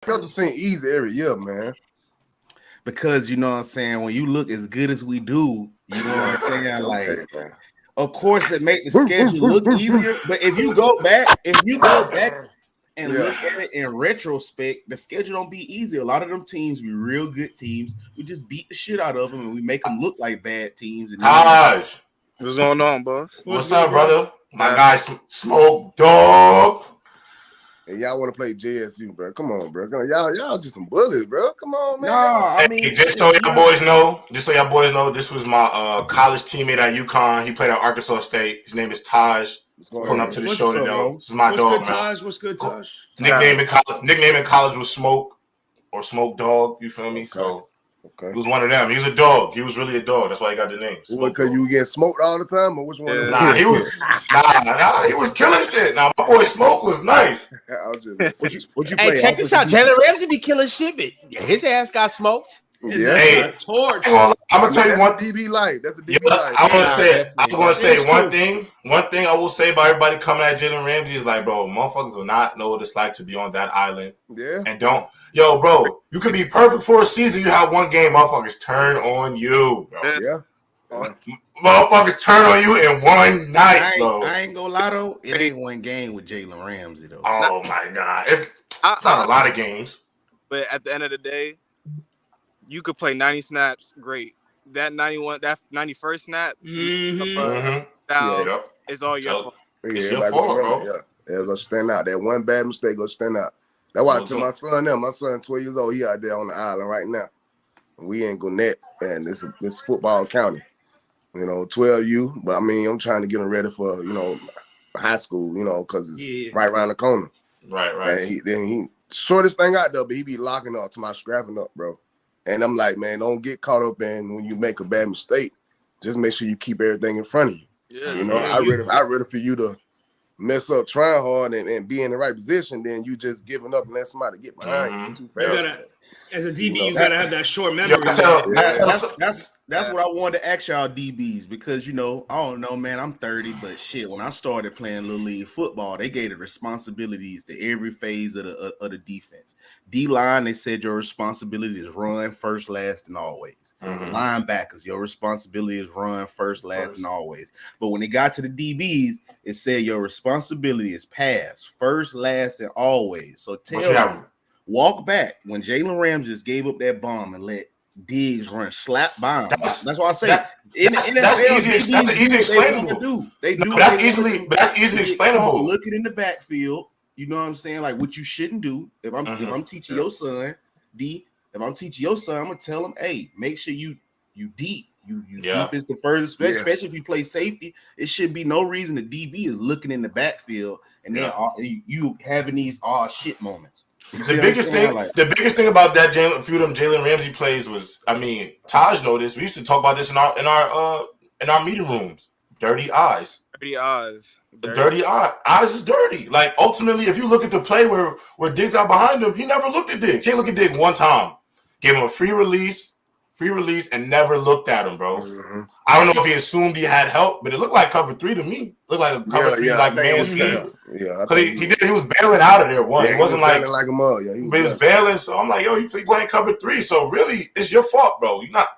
felt the same easy every year, man. Because you know what I'm saying, when you look as good as we do, you know what I'm saying, like, of course it make the schedule look easier. But if you go back and look at it in retrospect, the schedule don't be easy. A lot of them teams be real good teams. We just beat the shit out of them and we make them look like bad teams. And Taj, what's going on, boss? What's up, brother? My guy, Smoke Dog. And y'all want to play JSU, bro? Come on, bro. Y'all just some bullies, bro. Come on, man. Nah, I mean, just so y'all boys know, this was my college teammate at UConn. He played at Arkansas State. His name is Taj. Pulling up to the show today. This is my dog, man. Taj? What's good, Taj? Nickname in college was Smoke or Smoke Dog. You feel me? So. Okay. He was one of them. He was a dog. He was really a dog. That's why he got the name. Because you get smoked all the time, or which one? Yeah. Nah, he was killing shit. Nah, my boy Smoke was nice. What you play? Hey, check this out. Jalen Ramsey be killing shit, but his ass got smoked. Yeah. Hey, torch. I'm gonna tell you one DB life. That's a DB life. I'm gonna say one thing. One thing I will say about everybody coming at Jalen Ramsey is like, bro, motherfuckers will not know what it's like to be on that island. Yeah. And bro, you could be perfect for a season. You have one game, motherfuckers turn on you, bro. Yeah. Motherfuckers turn on you in one night, bro. I ain't gonna lie though, it ain't one game with Jalen Ramsey though. Oh my god, it's not a lot of games. But at the end of the day, you could play 90 snaps, great. That 91st snap, it's all your fault. It's your fault, bro. Yeah, it's gonna stand out. That one bad mistake gonna stand out. That's why I tell my son now. My son, 12 years old, he out there on the island right now. We ain't gonna net, man. This football county. 12U. But I mean, I'm trying to get him ready for high school. Because it's right around the corner. Right. And he shortest thing out there, but he be locking up to my scrapping up, bro. And I'm like, man, don't get caught up in when you make a bad mistake. Just make sure you keep everything in front of you. Yeah, I'd rather for you to mess up trying hard and be in the right position than you just giving up and let somebody get behind you too fast. As a DB, you gotta have that short memory. That's what I wanted to ask y'all DBs because I don't know, man. I'm 30, but shit, when I started playing little league football, they gave the responsibilities to every phase of the defense. D-line, they said your responsibility is run first, last, and always. Linebackers, your responsibility is run first, last, and always. But when it got to the DBs, it said your responsibility is pass first, last, and always. So walk back when Jalen Ramsey just gave up that bomb and let Diggs run slap bomb. That's what I say. That's easy explainable. That's easily explainable. Looking in the backfield, you know what I'm saying? Like what you shouldn't do. If I'm teaching your son, I'm gonna tell him, hey, make sure you deep. You deep is the furthest, especially if you play safety. It should be no reason the DB is looking in the backfield and then you having these shit moments. The biggest thing about that few of them Jalen Ramsey plays was, I mean, Taj know this. We used to talk about this in our meeting rooms. Dirty eyes. Dirty eyes. The dirty eyes is dirty. Like ultimately, if you look at the play where Diggs out behind him, he never looked at Diggs. He looked at Diggs one time, gave him a free release, and never looked at him, bro. Mm-hmm. I don't know if he assumed he had help, but it looked like cover 3 to me. Looked like a cover 3, like man scheme. Yeah, because he was bailing out of there once. Yeah, it wasn't like a mug. Yeah, he was bailing. So I'm like, yo, you playing cover 3, so really, it's your fault, bro. You're not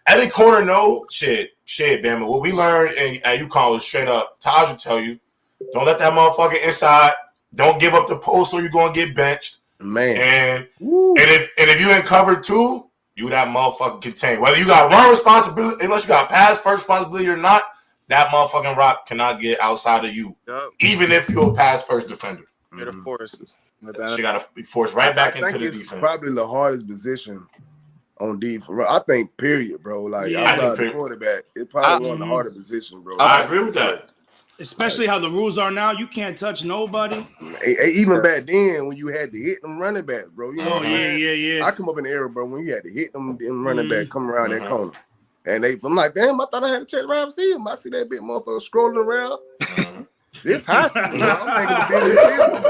any corner. No shit, Bama. What we learned at UConn was straight up. Taj will tell you, don't let that motherfucker inside. Don't give up the post, or you're gonna get benched, man. And if you in cover 2. You that motherfucking contain. Whether you got run responsibility, unless you got pass first responsibility or not, that motherfucking rock cannot get outside of you. Yep. Even if you're a pass first defender. You're the force. She got to be forced right back into the defense. It's probably the hardest position on defense. I think, period, bro. Like, outside the quarterback, it's probably one of the hardest positions, bro. I agree with that. Especially how the rules are now, you can't touch nobody. Even back then, when you had to hit them running backs, bro. You know what I'm saying? Yeah. I come up in the era, bro, when you had to hit them running back come around that corner. And I'm like, damn, I thought I had to check the right receiver. I see that big motherfucker scrolling around. This high school, I'm thinking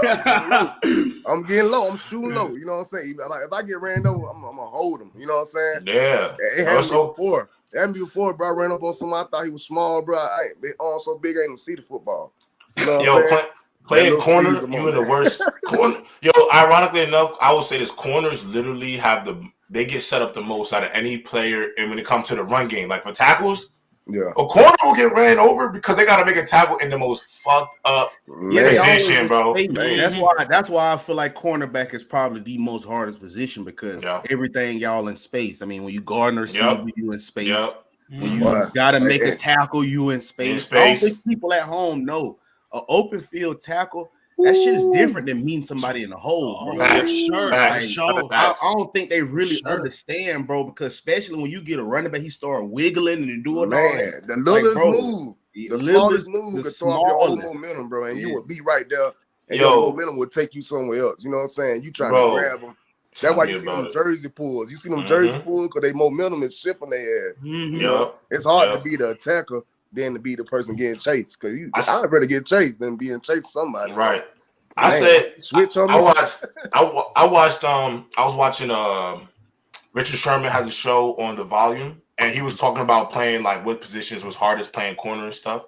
the I'm getting low. I'm shooting low. You know what I'm saying? Like, if I get ran over, I'm going to hold him. You know what I'm saying? Yeah. It happened before. It happened before, bro. I ran up on somebody. I thought he was small, bro. I ain't so big, I ain't even see the football. You know what I'm saying? Playing corner, you in the worst corner. Yo, ironically enough, I will say this: corners literally they get set up the most out of any player. And when it comes to the run game, like for tackles, a corner will get ran over because they got to make a tackle in the most fucked up position, bro. That's why I feel like cornerback is probably the most hardest position because everything y'all in space. I mean, when you guard and receive, you in space. When you gotta make a tackle, you in space. I don't think people at home know an open field tackle. That shit is different than meeting somebody in the hole, bro. I don't think they really understand, bro, because especially when you get a running back, he start wiggling and doing all that. The littlest move, the smallest move could throw off your whole momentum, bro, and you would be right there, and your momentum would take you somewhere else. You know what I'm saying? You trying to grab them. That's why you see them jersey pulls. You see them jersey pulls because they momentum is shifting their ass. You know, it's hard to be the attacker than to be the person getting chased. Because I'd rather get chased than being chased somebody. Right. I said switch on me. I was watching Richard Sherman has a show on The Volume, and he was talking about playing like what positions was hardest playing corner and stuff.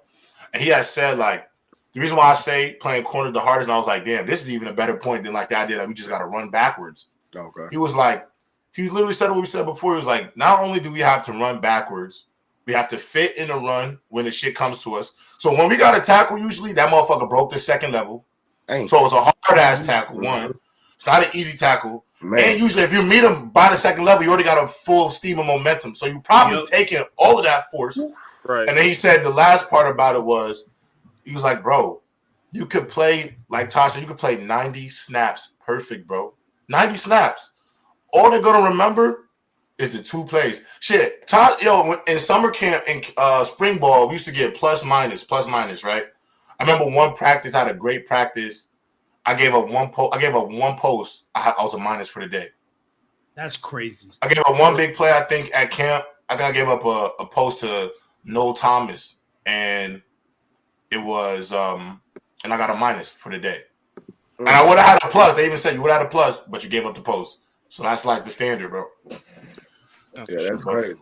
And he had said like the reason why I say playing corner the hardest, and I was like, damn, this is even a better point than like the idea that we just gotta run backwards. Okay. He literally said what we said before. He was like, not only do we have to run backwards, we have to fit in the run when the shit comes to us. So when we got a tackle, usually that motherfucker broke the second level. So it's a hard-ass tackle, one. It's not an easy tackle. And usually if you meet him by the second level, you already got a full steam of momentum. So you probably taking all of that force. Right. And then he said the last part about it was, he was like, bro, you could play, like Tasha, you could play 90 snaps perfect, bro. 90 snaps. All they're going to remember is the 2 plays. Shit. In summer camp and spring ball, we used to get plus minus, right? I remember one practice, I had a great practice. I gave up one post. I was a minus for the day. That's crazy. I gave up one big play, I think, at camp. I think I gave up a post to Noel Thomas, and it was and I got a minus for the day. And I would have had a plus. They even said you would have had a plus, but you gave up the post. So that's like the standard, bro. That's crazy.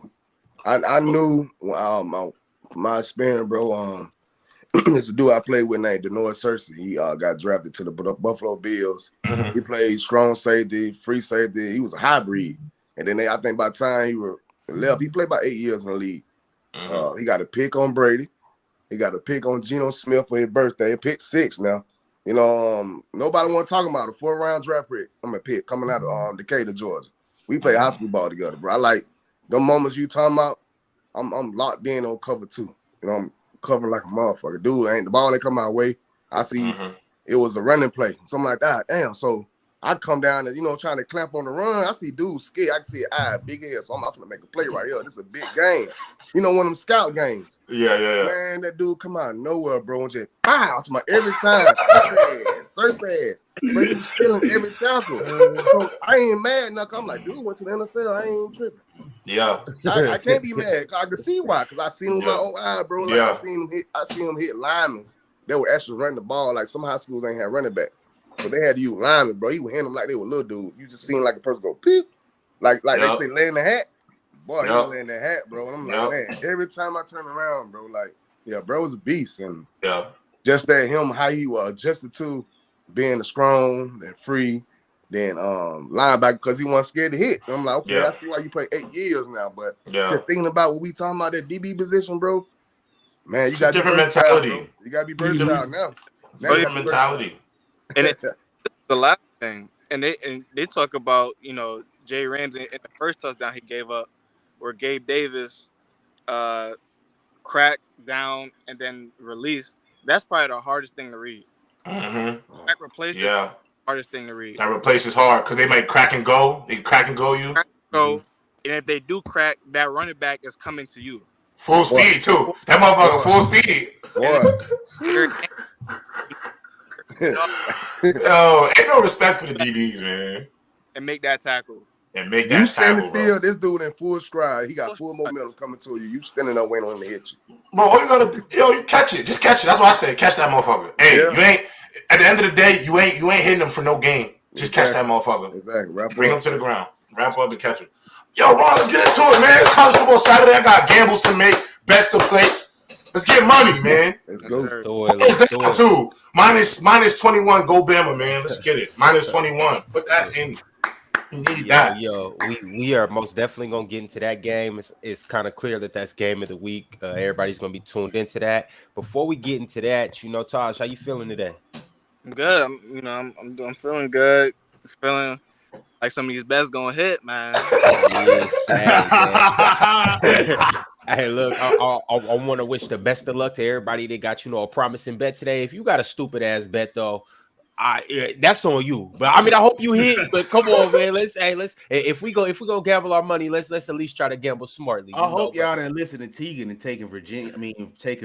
I knew from my experience, bro. There's a dude I played with named Denoy Cersei. He got drafted to the Buffalo Bills. He played strong safety, free safety. He was a hybrid. And then I think by the time he left, he played about 8 years in the league. He got a pick on Brady. He got a pick on Geno Smith for his birthday. Pick 6 now. You know, nobody want to talk about a 4th-round draft pick coming out of Decatur, Georgia. We play high school ball together, bro. I like the moments you talking about. I'm locked in on cover 2. You know, I'm covering like a motherfucker. Dude, the ball ain't come my way. I see it was a running play, something like that. Damn. So I come down and, trying to clamp on the run. I see dudes scared. I can see big head. So I'm going to make a play right here. This is a big game. One of them scout games. Yeah. Man, that dude come out of nowhere, bro, and just pow to my every time. Cersei. But he was stealing every tackle. So I ain't mad now. I'm like, dude went to the NFL. I ain't tripping. Yeah. I can't be mad. I can see why, because I seen him with my own eye, bro. Like I seen him hit linemen that were actually running the ball. Like some high schools ain't had running back. So they had to use linemen, bro. He would hand them like they were little dudes. You just seen like a person go peep. Like they say lay in the hat. Boy, he lay in the hat, bro. And I'm like, man, every time I turn around, bro, like, bro was a beast. And just that how he was adjusted to being strong and free, then linebacker, because he wasn't scared to hit. And I'm like, okay, I see why you play 8 years now. But just thinking about what we talking about, that DB position, bro, man, you got different mentality. Bro. You got to be versatile now. Different mentality. And it's the last thing. And they talk about, Jay Ramsey in the first touchdown he gave up, where Gabe Davis cracked down and then released. That's probably the hardest thing to read. Crack replacement, hardest thing to read. That replace is hard because they might crack and go. They crack and go you. And if they do crack, that running back is coming to you. Full speed too. That motherfucker full speed. Yo, ain't no respect for the DBs, man. And make that tackle. You standing still, this dude in full stride. He got full momentum coming to you. You standing there waiting on him to hit you. Bro, all you gotta do, you catch it. Just catch it. That's what I say. Catch that motherfucker. Hey, you ain't at the end of the day, you ain't hitting him for no game. Just catch that motherfucker. Exactly. Bring him to the ground. Wrap up and catch it. Yo, Ron, let's get into it, man. It's college football Saturday. I got gambles to make, bets to place. Let's get money, man. Let's go. Let's do it. Too. Minus 21. Go Bama, man. Let's get it. Minus 21. Put that in. You need that. We are most definitely gonna get into that game. It's kind of clear that that's game of the week. Everybody's gonna be tuned into that. Before we get into that, Taj, how you feeling today? I'm good. I'm feeling good. Feeling like some of these bets gonna hit, man. Hey, look, I want to wish the best of luck to everybody that got a promising bet today. If you got a stupid ass bet though, that's on you. But I mean, I hope you hit. But come on, man. Let's if we go gamble our money, let's at least try to gamble smartly. I hope y'all didn't listen to Tegan and taking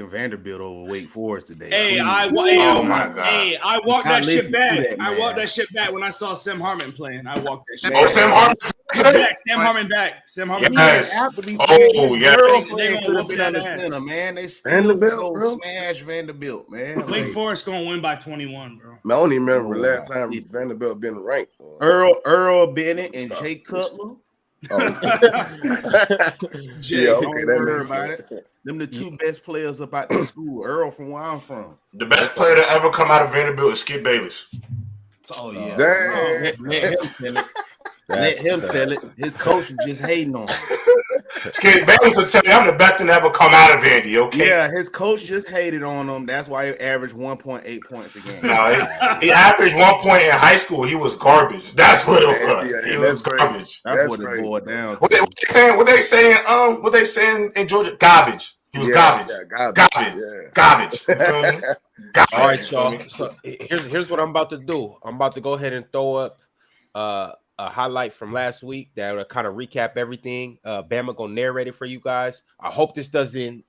Vanderbilt over Wake Forest today. Hey, oh my God. Hey, I walked that shit back. I walked that shit back when I saw Sam Harmon playing. I walked that shit back. Oh, Sam Harmon. Sam Harmon back. Sam Harmon yes. back. Oh, yeah. They gonna whoop that ass. Center, man. They still Vanderbilt, bro. Smash Vanderbilt, man. Wake Forest gonna win by 21, bro. Man, I don't even remember the last time Vanderbilt been ranked. Earl Bennett and Jay Cutler. Oh. Jay, okay, Don't that worry makes about sense. it. Them the two best players up out the school. Earl from where I'm from. The best player to ever come out of Vanderbilt is Skip Bayless. Oh yeah. Dang. Let him tell it. His coach is just hating on him. Skip Bayless will tell you I'm the best to ever come out of Vandy, okay? Yeah, his coach just hated on him. That's why he averaged 1.8 points a game. No, he averaged 1 point in high school. He was garbage. That's what it was. He was garbage. That's what it boiled down to. What they saying in Georgia? Garbage. He was garbage. Yeah, Garbage. You feel me? Garbage. All right, y'all. So here's what I'm about to do. I'm about to go ahead and throw up a highlight from last week that will kind of recap everything. Bama gonna narrate it for you guys. I hope this doesn't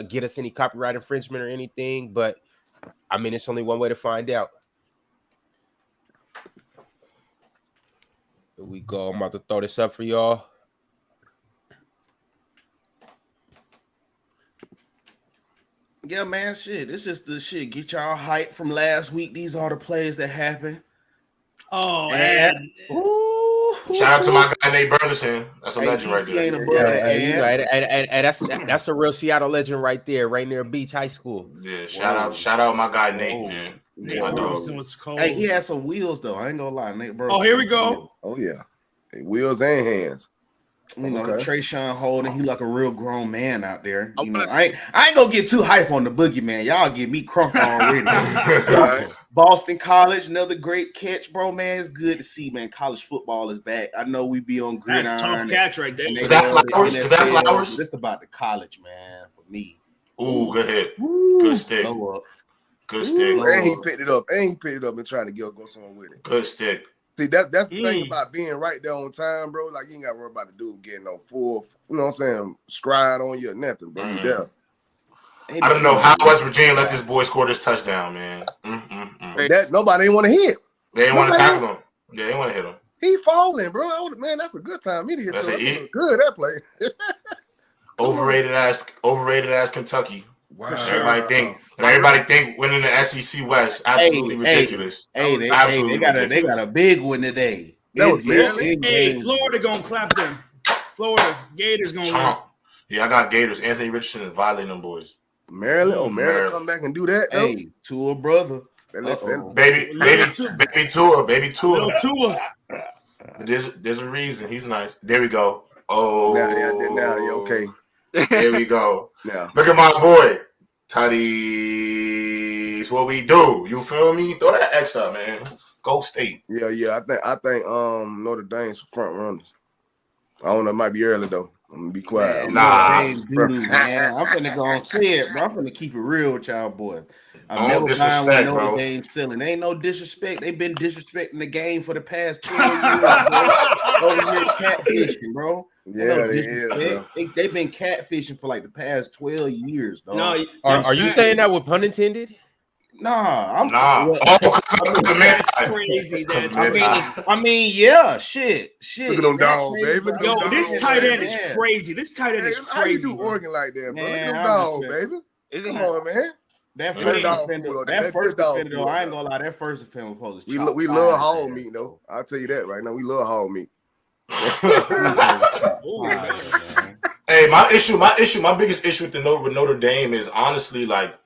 get us any copyright infringement or anything, but I mean it's only one way to find out. Here we go. I'm about to throw this up for y'all. Yeah, man, shit. This is the shit. Get y'all hype from last week. These are the plays that happened. Oh, and shout out to my guy Nate Burleson. That's a legend right there. And that's a real Seattle legend right there, right near Beach High School. Yeah, shout out my guy Nate, man. Yeah, was cold. Hey, he had some wheels though. I ain't gonna lie, Nate Burleson. Oh, here we go. Oh yeah, hey, wheels and hands. Trayshawn Holden, he like a real grown man out there. I ain't gonna get too hype on the boogeyman. Y'all get me crunk already. Boston College, another great catch, bro. Man, it's good to see, man. College football is back. I know we be on gridiron. That's tough catch right there. Is that Flowers? This about the college, man. For me. Ooh, good hit. Good stick. Good stick. And he picked it up. And trying to go somewhere with it. Good stick. See, that's the thing about being right there on time, bro. Like, you ain't got to worry about the dude getting no full, you know what I'm saying, scried on you or nothing, bro. You there. I don't know how West Virginia let this boy score this touchdown, man. That nobody ain't want to hit. They didn't want to tackle him. Yeah, they didn't want to hit him. He falling, bro. Man, that's a good time. He did That's hit good, that play. Overrated ass Kentucky. Wow. Everybody think winning the SEC West absolutely ridiculous. They got a big one today. Hey, Florida gonna clap them. Florida Gators gonna win. Yeah, I got Gators. Anthony Richardson is violating them boys. Maryland come back and do that. Hey, Tua brother. Baby Tua. Little Tua. There's a reason. He's nice. There we go. Oh, now, okay. There we go. Now, look at my boy, Tutties. What we do? You feel me? Throw that X up, man. Go State. Yeah. I think Notre Dame's front runners. I don't know. It might be early though. I'm gonna be quiet. Man, I'm finna go and say it, bro. I'm finna keep it real with y'all, boy. I never mind what Notre Dame selling. Ain't no disrespect. They've been disrespecting the game for the past 12 years, bro. Over here catfishing, bro. Yeah, they is, bro. They've been catfishing for like the past 12 years, dog. No, are you saying that with pun intended? Nah. Crazy. I mean, yeah, shit. Look at them dogs, baby. Yo, this tight end is crazy. This tight end is crazy. How you do Oregon like that, bro? Look at them dogs, baby. Come on, man. That first defender, I ain't gonna lie. That first defender was supposed to. We love hog meat, though. I'll tell you that right now. We love hog meat. Hey, my biggest issue with Notre Dame is honestly like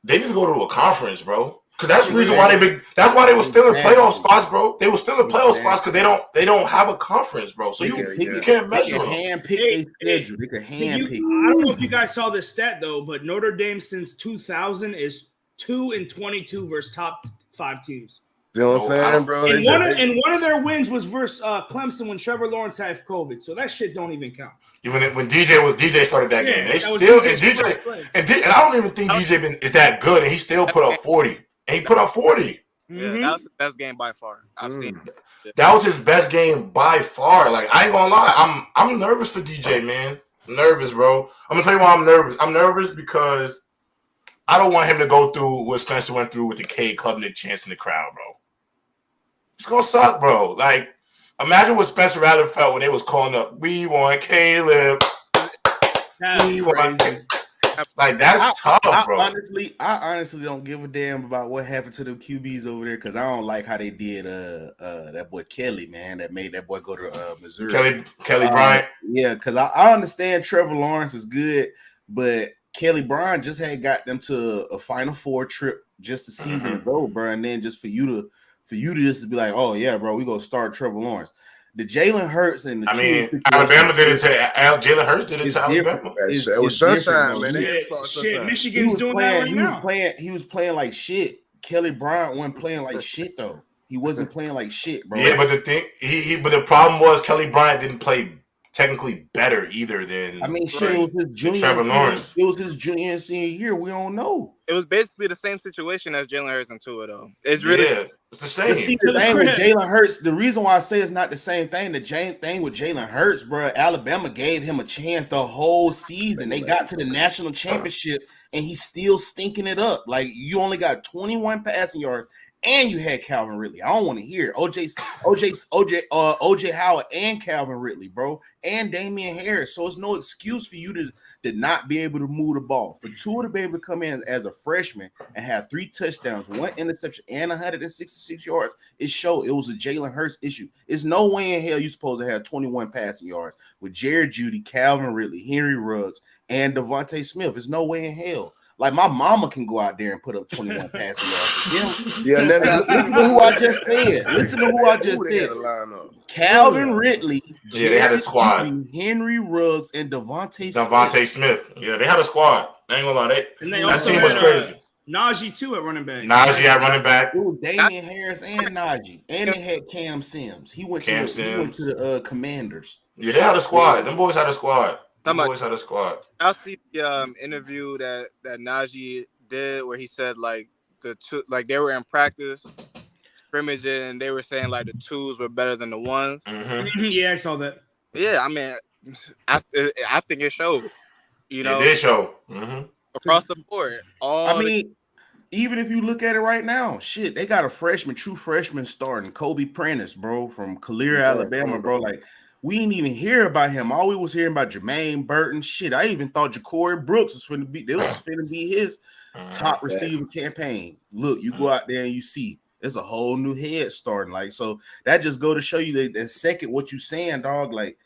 they need to go to a conference, bro. Because that's the reason why that's why they were still in playoff spots, bro. They were still in playoff spots because they don't have a conference, bro. So you can't measure them. They can hand pick their schedule. They can hand pick. I don't know if you guys saw this stat though, but Notre Dame since 2000 is 2-22 versus top 5 teams. You know what I'm saying, bro? And one of their wins was versus Clemson when Trevor Lawrence had COVID. So that shit don't even count. Even when DJ started that game, they still and I don't even think DJ is that good, and he still put up 40. And he put up 40. Yeah, that was the best game by far I've seen. That was his best game by far. Like I ain't gonna lie, I'm nervous for DJ, man. I'm nervous, bro. I'm gonna tell you why I'm nervous. I'm nervous because I don't want him to go through what Spencer went through with the K Klubnik chants in the crowd, bro. It's gonna suck, bro. Like, imagine what Spencer Rattler felt when they was calling up, "We want Caleb." We want Caleb. Like, that's tough, bro. I honestly don't give a damn about what happened to the QBs over there because I don't like how they did that boy Kelly, man, that made that boy go to Missouri. Kelly Bryant. Yeah, because I understand Trevor Lawrence is good, but Kelly Bryant just had got them to a Final Four trip just a season ago, bro, and then just for you to just be like, oh yeah, bro, we gonna start Trevor Lawrence. The Jalen Hurts and Alabama did it to Jalen Hurts did it to Alabama. It was sunshine, man. Shit, Michigan's doing that right now. He was playing like shit. Kelly Bryant wasn't playing like shit though. He wasn't playing like shit, bro. Yeah, but the thing, but the problem was Kelly Bryant didn't play technically better either than. I mean, shit, it was his junior. Trevor Lawrence. It was his junior and senior year. We don't know. It was basically the same situation as Jalen Hurts and Tua, though. It's really it's the same. The thing with Jalen Hurts, the reason why I say it's not the same thing, the thing with Jalen Hurts, bro, Alabama gave him a chance the whole season. They got to the national championship, and he's still stinking it up. Like, you only got 21 passing yards, and you had Calvin Ridley. I don't want to hear it. OJ Howard and Calvin Ridley, bro, and Damian Harris. So it's no excuse for you to not be able to move the ball. For Tua to be able to come in as a freshman and have 3 touchdowns, 1 interception, and 166 yards, it was a Jalen Hurts issue. It's no way in hell you're supposed to have 21 passing yards with Jared Jeudy, Calvin Ridley, Henry Ruggs, and Devontae Smith. There's no way in hell. Like, my mama can go out there and put up 21 passing yards. Yeah, listen to who I just said. Listen to who I just said. Calvin Ridley. Yeah, they had a squad. Henry Ruggs and Devontae Smith. Yeah, they had a squad. I ain't gonna lie. That team was crazy. Najee too at running back. Najee at running back. It was Damian Harris and Najee, and they had Cam Sims. He went to the Commanders. Yeah, they had a squad. Them boys had a squad. I'll see the interview that Najee did where he said like they were in practice scrimmage and they were saying like the 2s were better than the 1s. Yeah, I saw that. Yeah, I mean, I think it showed. You know, it did show across the board. Even if you look at it right now, shit, they got a true freshman starting, Kobe Prentice, bro, from Clear, Alabama, bro. Like, we didn't even hear about him. All we was hearing about Jermaine Burton. Shit, I even thought Ja'Cory Brooks was finna be his top receiver campaign. Look, you go out there and you see there's a whole new head starting. Like, so that just go to show you that second what you saying, dog. Like,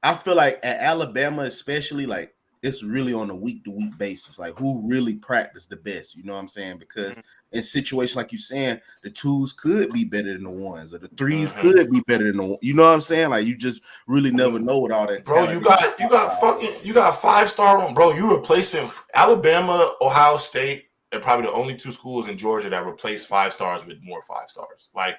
I feel like at Alabama, especially, like, it's really on a week-to-week basis, like who really practiced the best. You know what I'm saying? Because in situations like you're saying, the 2s could be better than the 1s, or the 3s could be better than the 1. You know what I'm saying? Like, you just really never know with all that. Bro, you got 5-star, bro. You replacing Alabama, Ohio State, and probably the only 2 schools in Georgia that replace 5 stars with more 5 stars. Like,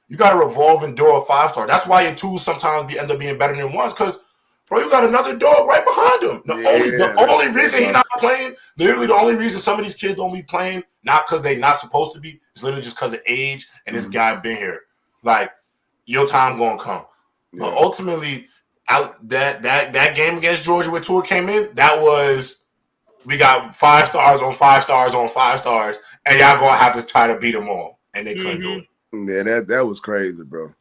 you got a revolving door of 5-star. That's why your 2s sometimes end up being better than 1s, because bro, you got another dog right behind him. The only reason he's not playing, literally the only reason some of these kids don't be playing, not because they're not supposed to be, is literally just because of age and this guy been here. Like, your time gonna come. Yeah. But ultimately, that game against Georgia where Tua came in, that was, we got 5 stars on 5 stars on 5 stars, and y'all gonna have to try to beat them all. And they couldn't do it. Yeah, that was crazy, bro.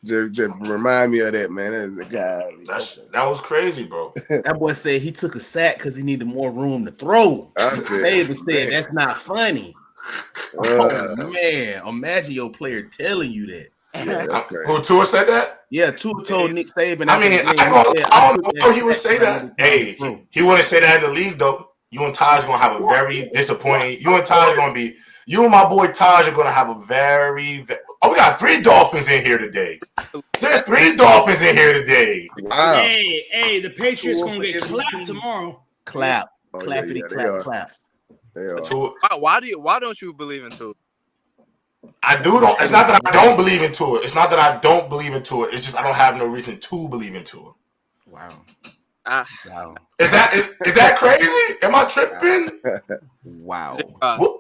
just remind me of that, man. That was crazy, bro. That boy said he took a sack because he needed more room to throw. David said that's not funny. Oh man, imagine your player telling you that. Yeah, that's crazy. Who Tua said that? Yeah, Tua told Nick Saban. I mean, I don't know he would say that. Hey, he wouldn't say that in the league though. You and Taj gonna have a very disappointing. You and Taj gonna be. You and my boy Taj are gonna have a very. Oh, we got 3 Dolphins in here today. There's 3 Dolphins in here today. Wow. Hey, the Patriots gonna get clapped tomorrow. Clap. Oh, Clappity yeah, clap. They are. Why don't you believe in Tua? It's not that I don't believe in Tua. It's not that I don't believe in Tua. It's just I don't have no reason to believe in Tua. Wow. Wow. Is that crazy? Am I tripping? Wow. Well,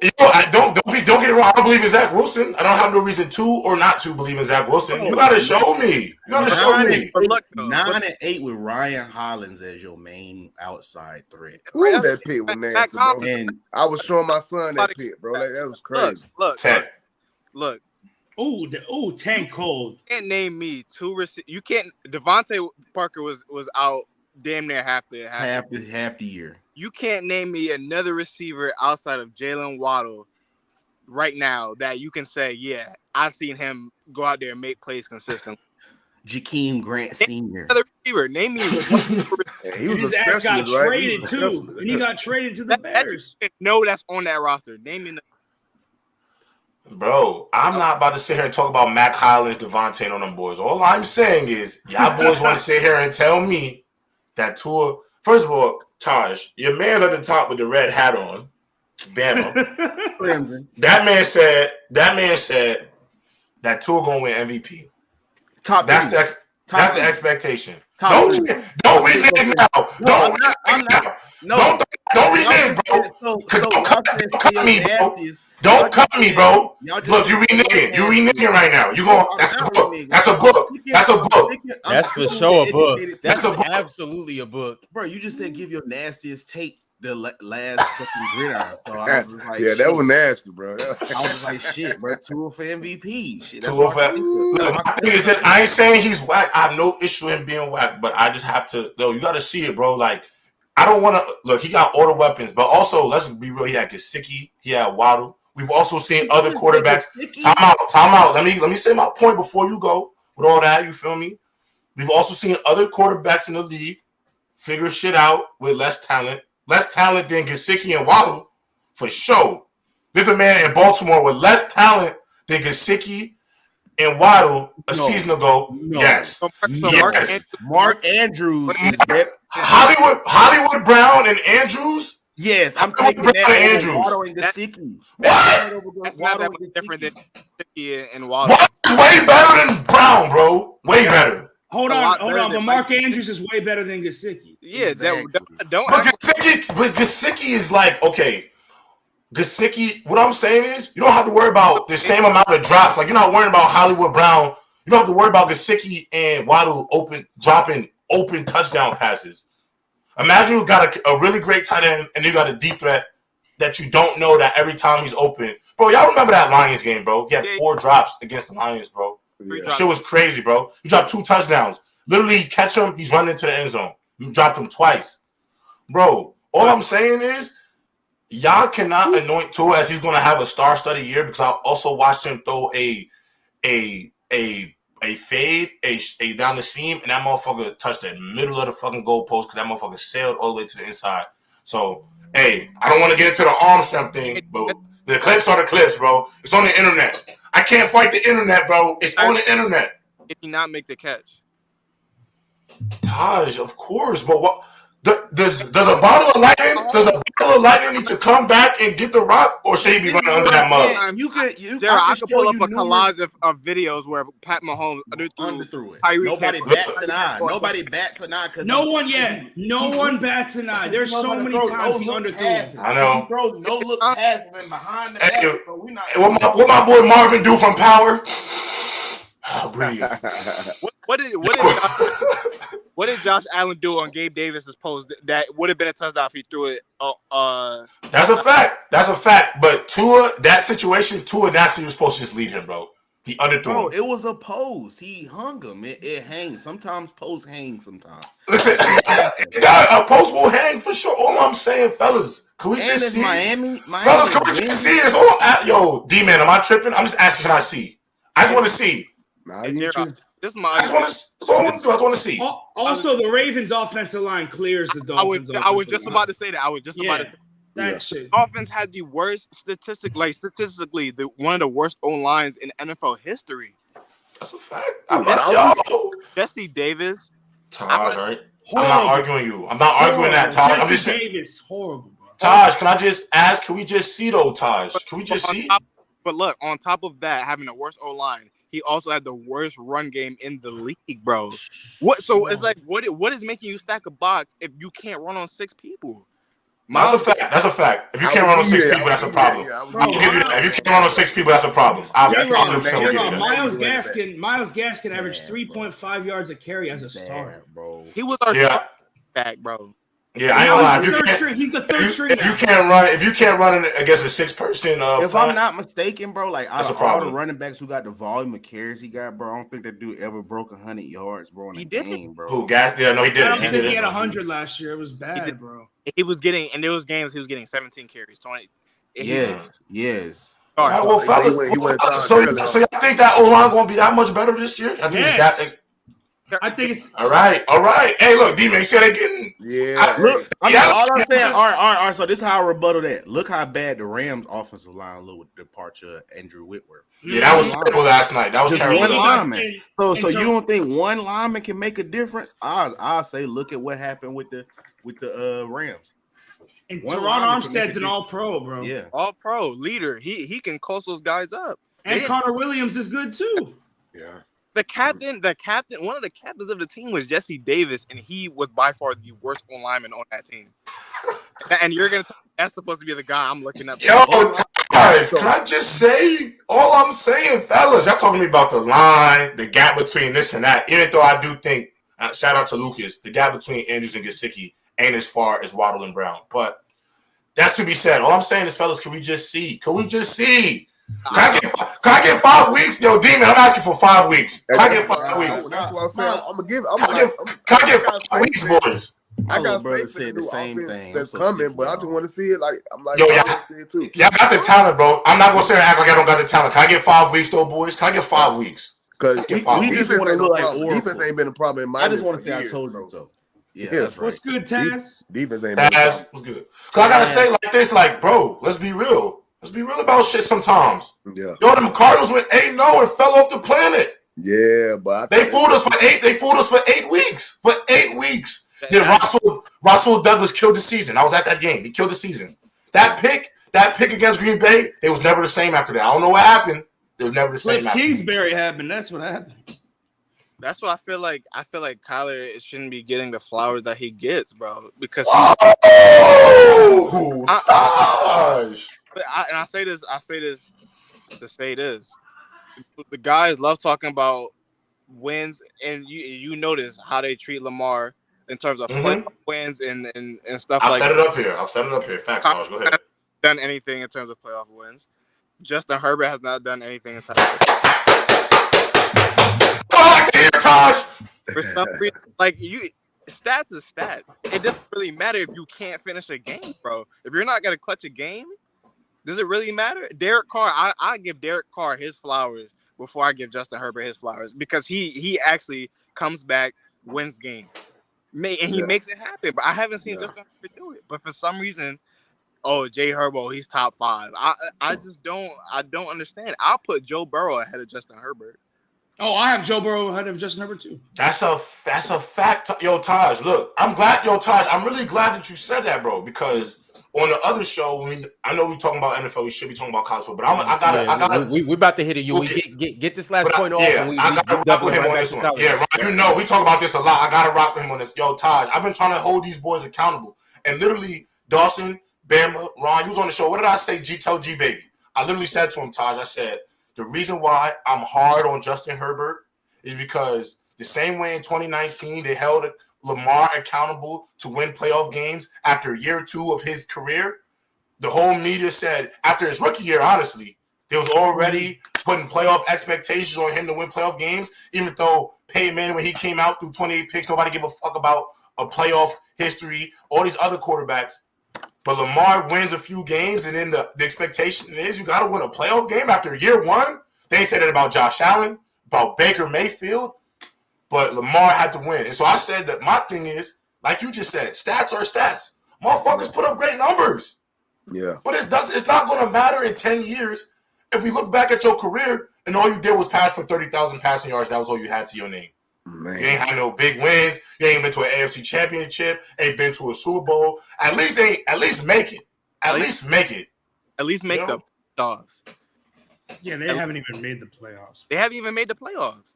don't get it wrong. I don't believe in Zach Wilson. I don't have no reason to or not to believe in Zach Wilson. You gotta show me. You gotta show me. 9-8 with Ryan Hollins as your main outside threat. Ooh, that Pitt was nasty, bro. And I was showing my son that Pitt, bro. Like, that was crazy. Look. Ooh, Tank cold. You can't name me 2 receivers. You can't. Devontae Parker was out damn near half the year. You can't name me another receiver outside of Jalen Waddle right now that you can say, yeah, I've seen him go out there and make plays consistently. Jakeem Grant Sr. Another receiver. Name me one. He was his a ass got specialist, right? traded too, and he got traded to the Bears. No, that's on that roster. Name me. Bro, I'm not about to sit here and talk about Mac Hollins, Devontae, and on them boys. All I'm saying is, y'all boys want to sit here and tell me that Tua. First of all, Taj, your man's at the top with the red hat on. Bama. That man said that Tua gonna win MVP. That's the expectation. Don't renege now. Don't renege, bro. Don't cut me, bro. Don't cut me, bro. Look, you reneging right now. You going? That's a book. That's a book. That's a book. That's for sure a book. That's absolutely a book, bro. You just said give your nastiest take the last fucking gridiron. So I was like, yeah, that was nasty, bro. I was like, shit, bro. Tua for MVP. Shit, Tua for I ain't saying he's whack. I have no issue in being whack, but I just have to. Though you got to see it, bro. Like I don't want to look. He got all the weapons, but also let's be real. He had Gesicki. He had Waddle. We've also seen other quarterbacks. Time out. Let me say my point before you go with all that. You feel me? We've also seen other quarterbacks in the league figure shit out with less talent than Gesicki and Waddle, for sure. There's a man in Baltimore with less talent than Gesicki and Waddle season ago. No. Yes. Yes. Mark Andrews is better. Hollywood Brown and Andrews. Yes, I'm taking that over Waddle and Gesicki. That's not that much different than Gesicki and Waddle. Waddle's way better than Brown, bro. Way better. Hold on, but Mark Andrews is way better than Gesicki. Yeah, exactly. But Gesicki is like, okay, Gesicki, what I'm saying is, you don't have to worry about the same amount of drops. Like, you're not worrying about Hollywood Brown. You don't have to worry about Gesicki and Waddle dropping open touchdown passes. Imagine you got a really great tight end and you got a deep threat that you don't know that every time he's open. Bro, y'all remember that Lions game, bro? He had 4 drops against the Lions, bro. Yeah. Shit was crazy, bro. He dropped 2 touchdowns. Literally, catch him, he's running into the end zone. You dropped him twice. Bro, all I'm saying is, y'all cannot anoint Tua as he's going to have a star-studded year, because I also watched him throw a fade, a down the seam, and that motherfucker touched the middle of the fucking goalpost because that motherfucker sailed all the way to the inside. So, hey, I don't want to get into the arm strength thing, but the clips are the clips, bro. It's on the internet. I can't fight the internet, bro. It's on the internet. Did he not make the catch? Taj, of course, but what? Does a bottle of lightning need to come back and get the rock, or should he be running under that mug? I could pull up a collage of videos where Pat Mahomes underthrew it. Nobody bats an eye. Nobody bats an eye because no one bats an eye. There's so many times he underthrew it. I know. He throws no look passes and behind the back. So what my boy Marvin do from Power? What did Josh Allen do on Gabe Davis's post that would have been a touchdown if he threw it? That's a fact. But that situation, Tua naturally was supposed to just lead him, bro. He underthrew him. It was a pose. He hung him. It hangs. Sometimes posts hang sometimes. Listen, a post will hang for sure. All I'm saying, fellas, can we just see? Miami, fellas, can we just see? Yo, D-Man, am I tripping? I'm just asking, can I see? I just want to see. Nah, And you J-Rock, just. this is my That's all I want to do. I just want to see. Also, the Ravens' offensive line clears the Dolphins. I was just about to say that. That shit. Dolphins had the worst statistically, one of the worst O-lines in NFL history. That's a fact. I'm like, yo. Jesse Davis. Taj, right? Horrible. I'm not arguing you. I'm not arguing that, Taj. I'm just saying. Davis, horrible, bro. Taj, can I just ask? Can we just see though, Taj? Can we just see? But look, on top of that, having the worst O-line, he also had the worst run game in the league, bro. What? So it's like, what is making you stack a box if you can't run on 6 people? That's a fact. That's a fact. If you can't run on 6 people, that's a problem. I'll give you that. If you can't run on 6 people, that's a problem. Miles Gaskin averaged 3.5 yards a carry as a starter, bro. He was our starter back, bro. Yeah, I know. He's the third string. If you can't run against a 6-person, if I'm not mistaken, bro, like that's out of all the running backs who got the volume of carries he got, bro, I don't think that dude ever broke 100 yards, bro. In a game, bro. Who got? Yeah, no, he didn't. I don't think he had 100 last year. It was bad, bro. He was getting in those games. He was getting 17 carries, 20. Yes. All right, well, fellas, so y'all think that O-line gonna be that much better this year? I think it's all right. Hey, look, D-Man, you said they getting all I'm saying. All right. So this is how I rebuttal that. Look how bad the Rams' offensive line looked with the departure of Andrew Whitworth. Yeah, that was terrible last night. That was terrible. One lineman. So you don't think one lineman can make a difference? I'll say look at what happened with the Rams. And Teron Armstead's an all-pro, bro. Yeah, all-pro leader. He can coast those guys up. And Connor Williams is good too. Yeah. The captain, one of the captains of the team was Jesse Davis, and he was by far the worst lineman on that team. And you're gonna tell me that's supposed to be the guy I'm looking up. Yo, guys, can I just say, all I'm saying, fellas, y'all talking to me about the line, the gap between this and that. Even though I do think, shout out to Lucas, the gap between Andrews and Gesicki ain't as far as Waddle and Brown. But that's to be said. All I'm saying is, fellas, can we just see? Can I get 5 weeks? Yo, Demon, I'm asking for 5 weeks. Can I get 5 weeks? That's what I'm saying. I'm gonna give. Can I get 5 weeks, boys? I got brother faith said in the the same offense thing. that's coming, but I just want to see it. I'm like, yo, I want to see it too. Y'all got the talent, bro. I'm not gonna sit and act like I don't got the talent. Can I get 5 weeks, though, boys? Can I get 5 weeks? Because we just want to look like Oracle. Defense ain't been a problem in my. I just want to say I told you so. Yeah, that's right. What's good, Taz? Defense ain't been a problem. What's good? Because I gotta say like this, like, bro, let's be real. Let's be real about shit sometimes. Yeah. Yo, them Cardinals went 8-0 and fell off the planet. Yeah, but they fooled us for 8. They fooled us for 8 weeks. For 8 weeks. Did Russell Douglas kill the season? I was at that game. He killed the season. That pick against Green Bay, it was never the same after that. I don't know what happened. It was never the same. Cliff Kingsbury happened. That's what happened. That's what I feel like. I feel like Kyler shouldn't be getting the flowers that he gets, bro. Because I say this to say this. The guys love talking about wins, and you notice how they treat Lamar in terms of wins and stuff like that. I've set it up here. Facts, Taj. Go ahead. Done anything in terms of playoff wins. Justin Herbert has not done anything in terms of Taj. For some reason, like stats is stats. It doesn't really matter if you can't finish a game, bro. If you're not gonna clutch a game, does it really matter? Derek Carr, I give Derek Carr his flowers before I give Justin Herbert his flowers because he actually comes back, wins game, and he makes it happen. But I haven't seen Justin Herbert do it. But for some reason, Jay Herbo, he's top 5. I just don't understand. I'll put Joe Burrow ahead of Justin Herbert. Oh, I have Joe Burrow ahead of Justin Herbert too. That's a fact. Yo, Taj, look, I'm really glad that you said that, bro, because on the other show, I know we're talking about NFL, we should be talking about college football, but I gotta we about to hit it. We get this last point off. I gotta rock with him on this one. Yeah, right. We talk about this a lot. I gotta rock with him on this. Yo, Taj, I've been trying to hold these boys accountable. And literally, Dawson, Bama, Ron, you was on the show. What did I say? Tell G Baby. I literally said to him, Taj, I said, the reason why I'm hard on Justin Herbert is because the same way in 2019 they held Lamar accountable to win playoff games after year 2 of his career, the whole media said after his rookie year, honestly, they was already putting playoff expectations on him to win playoff games, even though Peyton Manning, when he came out through 28 picks, nobody gave a fuck about a playoff history, all these other quarterbacks. But Lamar wins a few games, and then the expectation is you got to win a playoff game after year 1. They ain't said that about Josh Allen, about Baker Mayfield, but Lamar had to win. And so I said that my thing is, like you just said, stats are stats. Motherfuckers put up great numbers. Yeah. But it's not going to matter in 10 years if we look back at your career and all you did was pass for 30,000 passing yards. That was all you had to your name. Man. You ain't had no big wins. You ain't been to an AFC championship. Ain't been to a Super Bowl. At least make it. At least make it. At least make the playoffs. Yeah, they haven't even made the playoffs. They haven't even made the playoffs.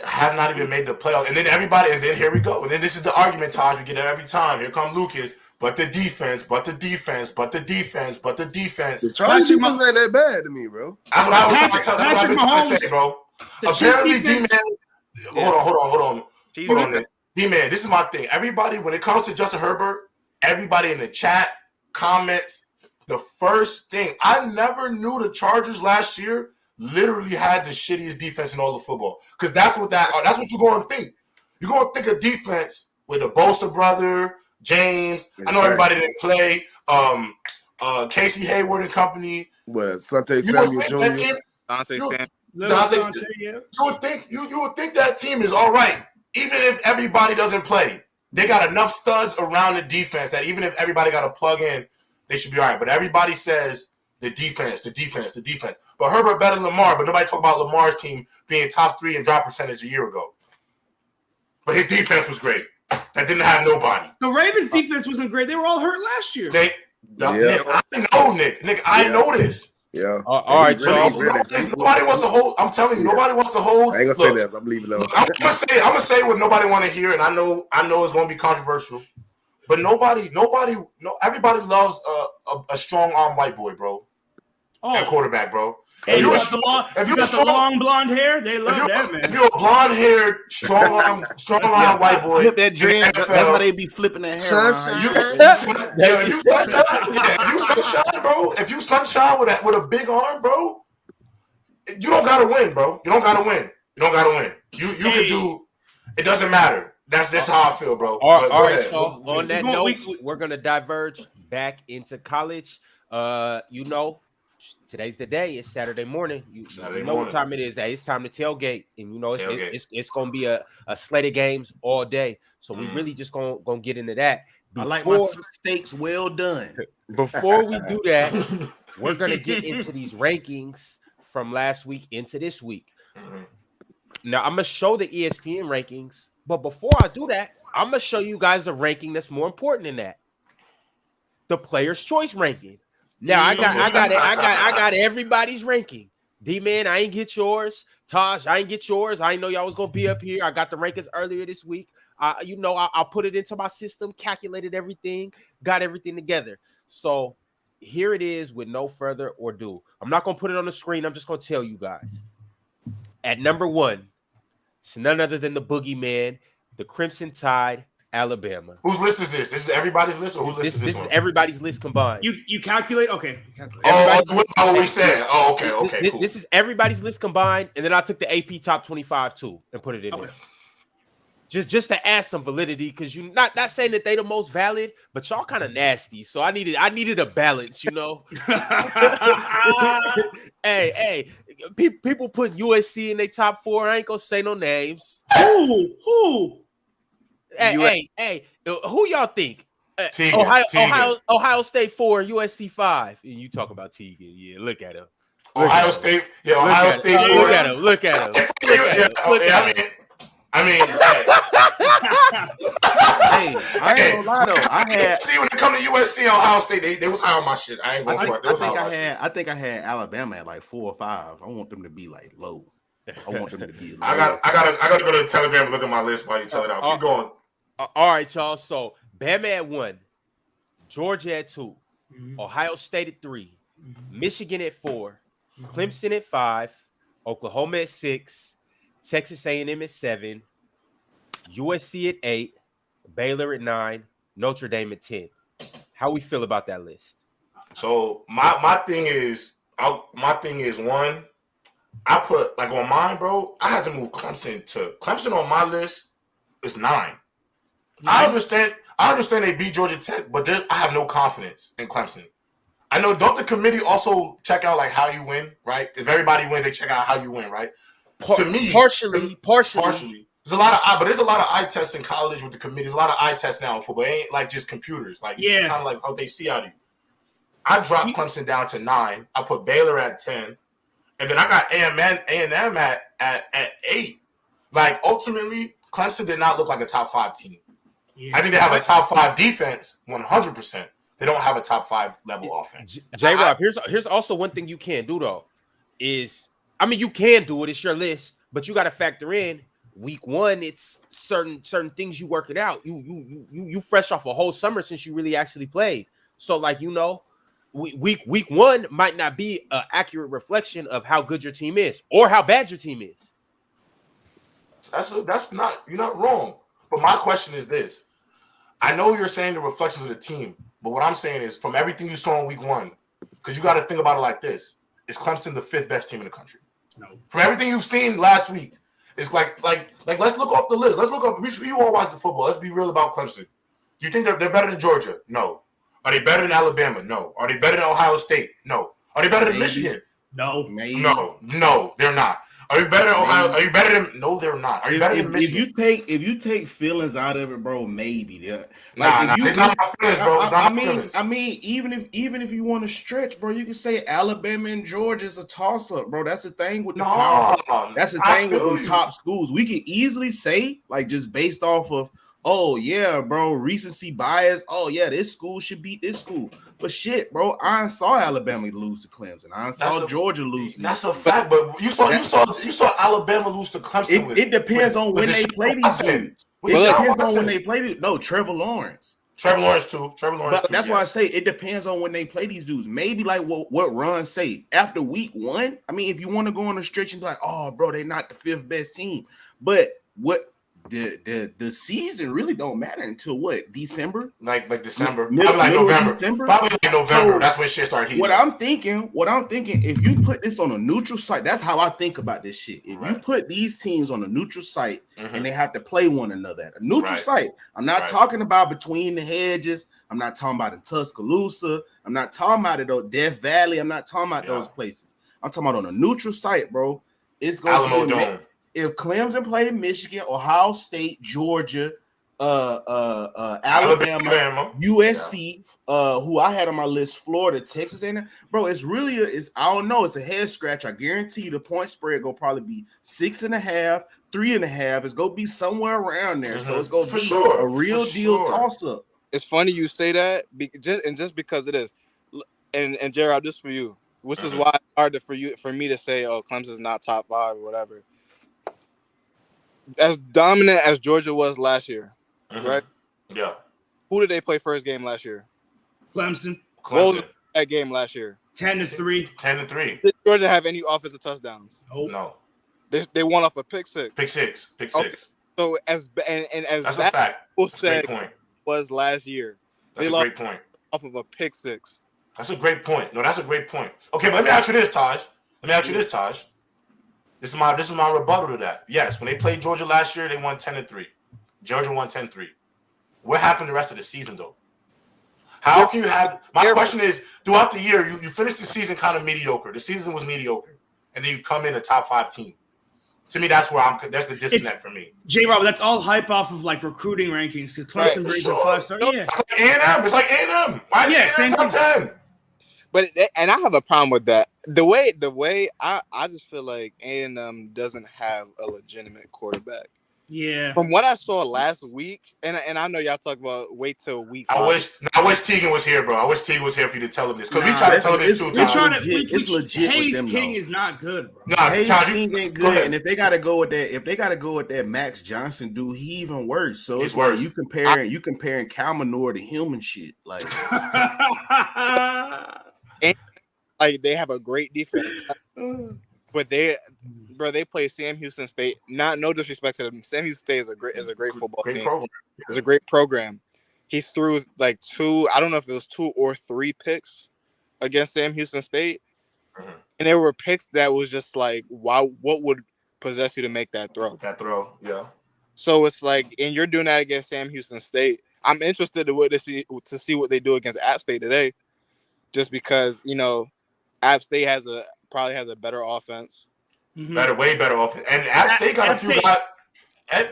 Have not even made the playoffs. And then here we go. And then this is the argument, Taj, we get it every time. Here come Lucas. But the defense. The Chargers defense ain't that bad to me, bro. That's what I've been trying to say, bro. Apparently, D-Man. Hold on. D-Man, this is my thing. Everybody, when it comes to Justin Herbert, everybody in the chat, comments, the first thing, I never knew the Chargers last year literally had the shittiest defense in all of football. Because that's what you're going to think. You're going to think of defense with the Bosa brother, James. I know everybody didn't play. Casey Hayward and company. What, Sante Samuel Jr.? You would think that team is all right, even if everybody doesn't play. They got enough studs around the defense that even if everybody got to plug in, they should be all right. But everybody says the defense. But Herbert better than Lamar, but nobody talk about Lamar's team being top 3 in drop percentage a year ago. But his defense was great. That didn't have nobody. The Ravens' defense wasn't great. They were all hurt last year. Nick, I know this. Yeah. All right, nobody wants to hold. I'm telling you, nobody wants to hold. I ain't gonna say that. I'm leaving it. I'm gonna say what nobody want to hear, and I know it's gonna be controversial, but everybody loves a strong arm white boy, bro. At quarterback, bro. If you got the long blonde hair, they love that, man. If you're a blonde-haired, strong arm white boy, flip that dream. That's why they be flipping their hair. If you sunshine, bro. If you sunshine with a big arm, bro, you don't gotta win, bro. You don't gotta win. You can do. It doesn't matter. That's just how I feel, bro. All right, so on that note, we're gonna diverge back into college. Today's the day. It's Saturday morning. You know what time it is. Hey, it's time to tailgate, and it's gonna be a slate of games all day. So we really just gonna get into that. I like my steaks well done. Before we do that, we're gonna get into these rankings from last week into this week. Now I'm gonna show the ESPN rankings, but before I do that, I'm gonna show you guys a ranking that's more important than that. The Players' Choice ranking. Now I got everybody's ranking. D-Man, I ain't get yours. Taj, I ain't get yours. I didn't know y'all was gonna be up here. I got the rankings earlier this week. I'll put it into my system, calculated everything, got everything together. So here it is with no further ado. I'm not gonna put it on the screen. I'm just gonna tell you guys. At number 1, it's none other than the boogeyman, the Crimson Tide, Alabama. Whose list is this? This is everybody's list, or whose list is this? This is everybody's list combined. You calculate? Okay. What we said. Oh, okay, cool. This is everybody's list combined, and then I took the AP top 25 too and put it in there. Just to add some validity, because you not saying that they the most valid, but y'all kind of nasty. So I needed a balance, Hey, people put USC in their top 4. I ain't gonna say no names. Who? Hey, who y'all think? Ohio State 4, USC 5. And you talk about Teagan. Yeah, look at him. Ohio State 4. Look at him. I mean, I ain't gonna lie though. I had see when it come to USC and Ohio State, they was high on my shit. I ain't gonna front. I think I had Alabama at like 4 or 5. I want them to be like low. I want them to be low. I gotta go to the Telegram and look at my list while you tell it out. Keep going. All right, y'all. So Bama at 1, Georgia at 2, Ohio State at 3, Michigan at 4, Clemson at 5, Oklahoma at 6, Texas A&M at 7, USC at 8, Baylor at 9, Notre Dame at 10. How we feel about that list? So my thing is 1. I put like on mine, bro. I had to move Clemson on my list is 9. I understand they beat Georgia Tech, but I have no confidence in Clemson. I know, don't the committee also check out like how you win, right? If everybody wins, they check out how you win, right? to me, partially. There's a lot of eye tests in college with the committee. There's a lot of eye tests now in football. It ain't like just computers. Like kind of like how they see out of you. I dropped Clemson down to 9. I put Baylor at 10, and then I got A&M at 8. Like ultimately, Clemson did not look like a top 5 team. Yeah. I think they have a top 5 defense, 100%. They don't have a top 5 level offense. J-Rob, here's also one thing you can't do though. You can do it. It's your list, but you got to factor in week 1. It's certain things you work it out. You fresh off a whole summer since you really actually played. So like week 1 might not be an accurate reflection of how good your team is or how bad your team is. That's not, you're not wrong. But my question is this: I know you're saying the reflections of the team, but what I'm saying is from everything you saw in week 1, because you got to think about it like this: is Clemson the 5th best team in the country? No. From everything you've seen last week, it's like let's look off the list. Let's look up. We all watch the football. Let's be real about Clemson. Do you think they're better than Georgia? No. Are they better than Alabama? No. Are they better than Ohio State? No. Are they better than Michigan? No. Maybe. No, they're not. Are you better than Ohio? Are you better than? No, they're not. Are you better than Michigan? If you take feelings out of it, bro, maybe. It's not my feelings, bro. It's not my feelings. I mean, even if you want to stretch, bro, you can say Alabama and Georgia is a toss up, bro. That's the thing with the power. That's the thing with the top schools. We can easily say, like, just based off of, oh yeah, bro, recency bias. Oh yeah, this school should beat this school. But shit, bro, I saw Alabama lose to Clemson. I saw Georgia lose. That's a fact. But you saw Alabama lose to Clemson. It depends on when they play these dudes. It depends on when they play these. No, Trevor Lawrence too. That's why I say it depends on when they play these dudes. Maybe like what Ron say after week 1. I mean, if you want to go on a stretch and be like, oh, bro, they're not the 5th best team. But what? The season really don't matter until what? December? Like December. Probably like November. December? Probably like November. So that's when shit start heating. What I'm thinking, if you put this on a neutral site, that's how I think about this shit. If you put these teams on a neutral site and they have to play one another at a neutral site, I'm not talking about between the hedges. I'm not talking about in Tuscaloosa. I'm not talking about it on Death Valley. I'm not talking about those places. I'm talking about on a neutral site, bro. It's going to be if Clemson played Michigan, Ohio State, Georgia, Alabama, USC, who I had on my list, Florida, Texas, and bro, it's I don't know, it's a head scratch. I guarantee you the point spread will probably be 6.5, 3.5. It's gonna be somewhere around there. So it's gonna be a real deal toss up. It's funny you say that, just because it is. And Gerald, this for you, which is why it's hard for me to say, oh, Clemson's not top 5 or whatever. As dominant as Georgia was last year, right? Yeah. Who did they play first game last year? Clemson. What was that game last year? 10-3. 10-3. Did Georgia have any offensive touchdowns? No. They won off a pick six. Pick six. Okay. So as that's a fact. Said was last year. That's a great point. Off of a pick six. That's a great point. No, that's a great point. Okay, but let me ask you this, Taj. This is my rebuttal to that. Yes, when they played Georgia last year, they won 10-3. Georgia won 10-3. What happened the rest of the season, though? How can you have – my question is, throughout the year, you finished the season kind of mediocre. The season was mediocre. And then you come in a top 5 team. To me, that's the disconnect for me. J-Rob, that's all hype off of, like, recruiting rankings. Because Clemson brings them 5-star. Yeah. It's like A&M. It's like A&M. Why is A&M top 10? But and I have a problem with that. The way I just feel like A&M doesn't have a legitimate quarterback. Yeah. From what I saw last week, and I know y'all talk about wait till week 5. I wish Tegan was here, bro. I wish Tegan was here for you to tell him this. Because we try to tell him this 2 times. It's legit Hayes with them, King though. is not good, bro. Nah, Hayes King ain't good. And if they gotta go with that Max Johnson dude, he even worse. So it's worse. You comparing Cal Manor to human shit. Like and, like they have a great defense. But they play Sam Houston State. No disrespect to them. Sam Houston State is a great football team. Program. It's a great program. He threw like 2. I don't know if it was 2 or 3 picks against Sam Houston State, and there were picks that was just like, wow, what would possess you to make that throw? Yeah. So it's like, and you're doing that against Sam Houston State. I'm interested to see what they do against App State today, just because App State probably has a better offense. way better offense. And App State got a few guys.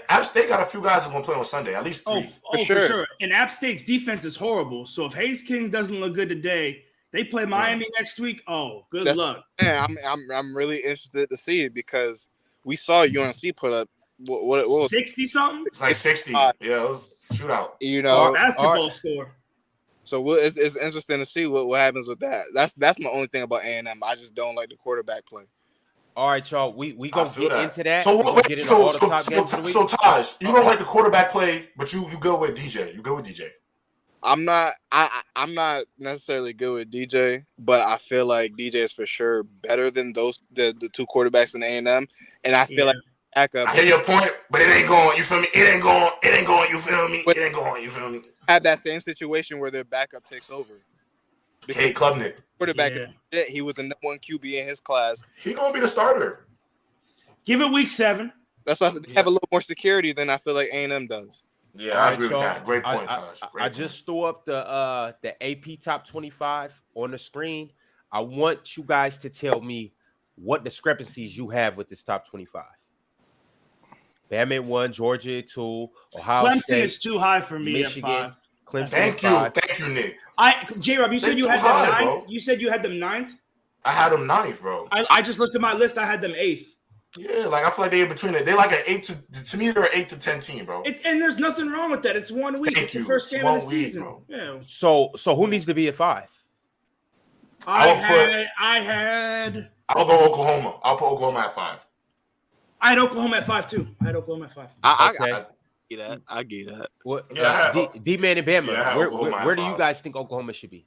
App State got a few guys that's gonna play on Sunday, at least 3. For sure. And App State's defense is horrible. So if Hayes King doesn't look good today, they play Miami next week. Oh, good luck. Yeah, I'm really interested to see it because we saw UNC put up what was 60 something. It's like 60. Yeah, it was a shootout. You know, basketball score. So it's interesting to see what happens with that. That's my only thing about A&M. I just don't like the quarterback play. All right, y'all. We gonna get into that. So Taj, you don't like the quarterback play, but you go with DJ. You go with DJ. I'm not necessarily good with DJ, but I feel like DJ is for sure better than the 2 quarterbacks in A&M, and I feel like backup. I hear your point, but it ain't going. You feel me? It ain't going. You feel me? It ain't going. You feel me? Had that same situation where their backup takes over. Hey, Klubnik. Quarterback, he was the number 1 QB in his class. He gonna be the starter. Give it week 7. That's why they have a little more security than I feel like A&M does. Yeah, I agree with that. Great point, Taj. I just threw up the AP top 25 on the screen. I want you guys to tell me what discrepancies you have with this top 25. Bama at 1, Georgia at 2, Ohio Clemson State is too high for me Michigan, at 5. Clemson. Thank you, Nick. J-Rob, you said you had them 9th. Bro. You said you had them 9th. I had them 9th, bro. I just looked at my list. I had them 8th. Yeah, like I feel like they're in between it. They're like an 8 to me. They're an 8 to 10 team, bro. And there's nothing wrong with that. It's 1 week. It's the first game of the season. Bro. Yeah. So who needs to be at 5? I'll go Oklahoma. I'll put Oklahoma at 5. I had Oklahoma at 5 too. I get that. What? D-Man and Bama. Yeah, where do you guys think Oklahoma should be?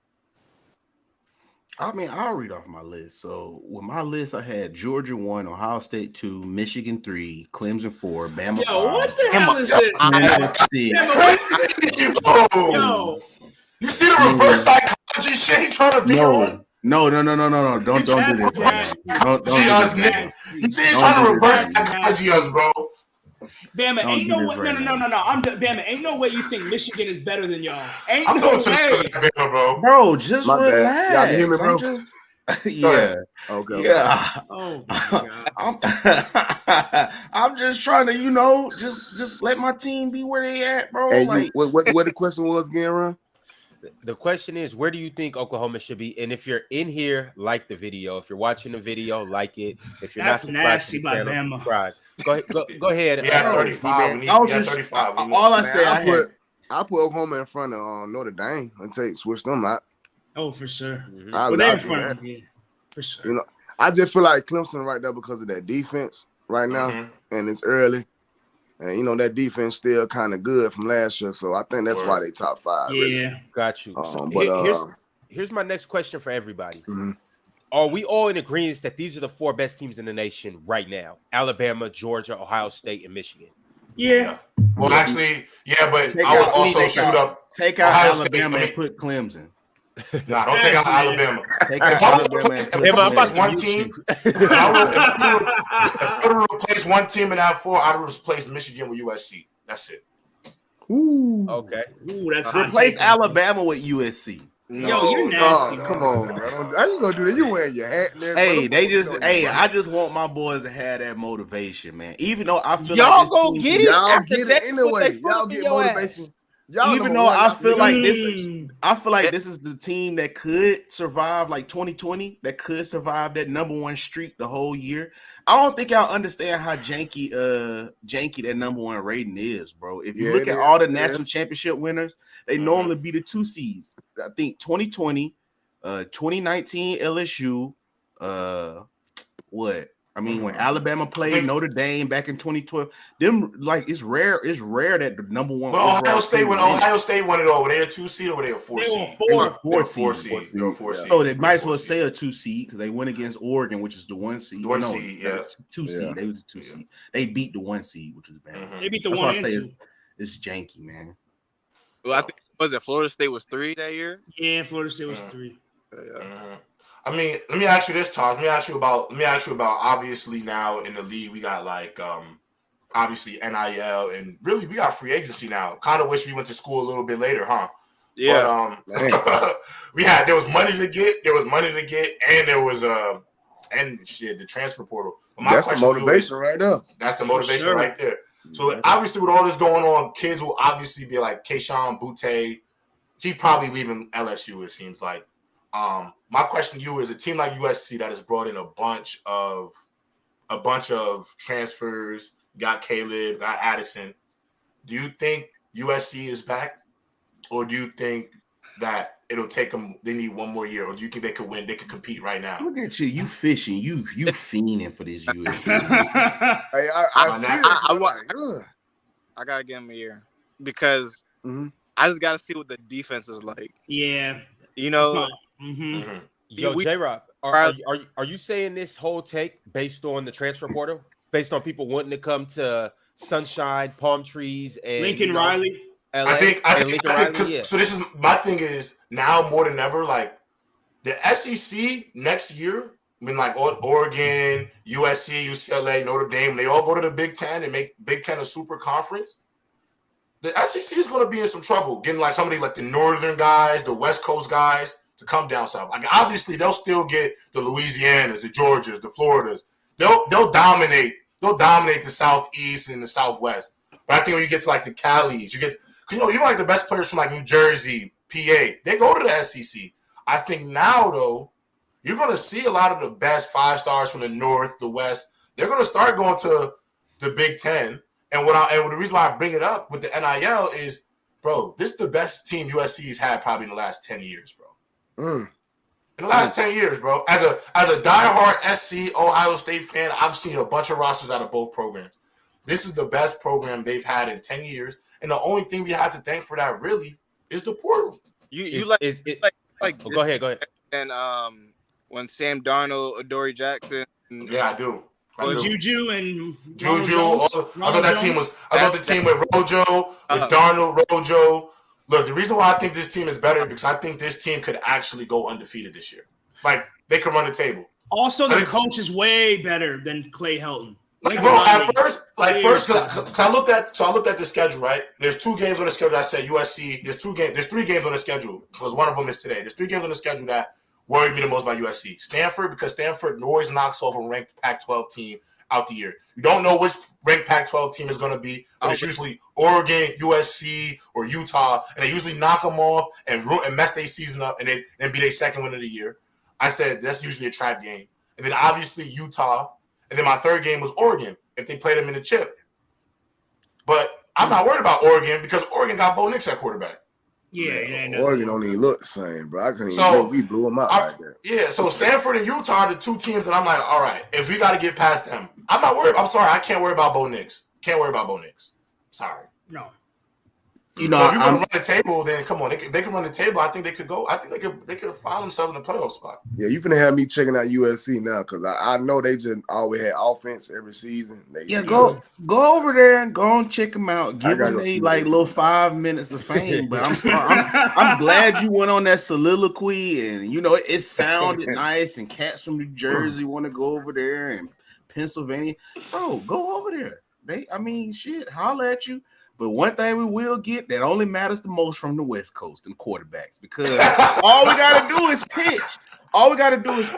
I mean, I'll read off my list. So with my list, I had Georgia 1, Ohio State 2, Michigan 3, Clemson 4, Bama 5. What the hell is this? Yo, you see the reverse psychology shit he trying to be on? No. Don't do this. Don't do this. You see, he's trying to reverse psychology us, bro. Bama, ain't no way. No. Bama, ain't no way you think Michigan is better than y'all. I'm going to Bama, bro. Bro, just relax. Y'all can hear me, bro? Yeah. Okay. Yeah. Oh my God. I'm just trying to, just let my team be where they at, bro. Hey, like, what the question was again, Ron? The question is, where do you think Oklahoma should be? And if you're in here, like the video. If you're watching the video, like it. If you're not nasty by Bama. Go ahead. Yeah, 35. I was just 35. All I said, I put Oklahoma in front of Notre Dame and switch them out. Oh, for sure. They're in front of me. For sure. I just feel like Clemson right there because of that defense right now, and it's early. And, that defense still kind of good from last year. So I think that's why they top 5. Yeah. Really. Got you. Here's my next question for everybody. Are we all in agreement that these are the 4 best teams in the nation right now? Alabama, Georgia, Ohio State, and Michigan. Yeah. Well, actually, yeah, but I would also take out Alabama and put Clemson. Nah, don't take out Alabama. Take out Alabama and put Clemson. One team. If I would replace one team in that 4, I would replace Michigan with USC. That's it. Ooh. Okay. Ooh, that's replace Alabama with USC. No, you're nasty. Come on, bro. I ain't gonna do that. You wearing your hat and I just want my boys to have that motivation, man. Even though I feel y'all like gonna get it. Y'all get it anyway. Y'all get motivation. Even though I feel like this is the team that could survive like 2020, that could survive that number 1 streak the whole year. I don't think y'all understand how janky that number 1 rating is, bro. If you look at all the national championship winners, they normally be the 2 seeds. I think 2020, 2019 LSU, when Alabama played Notre Dame back in 2012, it's rare that the number 1. Well, Ohio State won it all. Were they a 2 seed or were they a 4 seed? They were 4 seed. So they might as well say a 2 seed because they went against Oregon, which is the 1 seed. The 1 seed, yeah. 2 seed. They was a 2 seed. They beat the 1 seed, which was bad. They beat the 1 and 2. It's janky, man. Well, I think Florida State was 3 that year. Yeah, Florida State was 3. I mean, let me ask you this, Todd. Let me ask you about obviously now in the league we got like obviously NIL and really we got free agency now. Kind of wish we went to school a little bit later, huh? Yeah. But there was money to get, and there was the transfer portal. That's the motivation right there. That's the motivation right there. So obviously, with all this going on, kids will obviously be like Keyshawn Butte. He probably leaving LSU. It seems like. My question to you is: a team like USC that has brought in a bunch of transfers, got Caleb, got Addison. Do you think USC is back, or do you think that it'll take them? They need one more year, or do you think they could win? They could compete right now. Look at you fishing, you fiending for this USC. I gotta give him a year because I just gotta see what the defense is like. Yeah, you know. Yo, J-Rock, are you saying this whole take based on the transfer portal, based on people wanting to come to Sunshine, Palm Trees, and Lincoln Riley? LA, I think so. This is my thing is now more than ever, like the SEC next year, when like Oregon, USC, UCLA, Notre Dame, they all go to the Big Ten and make Big Ten a super conference. The SEC is going to be in some trouble getting like somebody like the Northern guys, the West Coast guys to come down south. Like obviously they'll still get the Louisianas, the Georgias, the Floridas. They'll dominate. They'll dominate the Southeast and the Southwest. But I think when you get to like the Calis, you get even like the best players from like New Jersey, PA, they go to the SEC. I think now though, you're going to see a lot of the best 5 stars from the North, the West. They're going to start going to the Big Ten. And the reason why I bring it up with the NIL is, bro, this is the best team USC's had probably in the last 10 years, bro. In the last 10 years, bro. As a diehard SC Ohio State fan, I've seen a bunch of rosters out of both programs. This is the best program they've had in 10 years. And the only thing we have to thank for that really is the portal. Go ahead. And when Sam Darnold, Adoree Jackson. Yeah, I do. Juju and Juju. I thought the team with Rojo, with Darnold, Rojo. Look, the reason why I think this team is better because I think this team could actually go undefeated this year. Like they could run the table. Also, the coach is way better than Clay Helton. Like, bro, at first, because I looked at the schedule, right? There's 2 games on the schedule. I said USC. There's 3 games on the schedule because one of them is today. There's 3 games on the schedule that worried me the most about USC. Stanford, because Stanford always knocks off a ranked Pac-12 team out the year. You don't know which ranked Pac-12 team is going to be, but it's usually Oregon, USC, or Utah, and they usually knock them off and mess their season up and then be their second win of the year. I said that's usually a trap game. And then obviously Utah, and then my 3rd game was Oregon if they played them in the chip. But I'm not worried about Oregon because Oregon got Bo Nix at quarterback. Yeah, Oregon don't even look the same, bro. I couldn't even we blew them out like that. Yeah, so Stanford and Utah are the 2 teams that I'm like, all right, if we got to get past them, I'm not worried. I'm sorry, I can't worry about Bo Nix. Can't worry about Bo Nix. Sorry. No. So if you're going to run the table, then come on. They can run the table. I think they could go. I think they could find themselves in the playoff spot. Yeah, you finna have me checking out USC now because I know they just always had offense every season. Go over there and go and check them out. Give them like little 5 minutes of fame. But I'm glad you went on that soliloquy and it sounded nice. And cats from New Jersey want to go over there and Pennsylvania. Bro, go over there. Holla at you. But one thing we will get that only matters the most from the West Coast and quarterbacks because all we got to do is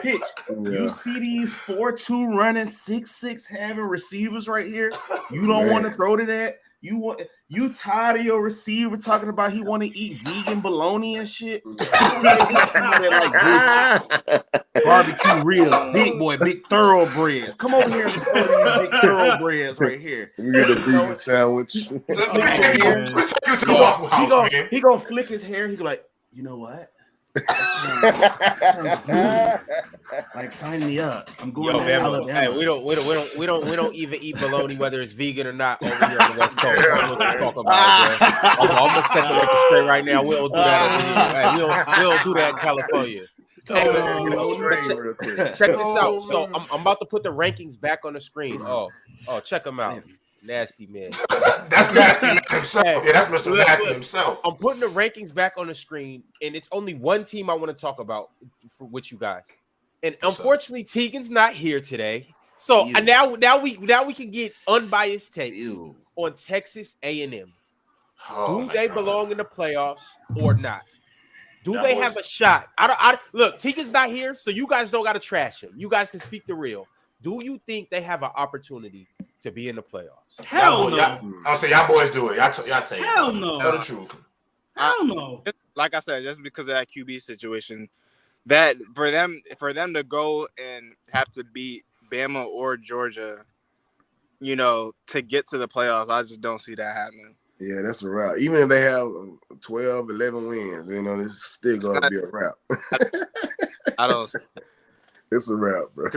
pitch. You see these 4-2 running, 6-6 having receivers right here. You don't want to throw to that. You tired of your receiver talking about he want to eat vegan bologna and shit. Like this. Barbecue ribs, big thoroughbreds. Come over here and throw these big thoroughbreds right here. We get a vegan sandwich. He gonna flick his hair. He go like, you know what? Sounds good. Like sign me up. I'm going to Alabama. Hey, we don't even eat bologna whether it's vegan or not over here on the West Coast. Talk about it, I'm gonna set the record straight right now. We don't do that over here. Hey, we don't do that in California. Check this out. So I'm about to put the rankings back on the screen. Oh, check them out. Nasty man. That's Nasty man himself. Yeah, that's Mr. Nasty himself. I'm putting the rankings back on the screen, and it's only one team I want to talk about with you guys. And unfortunately, Tegan's not here today. So now we can get unbiased takes on Texas A&M. Do they belong in the playoffs or not? Do they have a shot? Look, Tegan's not here, so you guys don't got to trash him. You guys can speak the real. Do you think they have an opportunity to be in the playoffs? Hell no. I'll say y'all boys do it. Y'all say hell no. Tell the truth. Hell no. Like I said, just because of that QB situation, that for them to go and have to beat Bama or Georgia, to get to the playoffs, I just don't see that happening. Yeah, that's a wrap. Even if they have 12, 11 wins, it's still going to be a wrap. I don't. It's a wrap, bro.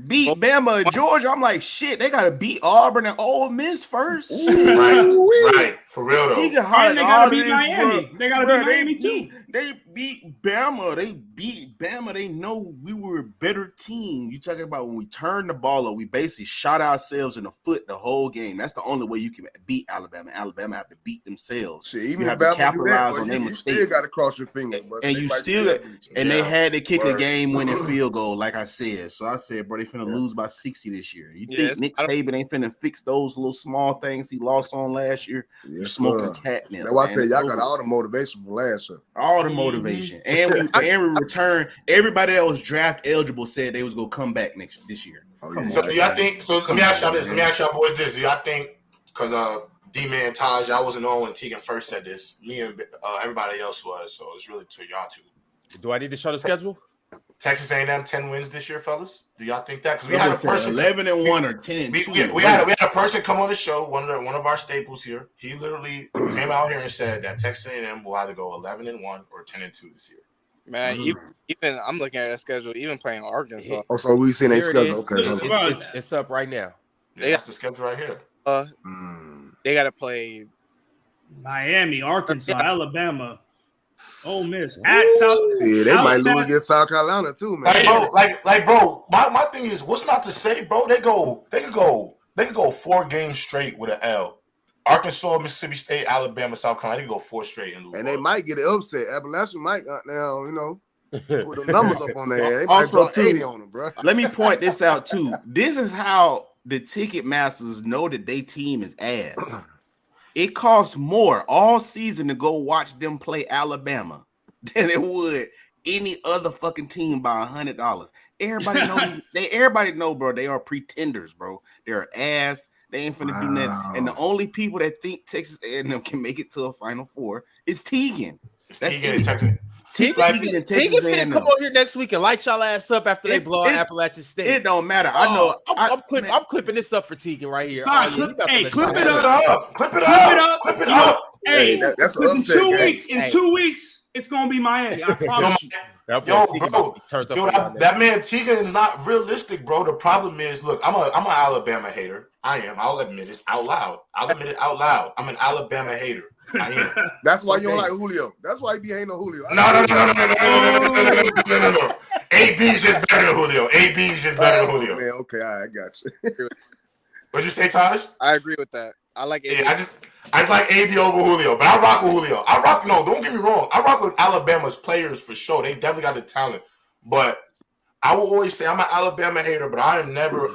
Beat Bama and Georgia. I'm like, shit, they got to beat Auburn and Ole Miss first. Right. For real, though. And they got to beat Miami. They got to beat Miami, too. They beat Bama. They know we were a better team. You talking about when we turned the ball up, we basically shot ourselves in the foot the whole game. That's the only way you can beat Alabama. Alabama have to beat themselves. Shit, even you have Bama to capitalize on their you mistakes. still got to cross your fingers. And you still, and they had to kick a game-winning field goal, like I said. So I said, bro, they finna lose by 60 this year. You think Nick Saban ain't finna fix those little small things he lost on last year? You smoking catnip. That's why I said y'all got all the motivation from last year. All the motivation. And we return. Everybody that was draft eligible said they was gonna come back this year. So do y'all think? So let me ask y'all this. Let me ask y'all boys this. Do y'all think? Because D-Man, Taj, y'all wasn't on when Tegan first said this. Me and everybody else was. So it's really to y'all two. Do I need to show the schedule? Texas A&M 10 wins this year, fellas. Do y'all think that? Because we had a person 11-1 or 10-2. We had a person come on the show. One of our staples here. He literally came out here and said that Texas A&M will either go 11-1 or 10-2 this year. Man, even I'm looking at that schedule. Even playing Arkansas. Oh, so we seen their schedule. Okay, it's up right now. Yeah, that's the schedule right here. They got to play Miami, Arkansas, Alabama, Ole Miss, at South. Yeah, they might lose against South Carolina too, man. Bro. My thing is, what's not to say, bro? They could go 4 games straight with an L. Arkansas, Mississippi State, Alabama, South Carolina. They could go 4 straight and lose. And they might get an upset. Appalachian might now, put the numbers up on there. They might Also, drop 80 on them, bro. Let me point this out too. This is how the ticket masters know that their team is ass. It costs more all season to go watch them play Alabama than it would any other fucking team by $100. Everybody knows. Everybody know, bro. They are pretenders, bro. They're ass. They ain't finna do nothing. And the only people that think Texas A&M can make it to a Final Four is Tegan. That's Tegan and Texas. Tegan finna come on here next week and light y'all ass up after they blow out Appalachian State. It don't matter. I know. I'm clipping this up for Tegan right here. Fine, clip it up. Hey, that's in 2 weeks. In 2 weeks, it's gonna be Miami. I promise you. That man Tegan is not realistic, bro. The problem is, look, I'm an Alabama hater. I am. I'll admit it out loud. I'm an Alabama hater. I am. That's why you don't like Julio. That's why you be hating on Julio. No. AB's just better than Julio. Man, okay, I got you. What'd you say, Taj? I agree with that. I like AB. Yeah, I just like AB over Julio, but I rock with Julio. Don't get me wrong. I rock with Alabama's players for sure. They definitely got the talent. But I will always say I'm an Alabama hater, but I am never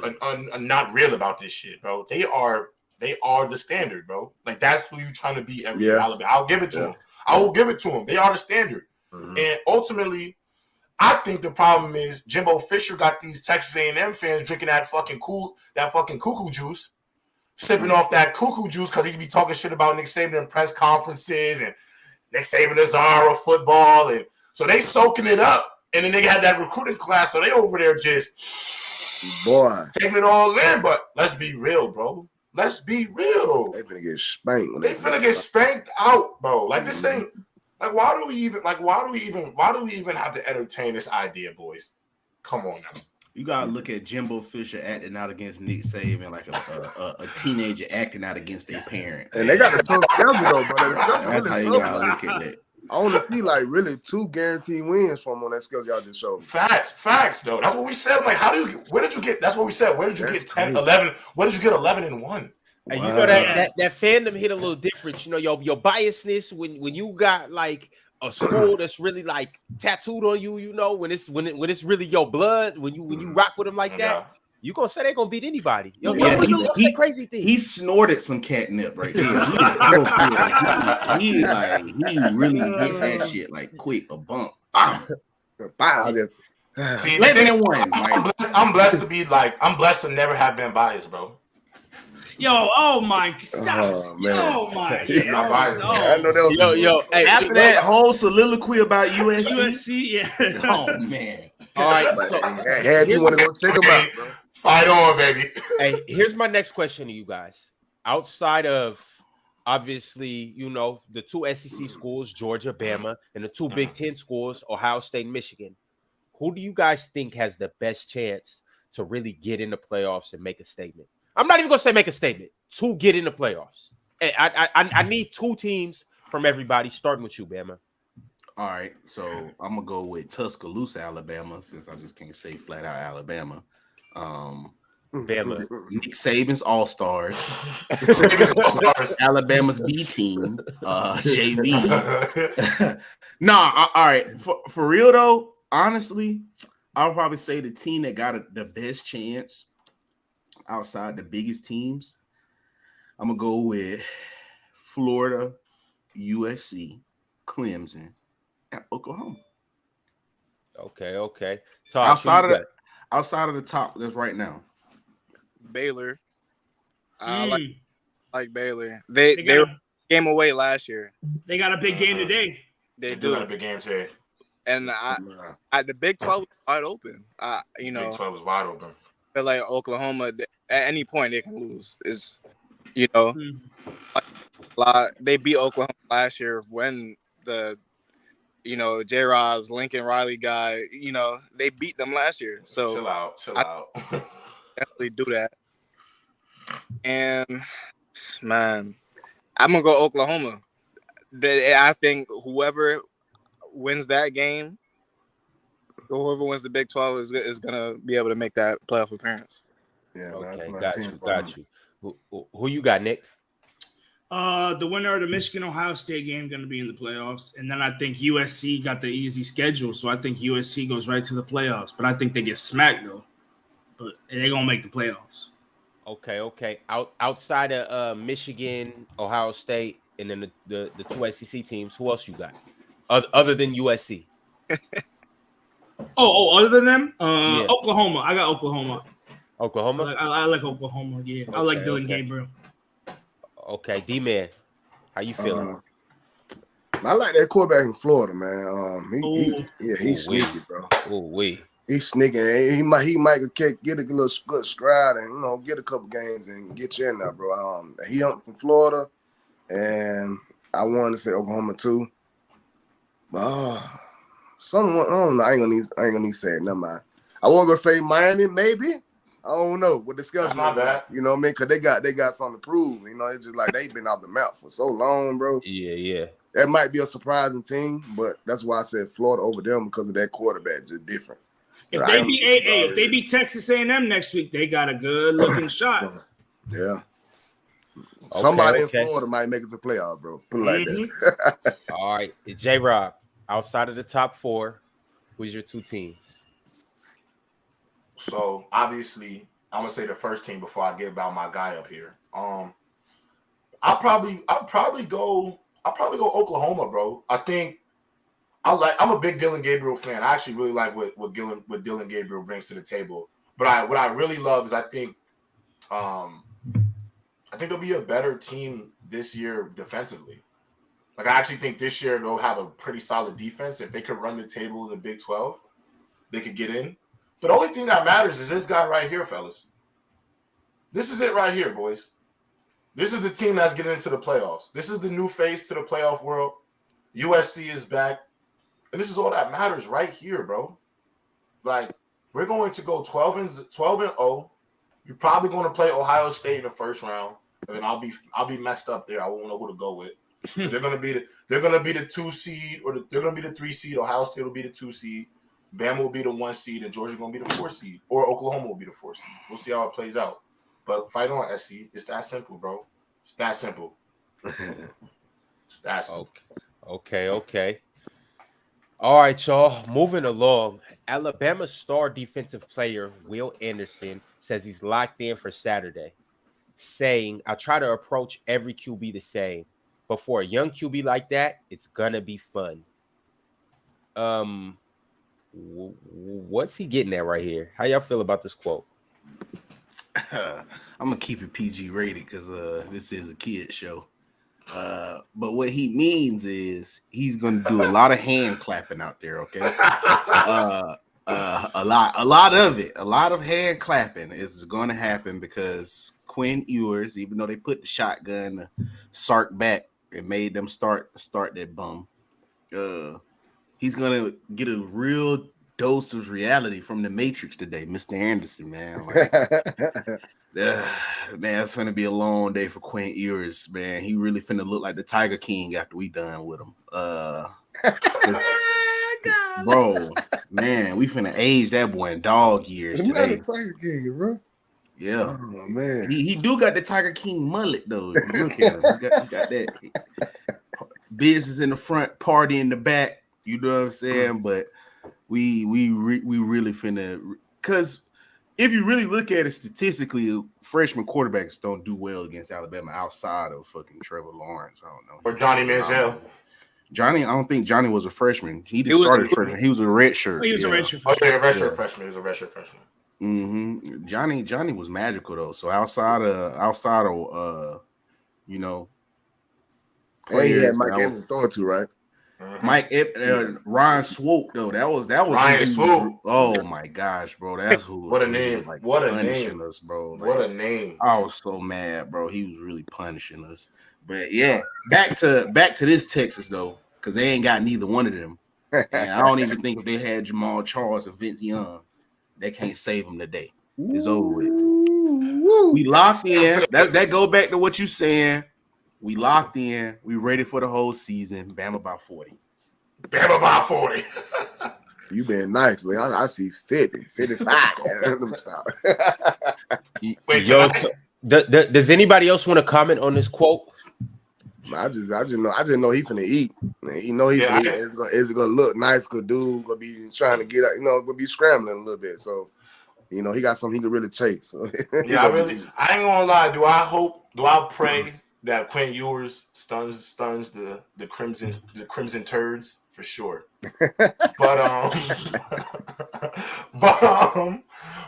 not real about this shit, bro. They are the standard, bro. Like, that's who you trying to be every year, Alabama. I'll give it to them. I will give it to them. They are the standard. Mm-hmm. And ultimately, I think the problem is Jimbo Fisher got these Texas A&M fans drinking that fucking cuckoo juice, sipping off that cuckoo juice because he be talking shit about Nick Saban in press conferences and Nick Saban is our football. And so they soaking it up. And then they had that recruiting class, so they over there just taking it all in. But let's be real, bro. Let's be real. They finna get spanked. They finna get spanked out, bro. Like, this ain't like, why do we even have to entertain this idea, boys? Come on now. You gotta look at Jimbo Fisher acting out against Nick Saban like a teenager acting out against their parents. And they got the tough schedule though, bro. That's how you gotta look at that. I want to see like really 2 guaranteed wins from on that schedule y'all just showed me. Facts though. That's what we said. Like, where did you get? That's what we said. Where did you get 10, 11? Where did you get 11-1? And you know that fandom hit a little different. You know your biasness when you got like a school that's really like tattooed on you. You know when it's really your blood. When you rock with them like that. You gonna say they're gonna beat anybody? He crazy thing. He snorted some catnip right there. He really did that shit like quick, a bump. See, 11-1. I'm blessed to never have been biased, bro. Yo, oh my, stop. Oh, man. Oh my. Not biased. I know that was Hey, after that whole soliloquy about USC. USC, yeah. Oh man. All right. So had you want to go check them out, bro. Fight on, baby. Hey, here's my next question to you guys. Outside of obviously, the two SEC schools, Georgia, Bama, and the two Big Ten schools, Ohio State, Michigan, who do you guys think has the best chance to really get in the playoffs and make a statement? I'm not even gonna say make a statement, to get in the playoffs. Hey, I need two teams from everybody, starting with you, Bama. All right, so I'm gonna go with Tuscaloosa, Alabama, since I just can't say flat out Alabama. Bama. Nick Saban's All-Stars. Alabama's B team, JV. All right. For real though, honestly, I'll probably say the team that got the best chance outside the biggest teams, I'm gonna go with Florida, USC, Clemson, and Oklahoma. Okay. Outside of the top, that's right now. Baylor. I like Baylor. They were game away last year. They got a big game today. They do got a big game today. And the Big 12 was wide open. Big 12 was wide open. I feel like Oklahoma at any point they can lose. They beat Oklahoma last year when the J-Rob's Lincoln Riley guy, they beat them last year. So chill out. Definitely do that. And man, I'm gonna go Oklahoma. I think whoever wins that game, whoever wins the Big 12 is gonna be able to make that playoff appearance. Yeah, okay, got you. Who you got, Nick? The winner of the Michigan-Ohio State game going to be in the playoffs. And then I think USC got the easy schedule, so I think USC goes right to the playoffs. But I think they get smacked, though. But they're going to make the playoffs. Okay. Outside of Michigan, Ohio State, and then the two SEC teams, who else you got? Other than USC? Other than them? Yeah. Oklahoma. I got Oklahoma. Oklahoma? I like Oklahoma, yeah. I like Dylan Gabriel. Okay, D-Man, how you feeling? I like that quarterback in Florida, man. He's sneaky, bro. He's sneaky. He might get a little good stride and get a couple games and get you in there, bro. He from Florida, and I wanted to say Oklahoma too. Someone I don't know. I ain't gonna need to say it. Never mind. I was gonna say Miami, maybe. I don't know what the schedule. That's not bad. You know what I mean? Because they got something to prove. It's just like they've been off the map for so long, bro. Yeah. That might be a surprising team, but that's why I said Florida over them because of that quarterback, just different. If they beat Texas A&M next week, they got a good looking shot. Yeah. Somebody in Florida might make it to playoff, bro. Put it like that. All right, J-Rob, outside of the top four, who's your two teams? So obviously, I'm gonna say the first team before I get about my guy up here. I'll probably go Oklahoma, bro. I think I'm a big Dylan Gabriel fan. I actually really like what Dylan Gabriel brings to the table. But what I really love is I think they'll be a better team this year defensively. Like I actually think this year they'll have a pretty solid defense. If they could run the table in the Big 12, they could get in. But the only thing that matters is this guy right here, fellas. This is it right here, boys. This is the team that's getting into the playoffs. This is the new face to the playoff world. USC is back. And this is all that matters right here, bro. Like, we're going to go 12-0. You're probably going to play Ohio State in the first round. And then I'll be messed up there. I won't know who to go with. They're gonna be the 2 seed, or they're gonna be the 3 seed. Ohio State will be the 2 seed. Bama will be the 1 seed, and Georgia gonna be the 4 seed, or Oklahoma will be the 4 seed. We'll see how it plays out. But fight on, SC. It's that simple, bro. It's that simple. It's that simple. Okay. All right, y'all. Moving along. Alabama star defensive player Will Anderson says he's locked in for Saturday, saying, "I try to approach every QB the same, but for a young QB like that, it's gonna be fun." What's he getting at right here? How y'all feel about this quote? I'm gonna keep it PG rated because this is a kid show. But what he means is he's gonna do a lot of hand clapping out there. Okay, a lot of hand clapping is going to happen because Quinn Ewers, even though they put the shotgun Sark back and made them start that bum, he's gonna get a real dose of reality from the Matrix today, Mr. Anderson, man. Like, man, it's gonna be a long day for Quinn Ewers, man. He really finna look like the Tiger King after we done with him. Bro, man, we finna age that boy in dog years today. Tiger King, bro. Yeah, oh man, he do got the Tiger King mullet though. If you look at him, he got that business in the front, party in the back. You know what I'm saying? But we really finna, because if you really look at it statistically, freshman quarterbacks don't do well against Alabama outside of fucking Trevor Lawrence. I don't know. Or Johnny Manziel. I don't think Johnny was a freshman. He just started freshman. He was a red shirt. He was a red shirt. Okay, a red shirt freshman. He was a red shirt freshman. Mm-hmm. Johnny was magical though. So outside of you know, and he had Mike Evans to throw it to, right? Mike Ryan Swope though. That was Ryan Swope. Oh my gosh, bro. That's who. What a name! Like, what a punishing name! Us, bro. Like, what a name! I was so mad, bro. He was really punishing us. But yeah, back to this Texas though, because they ain't got neither one of them. And I don't even think if they had Jamal Charles or Vince Young, they can't save them today. It's over with. We locked in. That go back to what you saying. We locked in. We ready for the whole season. Bama by 40. Bama by 40. You been nice, man. I see 50, 55. Let me stop. Wait, does anybody else want to comment on this quote? I just know he finna eat. You know he finna eat. It's gonna look nice. Good dude gonna be trying to get out. Gonna be scrambling a little bit. So, he got something he can really chase. So, I ain't gonna lie. Do I pray that Quinn Ewers stuns the crimson turds for sure.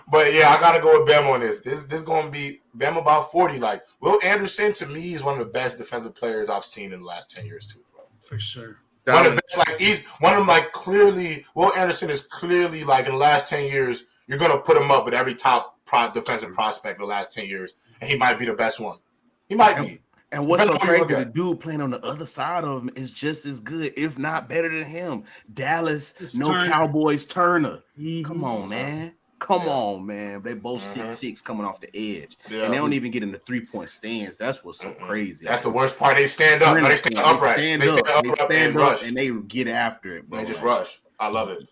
But yeah, I gotta go with Bama on this. This gonna be Bama about 40. Like, Will Anderson to me is one of the best defensive players I've seen in the last 10 years too, bro. For sure. One of the best, like he's one of them. Like clearly, Will Anderson is clearly like in the last 10 years, you're gonna put him up with every top defensive prospect in the last 10 years, and he might be the best one. He might be. And what's so crazy, the dude playing on the other side of him is just as good, if not better than him. Dallas, Turner. Cowboys, Turner. Mm-hmm. Come on, man. They both 6'6" coming off the edge. Yeah. And they don't even get in the 3-point stands. That's what's so crazy. That's the worst part. They stand up. They stand upright. They stand up and they get after it, bro. They just rush. I love it.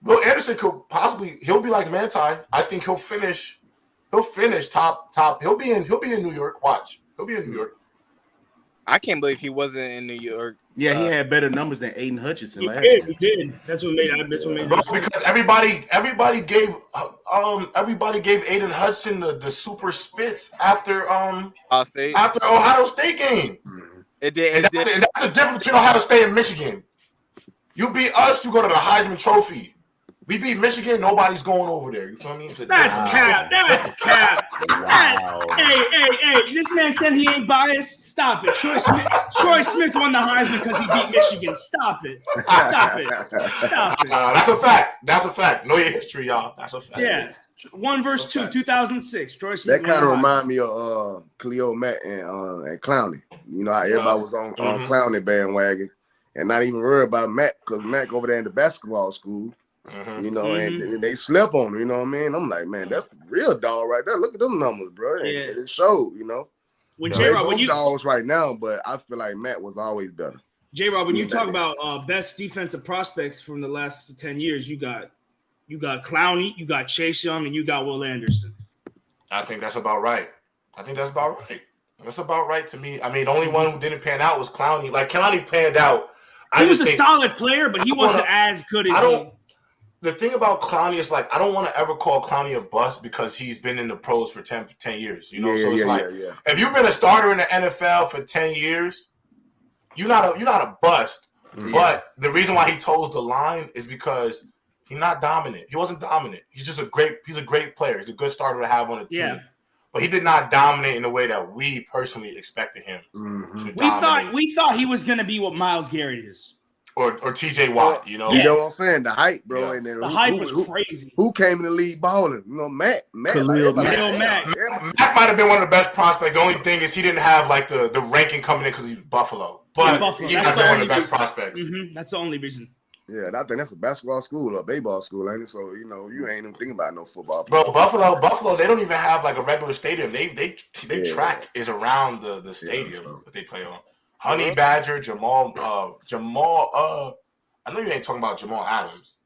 Will Anderson could possibly, he'll be like Manti. I think he'll finish top. He'll be in New York. Watch. He'll be in New York. I can't believe he wasn't in New York. Yeah, he had better numbers than Aiden Hutchinson last year. He did. That's what made because everybody gave Aiden Hudson the super spits after Ohio State game. Mm-hmm. It did. And that's the difference between Ohio State and Michigan. You beat us, you go to the Heisman Trophy. We beat Michigan, nobody's going over there. You feel me? That's cap. Wow. Hey, this man said he ain't biased. Stop it. Troy Smith won the Heisman because he beat Michigan. Stop it. That's a fact. Know your history, y'all. That's a fact. Yeah. 1 verse 2, 2006. Troy Smith. That kind of remind me of Khalil Mack and Clowney. You know how everybody was on Clowney bandwagon and not even worried about Matt because Matt over there in the basketball school. And they slept on him, you know what I mean? I'm like, man, that's the real dog right there. Look at them numbers, bro. And it showed, When they both dogs right now, but I feel like Matt was always better. J-Rob, when you talk about best defensive prospects from the last 10 years, you got Clowney, you got Chase Young, and you got Will Anderson. I think that's about right. That's about right to me. I mean, the only one who didn't pan out was Clowney. Like, Clowney panned out. He was a solid player, but he wasn't as good as The thing about Clowney is, like, I don't want to ever call Clowney a bust because he's been in the pros for 10 years, if you've been a starter in the NFL for 10 years, you're not a bust. But the reason why he toes the line is because he's not dominant. He wasn't dominant. He's a great player. He's a good starter to have on the team. Yeah. But he did not dominate in the way that we personally expected him to dominate. We thought he was going to be what Myles Garrett is. Or TJ Watt, you know? You know what I'm saying? The hype, bro. Yeah. And then the hype was crazy. Who came in the league balling? You know, Mac. Mac might have been one of the best prospects. The only thing is he didn't have like the ranking coming in because he's Buffalo. But he might have been one of the best prospects. That's the only reason. Yeah, I think that's a basketball school or baseball school, ain't it? So, you know, you ain't even thinking about no football. Bro, Buffalo, they don't even have like a regular stadium. They track is around the stadium that they play on. Honey Badger, Jamal, I know you ain't talking about Jamal Adams,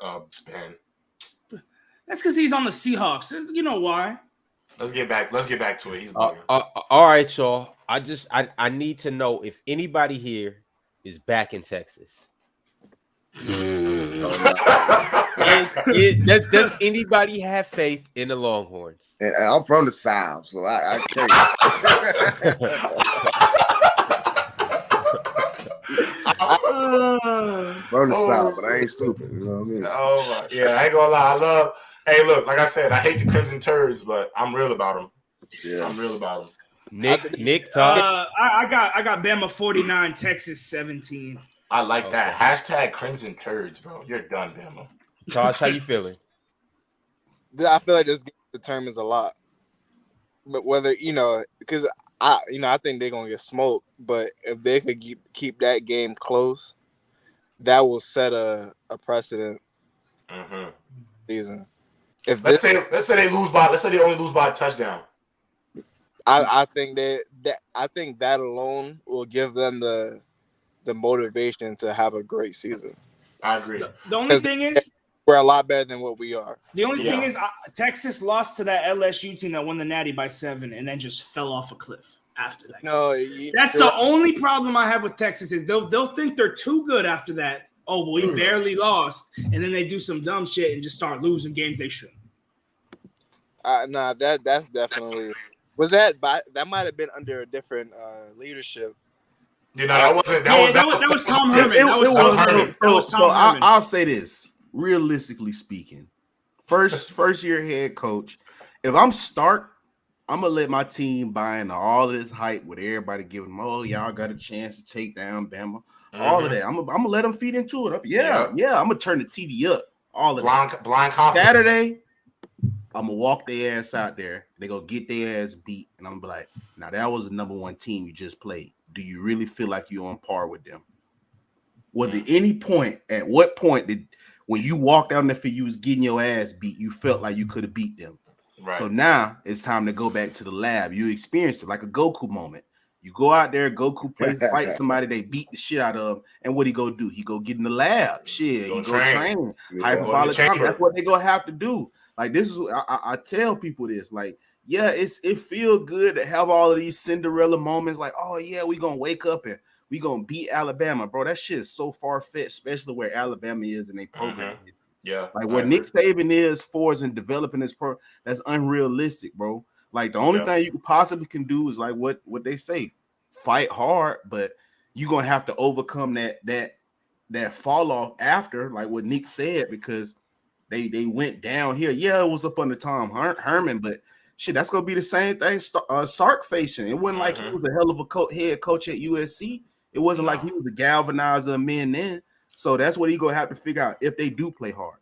Ben. That's because he's on the Seahawks. You know why. Let's get back to it. He's bugging. All right, y'all. I need to know if anybody here is back in Texas. Does anybody have faith in the Longhorns? And I'm from the South, so I can't. From the South, but I ain't stupid. You know what I mean? Oh my, yeah, I ain't gonna lie. Hey, look, like I said, I hate the Crimson Turds, but I'm real about them. Yeah, I'm real about them. Nick, Todd. I got Bama 49, Texas 17. I like that. Hashtag Crimson Turds, bro. You're done, Bama. Tosh, how you feeling? I feel like this game determines a lot. But whether, because I think they're going to get smoked. But if they could keep that game close, that will set a precedent season. Let's say they only lose by a touchdown. I think that alone will give them the motivation to have a great season. I agree. The only thing is we're a lot better than what we are. The only thing is Texas lost to that LSU team that won the Natty by 7 and then just fell off a cliff after that. No, that's the only problem I have with Texas is they'll think they're too good after that. Oh, well, we barely lost, and then they do some dumb shit and just start losing games they shouldn't. That's definitely that might have been under a different leadership. That wasn't. That was Tom Herman. That was Tom Herman. I'll say this, realistically speaking, first year head coach. If I'm Stark, I'm gonna let my team buy into all of this hype with everybody giving them, y'all got a chance to take down Bama. All of that. I'm gonna let them feed into it. Yeah. I'm gonna turn the TV up. All of that. Blind confidence. Saturday, I'm gonna walk their ass out there. They go get their ass beat, and I'm gonna be like, now that was the number one team you just played. Do you really feel like you're on par with them? Was it any point? At what point did when you walked out in the field, you was getting your ass beat, you felt like you could have beat them? Right. So now it's time to go back to the lab. You experienced it like a Goku moment. You go out there, Goku fight somebody, they beat the shit out of him, and what he go do? He go get in the lab. Shit, he go train. Hyperbolic comedy. That's what they gonna have to do. Like this is, I tell people this. Like, yeah, it feel good to have all of these Cinderella moments. Like, oh yeah, we gonna wake up and we gonna beat Alabama, bro. That shit is so far fetched, especially where Alabama is in a program. Yeah, like where Nick Saban is for us in developing this pro. That's unrealistic, bro. Like the only thing you possibly can do is like what they say, fight hard, but you're gonna have to overcome that fall off after, like what Nick said, because they went down here. Yeah, it was up under Tom Herman, but shit, that's gonna be the same thing. Sark facing. It wasn't like he was a hell of a head coach at USC. It wasn't like he was a galvanizer of men then. So that's what he gonna have to figure out if they do play hard,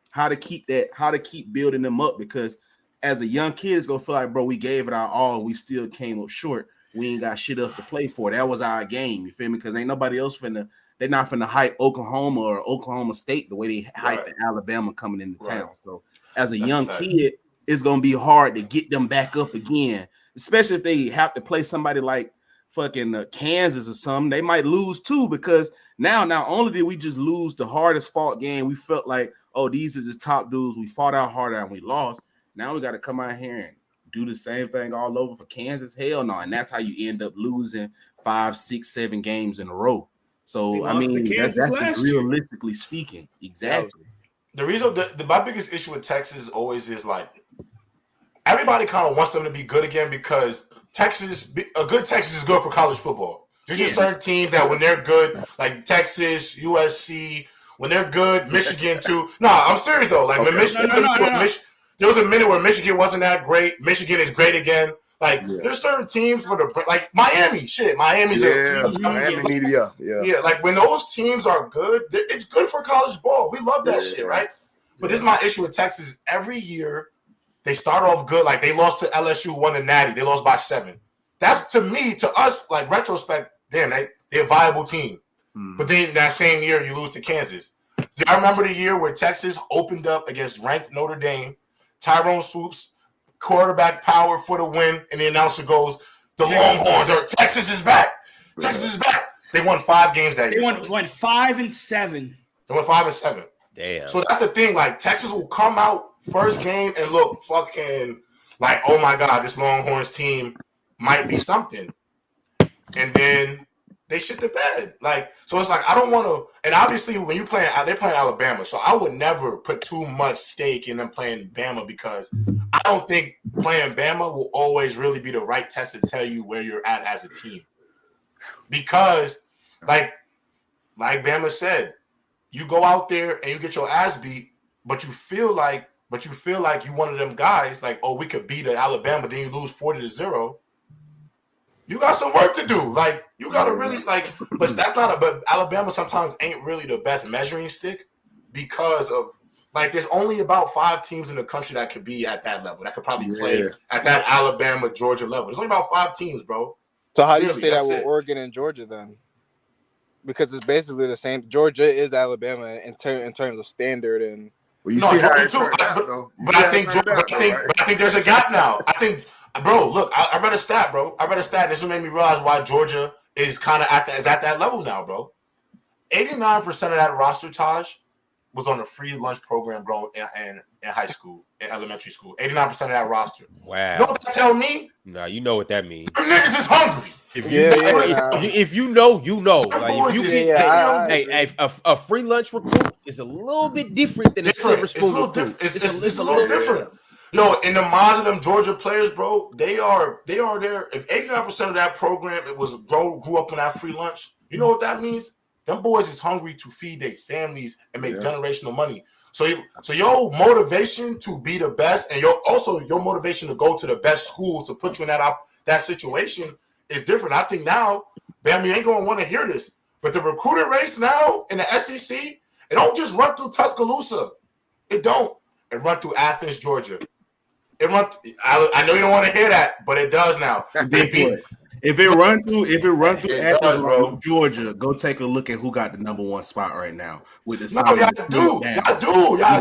how to keep building them up, because as a young kid, it's gonna feel like, bro, we gave it our all, we still came up short. We ain't got shit else to play for. That was our game. You feel me? Because ain't nobody else they're not finna hype Oklahoma or Oklahoma State the way they hype Alabama coming into town. So as a young kid, it's gonna be hard to get them back up again, especially if they have to play somebody like fucking Kansas or something. They might lose too, because now not only did we just lose the hardest fought game, we felt like, oh, these are just top dudes. We fought out harder and we lost. Now we got to come out here and do the same thing all over for Kansas. Hell no. And that's how you end up losing 5, 6, 7 games in a row. So, I mean, that's just realistically speaking. Exactly. The reason my biggest issue with Texas always is like everybody kind of wants them to be good again, because a good Texas is good for college football. There's just certain teams that when they're good, like Texas, USC, when they're good, Michigan too. No, I'm serious though. Like when Michigan, there was a minute where Michigan wasn't that great. Michigan is great again. Like there's certain teams for the like Miami. Miami's Miami needed yeah. Like when those teams are good, it's good for college ball. We love that shit, right? But this is my issue with Texas. Every year they start off good. Like they lost to LSU, won the Natty. They lost by 7. That's to me, to us, like retrospect. Damn, they're a viable team. But then that same year, you lose to Kansas. I remember the year where Texas opened up against ranked Notre Dame. Tyrone swoops, quarterback power for the win, and the announcer goes, the Longhorns are Texas is back. Texas is back. They won 5 games that year. They won 5 and 7. They won 5 and 7. Damn. So that's the thing. Like Texas will come out first game and look fucking like, oh my God, this Longhorns team might be something. And then they shit the bed. Like, so it's like, I don't want to, and obviously when they're playing Alabama, so I would never put too much stake in them playing Bama because I don't think playing Bama will always really be the right test to tell you where you're at as a team. Because, like Bama said, you go out there and you get your ass beat, but you feel like you one of them guys, like, oh, we could beat Alabama, then you lose 40-0. You got some work to do. Like, you got to really, like, but Alabama sometimes ain't really the best measuring stick because of, like, there's only about 5 teams in the country that could be at that level, that could probably play at that Alabama, Georgia level. There's only about 5 teams, bro. So how do you say that with Oregon and Georgia then? Because it's basically the same. Georgia is Alabama in terms of standard and. Well, you see how it turned out, though. But I think there's a gap now. I think. Bro, look, I read a stat, bro. This will make me realize why Georgia is kind of at that level now, bro. 89% of that roster, Taj, was on a free lunch program, bro, in high school, in elementary school. 89% of that roster. Wow. You know what that tell me? Nah, you know what that means. Them niggas is hungry. If you know, you know. Like if you get a free lunch recruit is a little bit different than a silver spoon recruit. It's a little different. Yo, in the minds of them Georgia players, bro, they are there. If 89% of that program grew up on that free lunch, you know what that means? Them boys is hungry to feed their families and make generational money. So your motivation to be the best, and your motivation to go to the best schools to put you in that situation is different. I think now, Bama ain't gonna want to hear this, but the recruiting race now in the SEC, it don't just run through Tuscaloosa. It don't. It run through Athens, Georgia. I know you don't want to hear that, but it does now. If it run through Athens, Georgia, go take a look at who got the number 1 spot right now with the. Y'all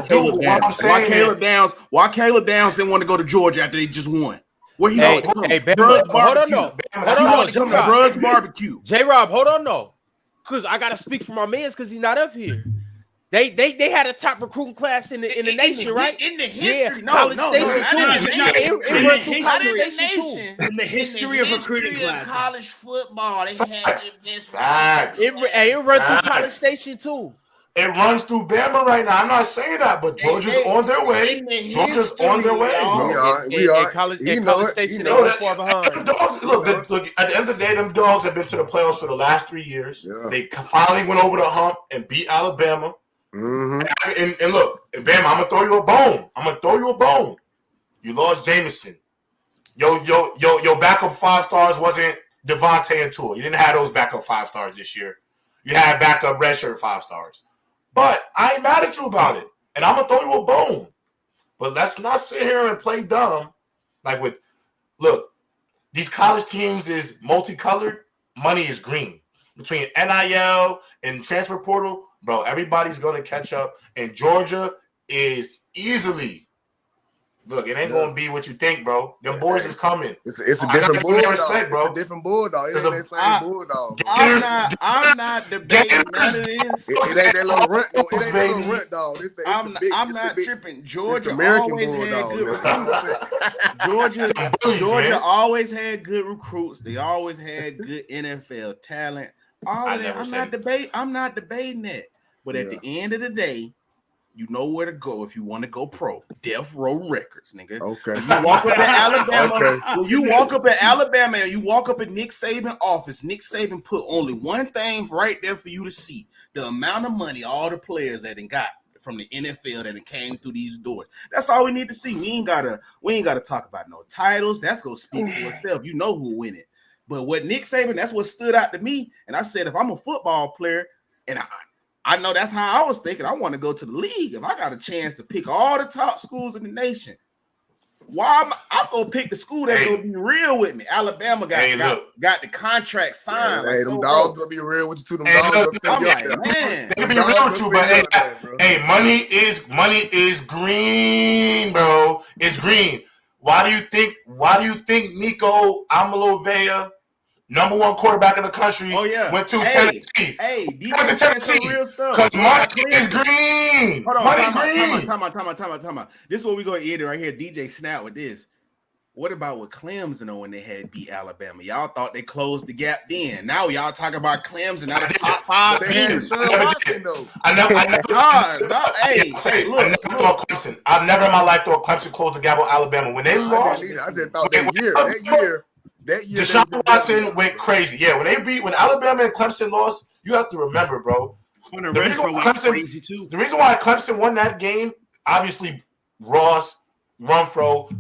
do. What I'm saying why Caleb Downs didn't want to go to Georgia after they just won? Where he hold on, Bruh's barbecue. J-Rob, hold on, no, because I gotta speak for my mans because he's not up here. They had a top recruiting class in the nation, right? In the history, in the history of recruiting classes, college football, they had facts. It run through College Station too. It runs through Bama right now. I'm not saying that, but Georgia's on their way. Georgia's on their way. We are. College Station, they are far behind. Look, at the end of the day, them dogs have been to the playoffs for the last 3 years. Yeah. They finally went over the hump and beat Alabama. Mm-hmm. And look, Bama, I'm gonna throw you a bone. You lost Jameson. Your backup 5 stars wasn't Devontae and Tua. You didn't have those backup 5 stars this year. You had backup redshirt 5 stars. But I ain't mad at you about it, and I'm gonna throw you a bone. But let's not sit here and play dumb. Look, these college teams is multicolored. Money is green. Between NIL and transfer portal, bro, everybody's going to catch up. And Georgia is easily – look, it ain't going to be what you think, bro. Them boys is coming. It's a different bulldog. It's a different bulldog. It ain't that same bulldog. I'm not debating none of this. It ain't that little runt, though. It ain't that little runt, dog. I'm not tripping. Georgia always had good recruits. Georgia always had good recruits. They always had good NFL talent. I'm not debating that. But at the end of the day, you know where to go if you want to go pro. Death Row Records, nigga. Okay. You walk up at Alabama. Okay. When you walk up at Alabama and you walk up at Nick Saban's office, Nick Saban put only one thing right there for you to see: the amount of money all the players that got from the NFL that came through these doors. That's all we need to see. We ain't gotta talk about no titles. That's gonna speak for itself. You know who win it. But what Nick Saban, that's what stood out to me. And I said, if I'm a football player, and I know that's how I was thinking. I want to go to the league. If I got a chance to pick all the top schools in the nation, why I'm gonna pick the school that's gonna be real with me. Alabama got the contract signed. Hey, them dogs gonna be real with you too. Them dogs I'm like, man, they can be real with you, but hey, money is green, bro. It's green. Why do you think Nico Amalovea, number 1 quarterback in the country, went to Tennessee? Hey, went to Tennessee because money is green. Hold on, money time out. This is what we gonna end it right here. DJ Snap with this. What about with Clemson when they had beat Alabama? Y'all thought they closed the gap then. Now y'all talking about Clemson out of the top 5 teams. I never thought Clemson. I've never in my life thought Clemson closed the gap on Alabama. When they lost, I just thought that year. Deshaun Watson went crazy. Yeah, when Alabama and Clemson lost, you have to remember, bro. The reason why Clemson won that game, obviously Ross, Renfro,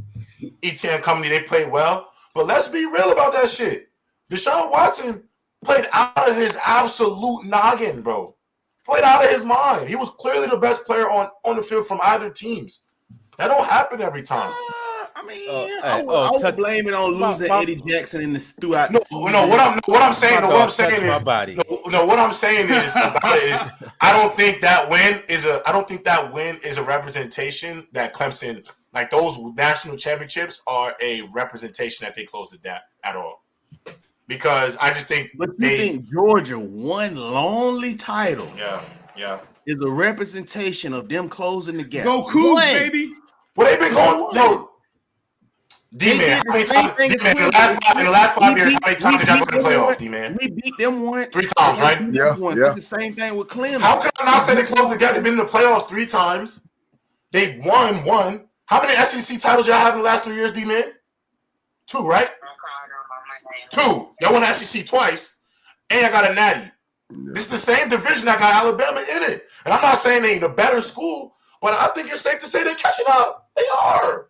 Etienne Company, they played well. But let's be real about that shit. Deshaun Watson played out of his absolute noggin, bro. Played out of his mind. He was clearly the best player on the field from either teams. That don't happen every time. I would blame it on losing Eddie Jackson in this throughout the season. What I'm saying is I don't think that win is a representation that Clemson, like those national championships, are a representation that they closed the gap at all. Because I just think think Georgia one lonely title is a representation of them closing the gap. Go Cougs, baby. Well, they've been going D-Man, in the last 5 years, how many times did y'all go to the playoffs, D-Man? We beat them once. 3 times, right? Yeah. It's the same thing with Clemson. How can I not say they closed the gap? They've been in the playoffs 3 times. They won 1. How many SEC titles y'all have in the last 3 years, D-Man? 2, right? 2. Y'all won the SEC twice, and y'all got a natty. Yeah. This is the same division that got Alabama in it. And I'm not saying they the better school, but I think it's safe to say they're catching up. They are.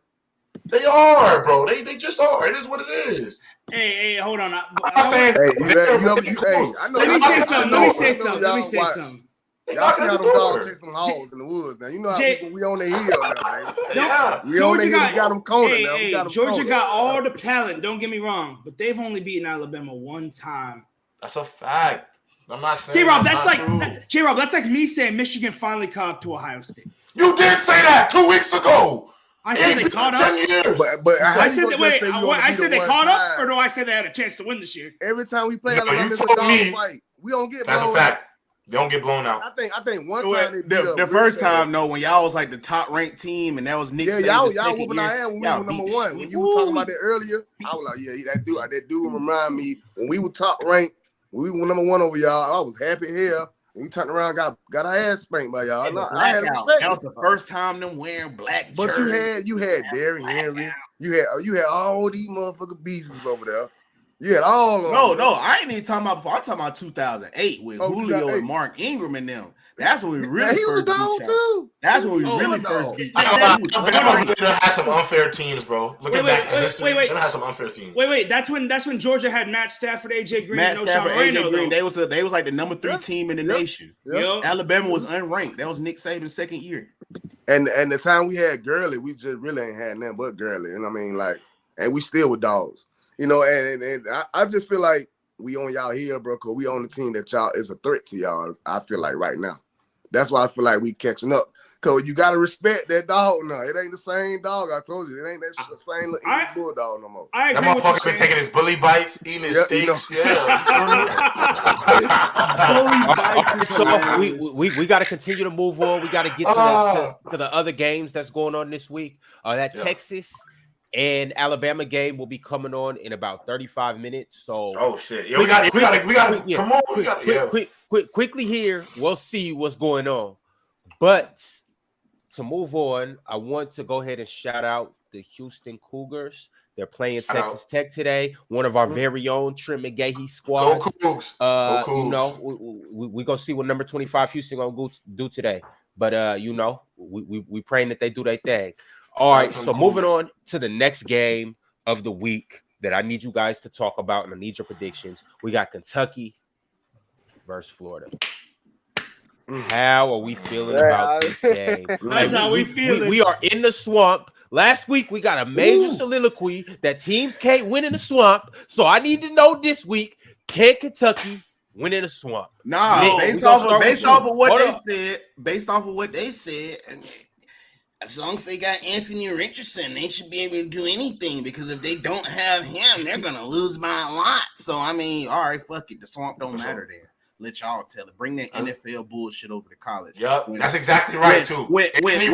They are, bro. They just are. It is what it is. Hey, hold on. I'm not saying. Let me say something. Y'all see how them dogs chase them hogs in the woods now. You know how we on the hill now, baby. Yeah. We on the hill. We got them cornered now. We got them Georgia got all the talent. Don't get me wrong, but they've only beaten Alabama 1 time. That's a fact. I'm not saying J-Rob, that's like me saying Michigan finally caught up to Ohio State. You did say that 2 weeks ago. I said they caught up. 10 years. But I said they caught up, or do I say they had a chance to win this year? Every time we play Alabama, it's a dog fight. We don't get blown out. That's a fact. They don't get blown out. I think one time the first time when y'all was like the top ranked team and that was Nick. Yeah, y'all whooping our ass when we were number 1. When you were talking about that earlier, I was like, that dude remind me when we were top ranked, when we were number 1 over y'all. I was happy here. And we turned around, got our ass spanked by y'all. I had respect. That was the first time them wearing black. But you had Derrick Henry. You had all these motherfucking beasts over there. You had all of them. No, I ain't even talking about before. I'm talking about 2008 with Julio and Mark Ingram and them. That's when we really he was a dog too. That's when we really first beat. Alabama really had some unfair teams, bro. Looking back at history, they had some unfair teams. Wait. That's when Georgia had Matt Stafford, AJ Green, AJ Green. They was like the number 3 team in the nation. Yep. Alabama was unranked. That was Nick Saban's second year. And the time we had Gurley, we just really ain't had nothing but Gurley. And I mean, like, and we still were dogs. You know, and I just feel like we on y'all here, bro, because we on the team that y'all is a threat to y'all, I feel like right now. That's why I feel like we catching up. Because you got to respect that dog now. It ain't the same dog. I told you. It ain't that same little English bulldog no more. That motherfucker been taking his bully bites, eating his steaks. So we got to continue to move on. We got to get to the other games that's going on this week. Texas and Alabama game will be coming on in about 35 minutes. So, shit. Yeah, we got come on. Quickly here, we'll see what's going on. But to move on, I want to go ahead and shout out the Houston Cougars. They're playing Texas Tech today. One of our very own Trent McGahee squad. Go Cougs. Go Cougs. You know, we gonna see what number 25 Houston gonna do today. But you know, we praying that they do their thing. All right, so moving on to the next game of the week that I need you guys to talk about, and I need your predictions. We got Kentucky versus Florida. How are we feeling about this game? That's how we feeling. We are in the swamp. Last week, we got a major soliloquy that teams can't win in the swamp. So I need to know this week, can Kentucky win in the swamp? Nah, Nick, based off of what they said, as long as they got Anthony Richardson, they should be able to do anything, because if they don't have him, they're gonna lose by a lot. So I mean, all right, fuck it. The swamp don't matter there. Let y'all tell it. Bring that NFL bullshit over to college. Yep, that's exactly right too. That's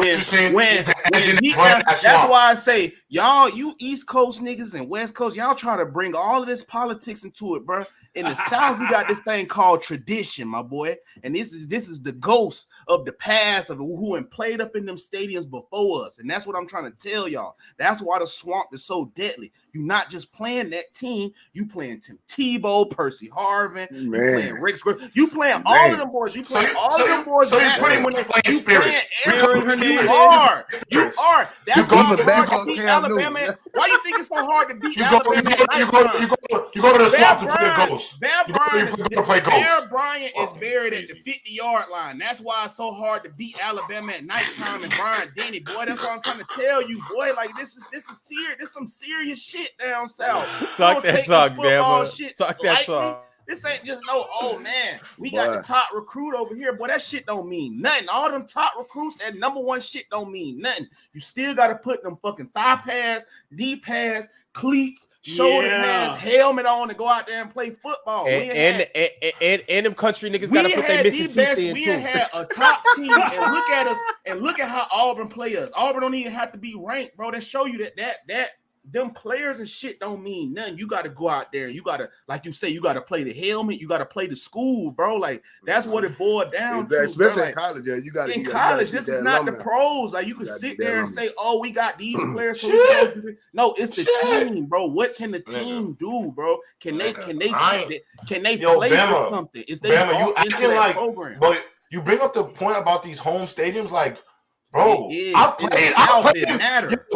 why I say, y'all, you East Coast niggas and West Coast, y'all try to bring all of this politics into it, bro. In the South, we got this thing called tradition, my boy, and this is the ghost of the past of who played up in them stadiums before us, and that's what I'm trying to tell y'all. That's why the swamp is so deadly. You're not just playing that team, you playing Tim Tebow, Percy Harvin, you playing Rick Square, you playing all of them boys. You playing all of them boys. So you playing spirit. You are. That's why it's hard to beat Alabama. Why you think it's so hard to beat Alabama? You go to the swamp to play the Ghost. Bear Bryant is buried at the 50-yard line. That's why it's so hard to beat Alabama at nighttime and Brian Denny, boy. That's what I'm trying to tell you, boy. Like this is serious. This some serious shit down south. Talk that talk, Bama. Talk that talk. This ain't just no, man, we got the top recruit over here, boy. That shit don't mean nothing. All them top recruits, that number one shit don't mean nothing. You still got to put them fucking thigh pads, knee pads, cleats, shoulder pads, helmet on, and go out there and play football. And them country niggas got to put their missing teeth in, we too. had a top team, and look at us, and look at how Auburn play us. Auburn don't even have to be ranked, bro. That show you that them players and shit don't mean nothing. You got to go out there. You got to, like you say, you got to play the helmet. You got to play the school, bro. Like, that's what it boiled down to. Especially in like, college, yeah. You got to. In college, this is not the pros. Like, you can sit there and say, oh, we got these players. So no, it's the team, bro. What can the team do, bro? Can they play for something? Is they you acting like program? But you bring up the point about these home stadiums, like, bro, I played.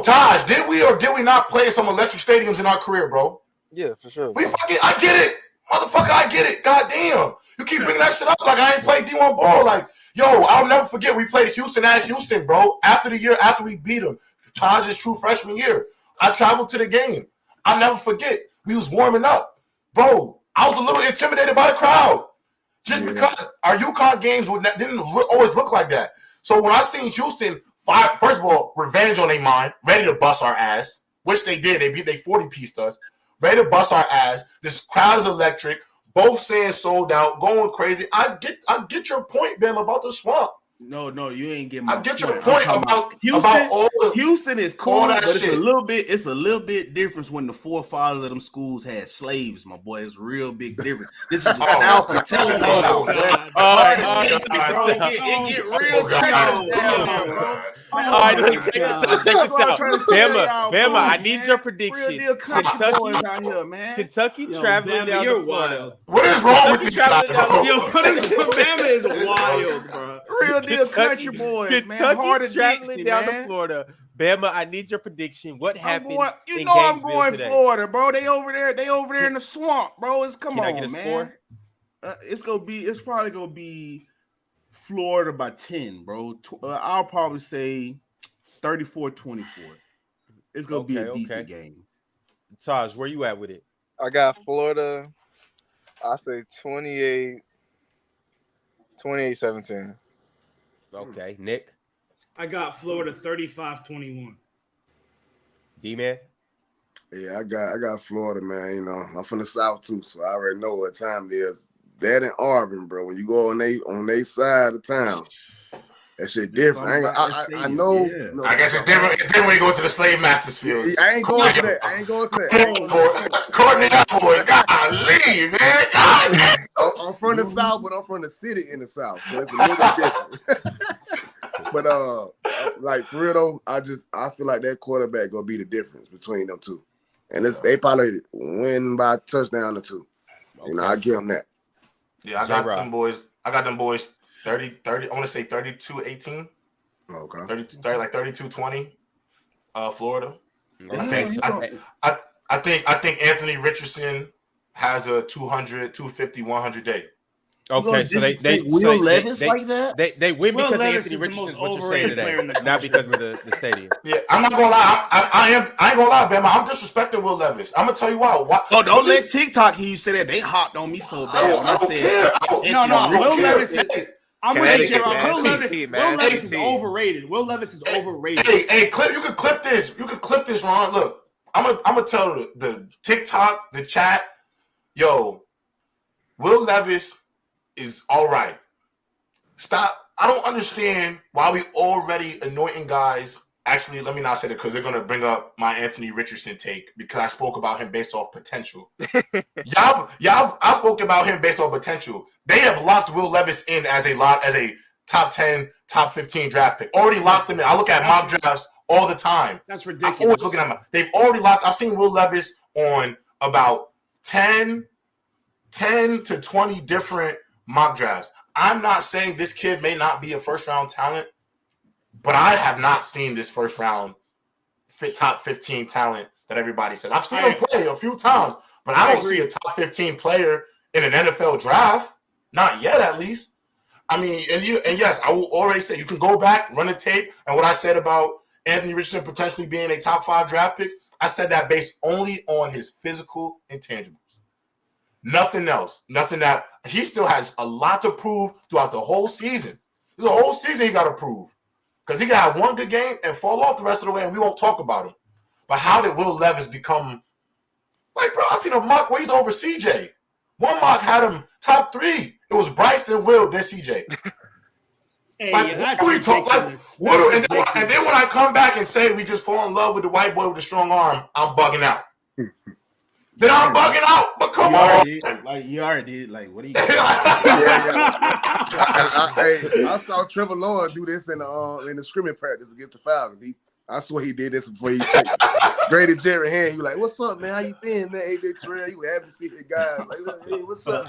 Taj, did we not play some electric stadiums in our career, bro? Yeah, for sure. I get it, motherfucker. I get it. Goddamn, you keep bringing that shit up like I ain't played D1 ball. Like, yo, I'll never forget. We played Houston at Houston, bro. After we beat them, Taj's true freshman year, I traveled to the game. I'll never forget. We was warming up, bro. I was a little intimidated by the crowd, just because our UConn games didn't always look like that. So when I seen Houston, first of all, revenge on their mind, ready to bust our ass, which they did. They 40-pieced us, ready to bust our ass. This crowd is electric. Both saying sold out, going crazy. I get your point, Bam, about the swamp. No, you ain't getting my point. I get your point about Houston is cool, but shit. it's a little bit different when the forefathers of them schools had slaves, my boy. It's a real big difference. This is the South. I'm telling you about. It get real treacherous down there, bro. All right, check this out. Bama, I need your prediction. Kentucky traveling down to Florida. What is wrong with this guy, bro? Bama is wild, bro. Real deal country boys, Kentucky traveling down to Florida. Bama, I need your prediction. What happens? I'm going today? Florida, bro. They over there in the swamp, bro. It's come on, man. Score? It's probably gonna be Florida by 10, bro. I'll probably say 34-24. It's gonna be a decent game. Taj, where you at with it? I got Florida. I say 28-17. Okay, Nick. I got Florida 35-21. D-Man. Yeah, I got Florida, man. You know, I'm from the South too, so I already know what time it is. That in Auburn, bro. When you go on they side of town, that shit different. I know. Yeah. No, I guess it's different. It's different when you go to the slave masters field. I ain't going for that. Courtney boy, golly, man. I'm from the South, but I'm from the city in the South, so it's a little bit different. But like for real though, I feel like that quarterback gonna be the difference between them two, and they probably win by a touchdown or two. Okay. You know, I give them that. Yeah, I got them boys. 30. I want to say 32-18. Okay. 32-20. Florida. Okay. I think Anthony Richardson has a 200, 250, 100 day. Okay, so they Will Levis like that? They win Will because Levis Anthony is the Richardson most is what you're saying overrated player in today, the not country. because of the stadium. Yeah, I'm not gonna lie. I ain't gonna lie, Bama. I'm disrespecting Will Levis. I'm gonna tell you why. Oh, don't let TikTok hear you say that. They hopped on me so bad when I said Will Levis is. I'm with you, Will man. Levis is overrated. Will Levis is overrated. Hey, clip. You can clip this. You can clip this, Ron. Look, I'm gonna tell the TikTok, the chat. Yo, Will Levis is all right. Stop. I don't understand why we already anointing guys. Actually, let me not say that because they're going to bring up my Anthony Richardson take because I spoke about him based off potential. I spoke about him based off potential. They have locked Will Levis in as a top 10, top 15 draft pick. Already locked him in. I look at mock drafts all the time. That's ridiculous. I'm always looking at they've already locked. I've seen Will Levis on about 10 to 20 different mock drafts. I'm not saying this kid may not be a first-round talent, but I have not seen this first-round top 15 talent that everybody said. I've seen him play a few times, but I don't see a top 15 player in an NFL draft. Not yet, at least. I mean, and yes, I will already say you can go back, run the tape, and what I said about Anthony Richardson potentially being a top 5 draft pick, I said that based only on his physical intangibles. Nothing else. Nothing that he still has a lot to prove throughout the whole season. There's a whole season he got to prove. Because he can have one good game and fall off the rest of the way, and we won't talk about him. But how did Will Levis become like, bro? I seen a mock where he's over CJ. One mock had him top 3. It was Bryce, then Will, then CJ. Hey, like, that's what are we talking? Like, and then when I come back and say we just fall in love with the white boy with the strong arm, I'm bugging out. Then I'm bugging out, but come on. You already did. Like, what are you I saw Trevor Lawrence do this in the scrimmage practice against the Falcons. I swear he did this before he graded Jerry Hand. He was like, "What's up, man? How you been, man? AJ Terrell, you happy to see the guy? Like, hey, what's up?"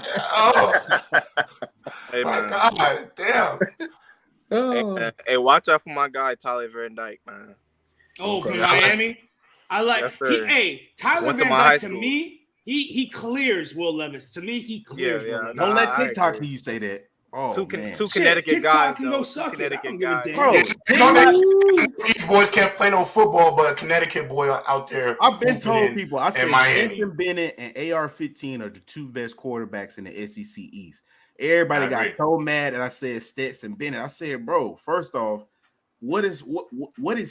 Hey, man. God damn. Hey, watch out for my guy Tyler Van Dyke, man. Oh, from Miami. I like. Tyler Van Dyke to me. He clears Will Levis. To me, he clears. Will Levis. Don't let TikTok hear you say that. Oh, two man. Connecticut guys. Can go suck Connecticut guys. Bro, these boys can't play no football, but a Connecticut boy out there. I've been told people. I said Miami. Stetson Bennett and AR-15 are the 2 best quarterbacks in the SEC East. Everybody got so mad that I said Stetson Bennett. I said, bro, first off, what is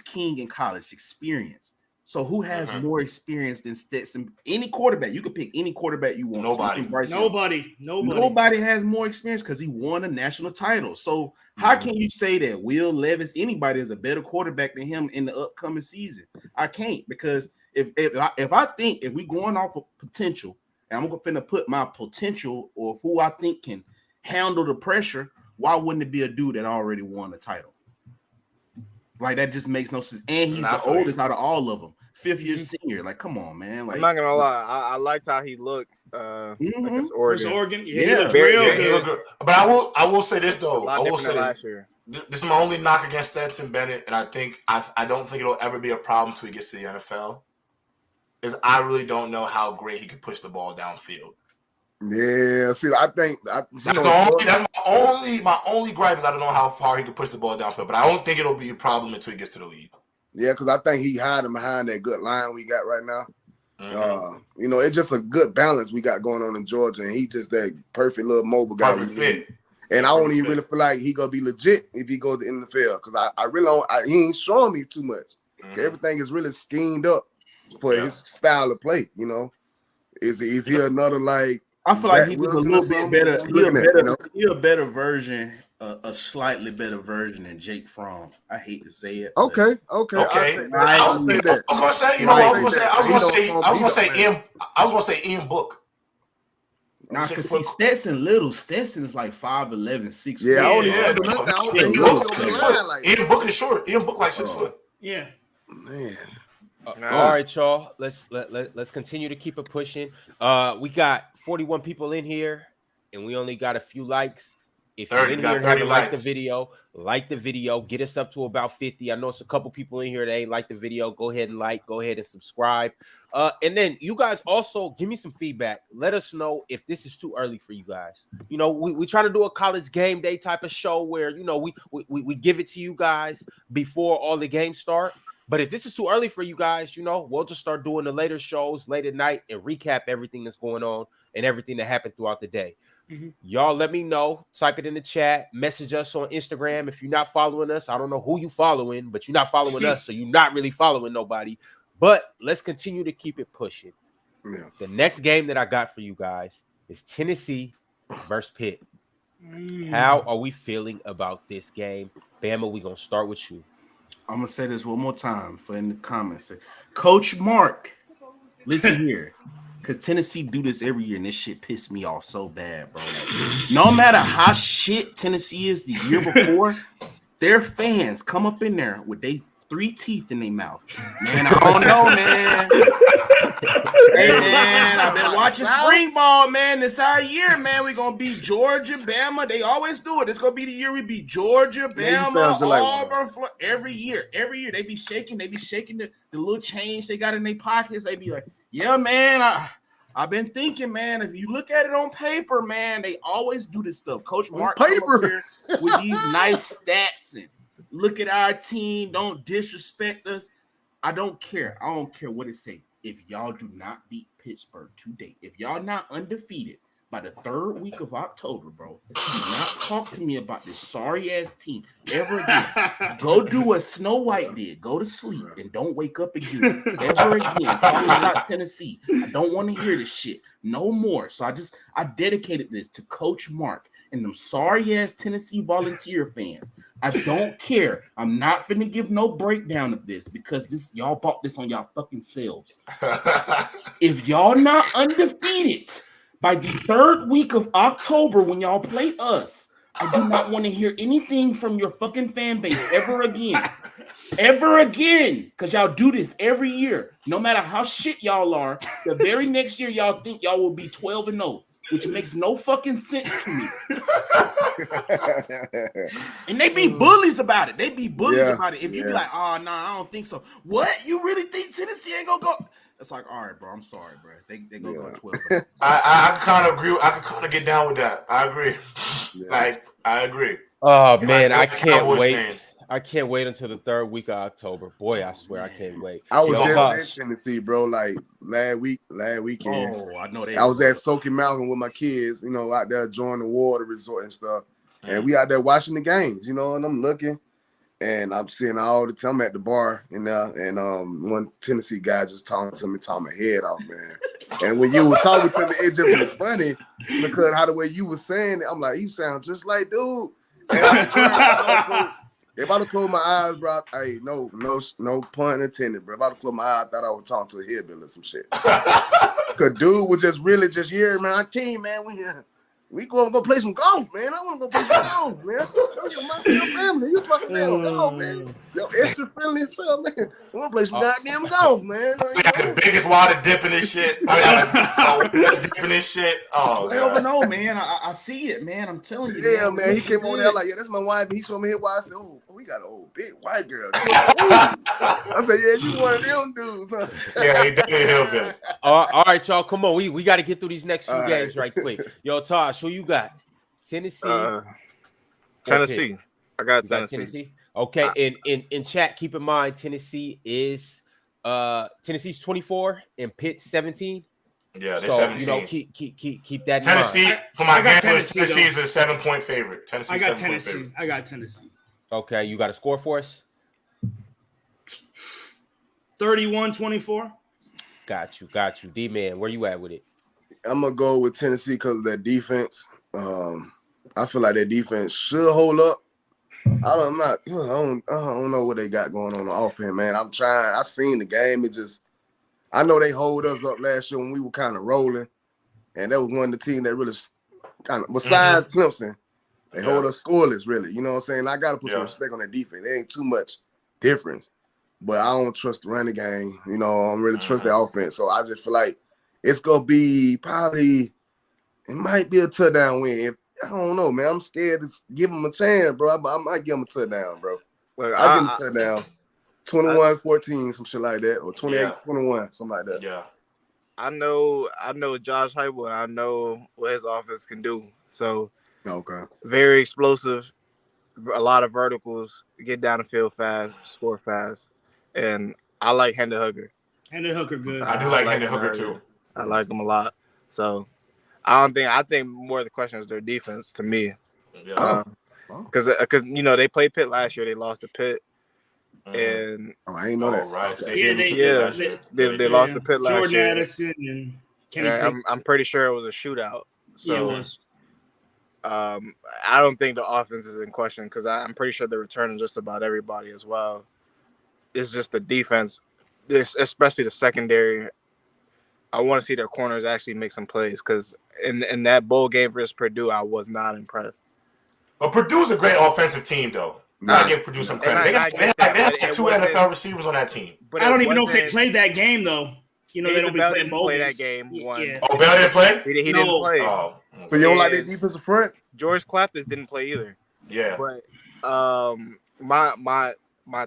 King in college? Experience. So who has more experience than Stetson? Any quarterback. You can pick any quarterback you want. Nobody has more experience because he won a national title. So how can you say that Will Levis, anybody is a better quarterback than him in the upcoming season? I can't, because if we going off of potential, and I'm going to put my potential of who I think can handle the pressure, why wouldn't it be a dude that already won a title? Like, that just makes no sense. And he's the oldest out of all of them. 5th-year senior. Like, come on, man. Like, I'm not gonna lie. I liked how he looked. Against Oregon. He looked good. But I will say this though. I will say last year. This is my only knock against Stetson Bennett, and I don't think it'll ever be a problem until he gets to the NFL. Is I really don't know how great he could push the ball downfield. Yeah, see, I think that's my only gripe is I don't know how far he could push the ball downfield, but I don't think it'll be a problem until he gets to the league. Yeah, because I think he hiding behind that good line we got right now. It's just a good balance we got going on in Georgia, and he just that perfect little mobile guy. And I don't even really feel like he gonna be legit if he goes to the NFL, because I really don't. He ain't showing me too much. Everything is really schemed up for his style of play. You know, is he another like? I feel like he was a little bit better. He's a better version, a slightly better version than Jake Fromm. I hate to say it. Okay. I was gonna say Ian Book. Nah, because see, Stetson little. Stetson is like 5'11", 6 Yeah, foot. I don't even do nothing. I don't think he was on the line like Ian Book is short. Ian Book like 6 foot. Yeah. Man. All right, y'all. Let's continue to keep it pushing. We got 41 people in here, and we only got a few likes. If you're in here and haven't liked the video, like the video. Get us up to about 50. I know it's a couple people in here that ain't like the video. Go ahead and like. Go ahead and subscribe. And then you guys also give me some feedback. Let us know if this is too early for you guys. You know, we try to do a college game day type of show where, you know, we give it to you guys before all the games start. But if this is too early for you guys, you know, we'll just start doing the later shows late at night and recap everything that's going on and everything that happened throughout the day. Mm-hmm. Y'all let me know. Type it in the chat. Message us on Instagram. If you're not following us, I don't know who you following, but you're not following us, so you're not really following nobody. But let's continue to keep it pushing. Yeah. The next game that I got for you guys is Tennessee versus Pitt. How are we feeling about this game? Bama, we're going to start with you. I'm going to say this one more time for in the comments. Coach Mark, listen here. Because Tennessee do this every year, and this shit pissed me off so bad, bro. Like, no matter how shit Tennessee is the year before, their fans come up in there with they 3 teeth in their mouth. Man, I don't know, man. Hey, man, I've been watching spring ball, man. This our year, man. We're going to beat Georgia, Bama. They always do it. It's going to be the year we beat Georgia, Bama, Auburn, Florida. Every year. They be shaking the little change they got in their pockets. They be like, yeah, man, I've been thinking, man, if you look at it on paper, man, they always do this stuff. Coach Mark paper here with these nice stats and look at our team. Don't disrespect us. I don't care. I don't care what it say. If y'all do not beat Pittsburgh today, if y'all not undefeated by the 3rd week of October, bro, do not talk to me about this sorry-ass team ever again. Go do what Snow White did. Go to sleep and don't wake up again. Ever again. Talking about Tennessee. I don't want to hear this shit. No more. So I dedicated this to Coach Mark and them sorry-ass Tennessee Volunteer fans. I don't care. I'm not finna give no breakdown of this because this y'all bought this on y'all fucking selves. If y'all not undefeated by the 3rd week of October when y'all play us, I do not want to hear anything from your fucking fan base ever again. Ever again. Because y'all do this every year. No matter how shit y'all are, the very next year y'all think y'all will be 12-0. Which makes no fucking sense to me. And they be bullies about it. About it. If you be like, oh, no, I don't think so. What? You really think Tennessee ain't going to go? It's like, all right, bro, I'm sorry, bro. They going to go 12. I kind of agree. I can kind of get down with that. I agree. Yeah. Like, I agree. Oh, man, I can't wait. Fans. I can't wait until the 3rd week of October. Boy, I swear I can't wait. I was just in Tennessee, bro, like last weekend. Oh, I know that. I was at Soaking Mountain with my kids, you know, out there enjoying the water resort and stuff. And we out there watching the games, you know, and I'm looking and I'm seeing all the time at the bar and one Tennessee guy just talking my head off, man. And when you were talking to me, it just was funny because how the way you were saying it, I'm like, you sound just like dude. And if I'd have closed my eyes, bro, hey, no pun intended, bro. If I'd have closed my eyes, I thought I was talking to a hillbilly or some shit. Because dude was just really here, man. I came, man. We go play some golf, man. I want to go play some golf, man. Your family, you fucking golf, man. Yo, extra friendly and stuff, man. I want to play some goddamn golf, man. We got the biggest water dipping this shit. Dipping this shit. Oh, never know, man. I see it, man. I'm telling you. Yeah, man. He came over there like, yeah, that's my wife. He showed me his wife. I said, oh, we got an old big white girl. I said, yeah, you one of them dudes, huh? Yeah, he definitely helped him. All right, y'all. Come on. We got to get through these next few games right quick. Yo, Tosh, who you got? Tennessee. Tennessee. Okay. I got Tennessee. Okay, in chat, keep in mind Tennessee is Tennessee's 24 and Pitt's 17. Yeah, they're 17. You know, keep that Tennessee, in mind. For my gamblers, Tennessee is a 7-point favorite. I got Tennessee. I got Tennessee. Okay, you got a score for us? 31-24. Got you. D-Man, where you at with it? I'm going to go with Tennessee because of their defense. I feel like their defense should hold up. I don't know what they got going on offense, man. I'm trying. I seen the game. I know they hold us up last year when we were kind of rolling. and that was one of the teams that really kind of, besides Clemson, they hold us scoreless, really. You know what I'm saying? I got to put some respect on their defense. There ain't too much difference, but I don't trust the running game. You know, I don't really trust the offense. So I just feel like it's going to be probably, it might be a touchdown win. I don't know, man. I'm scared to give them a chance, bro. I might give them a touchdown, bro. I'll give them a touchdown. 21-14, some shit like that, or 28-21, something like that. Yeah. I know Josh Heupel, and I know what his offense can do. So, very explosive, a lot of verticals, get down the field fast, score fast, and I like Hendon Hooker. Hendon Hooker, good. I do like Hendon Hooker too. I like him a lot. So, I think more of the question is their defense to me. Yeah. Because they played Pitt last year, they lost to Pitt. And I ain't know that. Right. They lost to Pitt last year. Jordan Addison and Kenny I'm pretty sure it was a shootout. So it was. I don't think the offense is in question because I'm pretty sure they're returning just about everybody as well. It's just the defense, especially the secondary. I want to see their corners actually make some plays because in that bowl game versus Purdue, I was not impressed. But Purdue's a great offensive team, though. I give Purdue some credit. They have 2 NFL receivers on that team. But I don't even know if they played that game, though. You know, they don't be playing bowl games. That game. Yeah. Oh, Bell didn't play? He didn't play. Oh. But you don't like that defensive front? George Klaftis didn't play either. Yeah. But my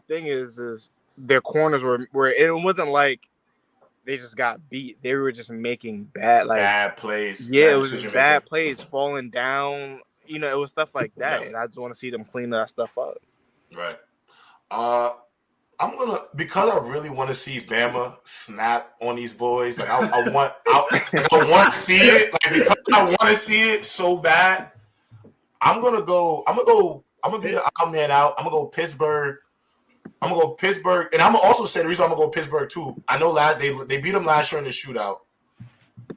thing is their corners were it wasn't like they just got beat. They were just making bad plays. Yeah, it was just bad plays, falling down. You know, it was stuff like that, and I just want to see them clean that stuff up. Right. I'm gonna, because I really want to see Bama snap on these boys. Like I want to see it. Like because I want to see it so bad. I'm gonna be the odd man out. I'm gonna go Pittsburgh. And I'm gonna also say the reason I'm gonna go Pittsburgh too. I know they beat them last year in the shootout.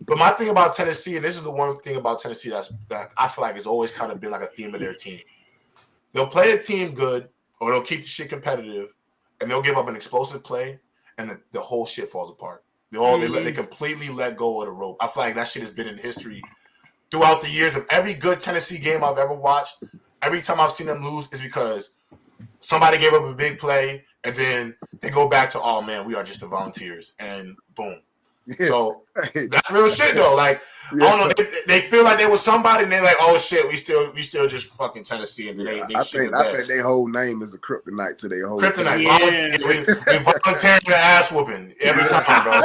But my thing about Tennessee, and this is the one thing about Tennessee that I feel like it's always kind of been like a theme of their team. They'll play a team good, or they'll keep the shit competitive, and they'll give up an explosive play, and the whole shit falls apart. They completely let go of the rope. I feel like that shit has been in history throughout the years of every good Tennessee game I've ever watched. Every time I've seen them lose is because somebody gave up a big play, and then they go back to, oh man, we are just the Volunteers, and boom. Yeah. So that's real shit though. Like I don't know, they feel like they was somebody, and they're like, oh shit, we still just fucking Tennessee. And I think their whole name is a kryptonite to their whole kryptonite. We volunteering the ass whooping every time, bro.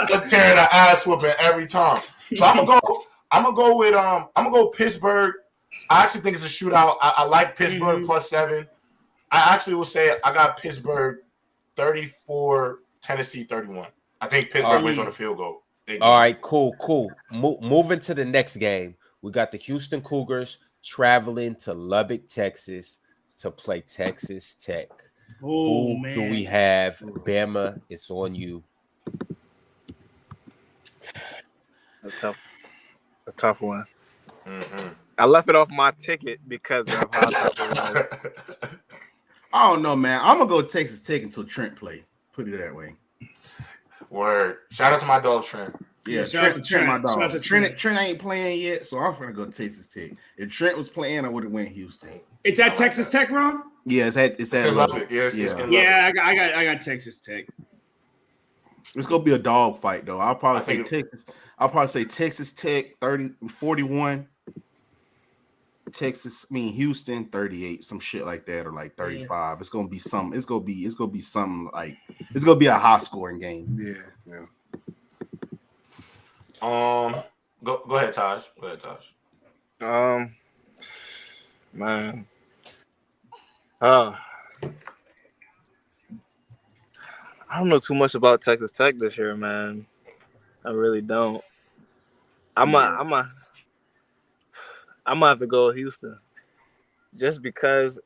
Volunteering the ass whooping every time. So I'm gonna go Pittsburgh. I actually think it's a shootout. I like Pittsburgh plus 7. I actually will say I got Pittsburgh 34. Tennessee 31. I think Pittsburgh wins on the field goal. All right, cool. Moving to the next game, we got the Houston Cougars traveling to Lubbock, Texas, to play Texas Tech. Who do we have? Bama, it's on you. A tough one. Mm-hmm. I left it off my ticket because of how tough it was. I don't know, man. I'm gonna go Texas Tech until Trent play. Put it that way. Word. Shout out to my dog Trent. Yeah, Trent, my dog. Trent ain't playing yet, so I'm gonna go Texas Tech. If Trent was playing, I would have went Houston. It's at Texas Tech, Ron? Yeah, it's at Lubbock. Yeah, I got Texas Tech. It's gonna be a dog fight though. I'll probably say Texas Tech 30-41. Houston 38, some shit like that, or like 35. Yeah. It's gonna be something. It's gonna be something like it's gonna be a high scoring game. Yeah. Go ahead, Taj. Man. I don't know too much about Texas Tech this year, man. I really don't. I'm gonna have to go with Houston, just because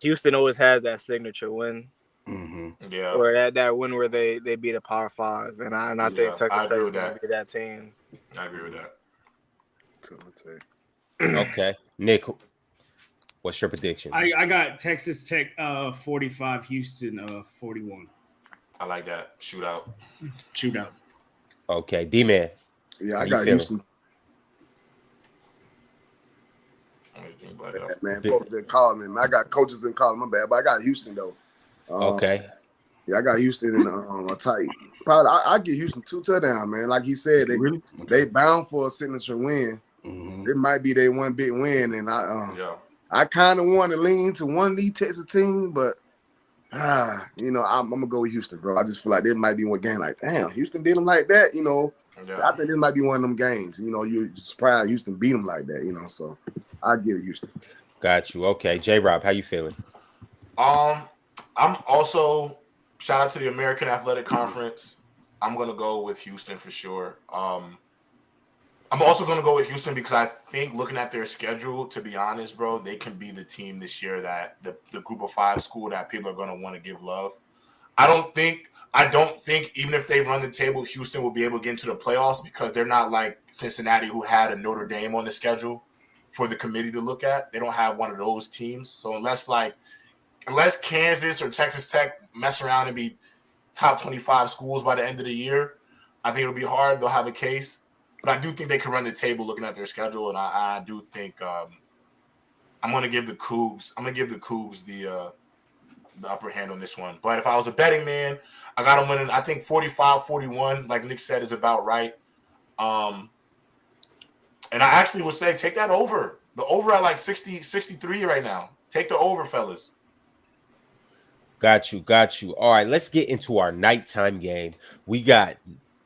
Houston always has that signature win. Mm-hmm. Yeah, or that win where they beat a Power 5, and I think Texas Tech would be that team. I agree with that. Okay, Nick, what's your prediction? I got Texas Tech 45, Houston 41. I like that shootout. Okay, D-Man. Yeah, I got Houston. Man, folks that calling me. I got coaches in calling my bad, but I got Houston though. Okay. Yeah, I got Houston in a tight. Probably I get Houston 2 touchdowns, man. Like he said, they bound for a signature win. Mm-hmm. It might be their one big win, and I kind of want to lean to one of these Texas teams, but I'm gonna go with Houston, bro. I just feel like this might be one game. Like, damn, Houston did them like that, I think this might be one of them games. You're surprised Houston beat them like that, So I give it Houston. Got you. Okay, J-Rob, how you feeling? I'm also shout out to the American Athletic Conference. I'm gonna go with Houston for sure. I'm also gonna go with Houston because I think looking at their schedule, to be honest, bro, they can be the team this year that the Group of 5 school that people are gonna want to give love. I don't think even if they run the table, Houston will be able to get into the playoffs because they're not like Cincinnati, who had a Notre Dame on the schedule for the committee to look at. They don't have one of those teams. So unless Kansas or Texas Tech mess around and be top 25 schools by the end of the year, I think it'll be hard. They'll have a case. But I do think they can run the table looking at their schedule, and I do think I'm going to give the Cougs the upper hand on this one. But if I was a betting man, I got them winning. I think 45-41, like Nick said, is about right. And I actually would say take that over. The over at like 60-63 right now. Take the over, fellas. Got you. All right, let's get into our nighttime game. We got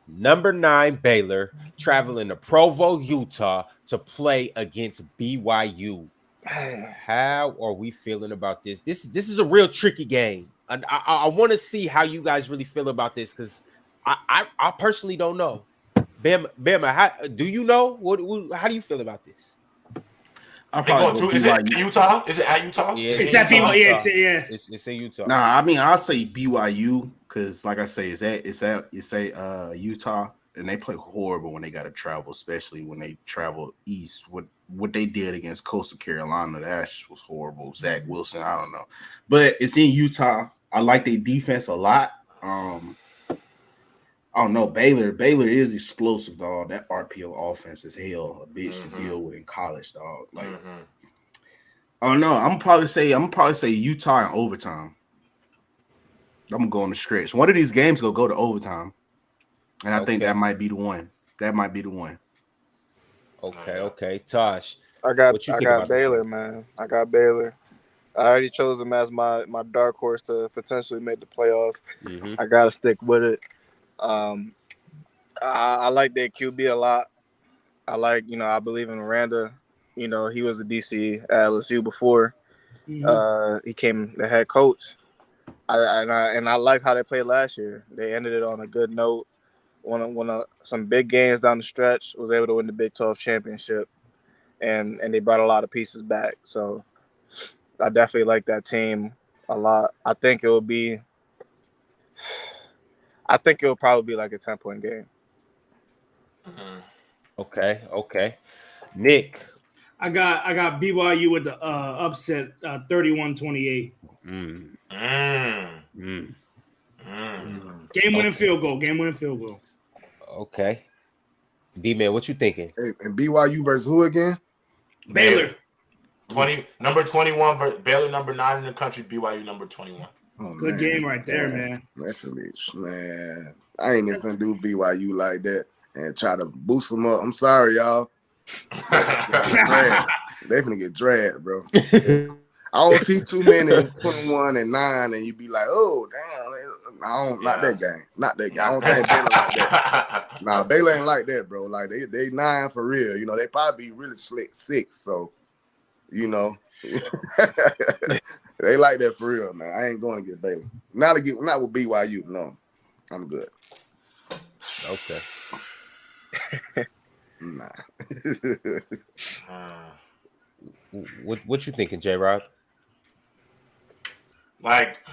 number 9 Baylor traveling to Provo, Utah to play against BYU. How are we feeling about this? This is a real tricky game. I want to see how you guys really feel about this because I personally don't know. Bama, how do you know? How do you feel about this? Is it at Utah? Is it at Utah? Yeah, it's at BYU. It's in Utah. Nah, I mean I'll say BYU because, like I say, it's at Utah, and they play horrible when they got to travel, especially when they travel east. What they did against Coastal Carolina, that was horrible. Zach Wilson, I don't know, but it's in Utah. I like their defense a lot. I don't know. Baylor is explosive, dog. That RPO offense is hell, a bitch to deal with in college, dog. Like, I don't know. I'm probably say Utah in overtime. I'm gonna go on the stretch. One of these games go to overtime, and I think that might be the one. Okay. Tosh, I got Baylor, man. I got Baylor. I already chose them as my dark horse to potentially make the playoffs. Mm-hmm. I gotta stick with it. I like their QB a lot. I believe in Miranda. He was a DC at LSU before. He came the head coach. I like how they played last year. They ended it on a good note. Won some big games down the stretch. Was able to win the Big 12 championship, and they brought a lot of pieces back. So I definitely like that team a lot. I think it'll probably be like a 10-point game. Okay. Nick, I got BYU with the upset 31-28. Game-winning field goal. Okay. D-Man, what you thinking? Hey, and BYU versus who again? Baylor. Number 21, Baylor number 9 in the country, BYU number 21. Oh, good game right there, man. Man, I ain't even finna do BYU like that and try to boost them up. I'm sorry, y'all. They finna get dragged, bro. I don't see too many 21 and 9, and you be like, oh damn. Not that game. Not that game. I don't think Baylor like that. Nah, Baylor ain't like that, bro. Like they 9 for real. They probably be really slick 6. So, they like that for real, man. I ain't going to get Baylor. Not with BYU. No, I'm good. Okay. Nah. What you thinking, J-Rob? Like,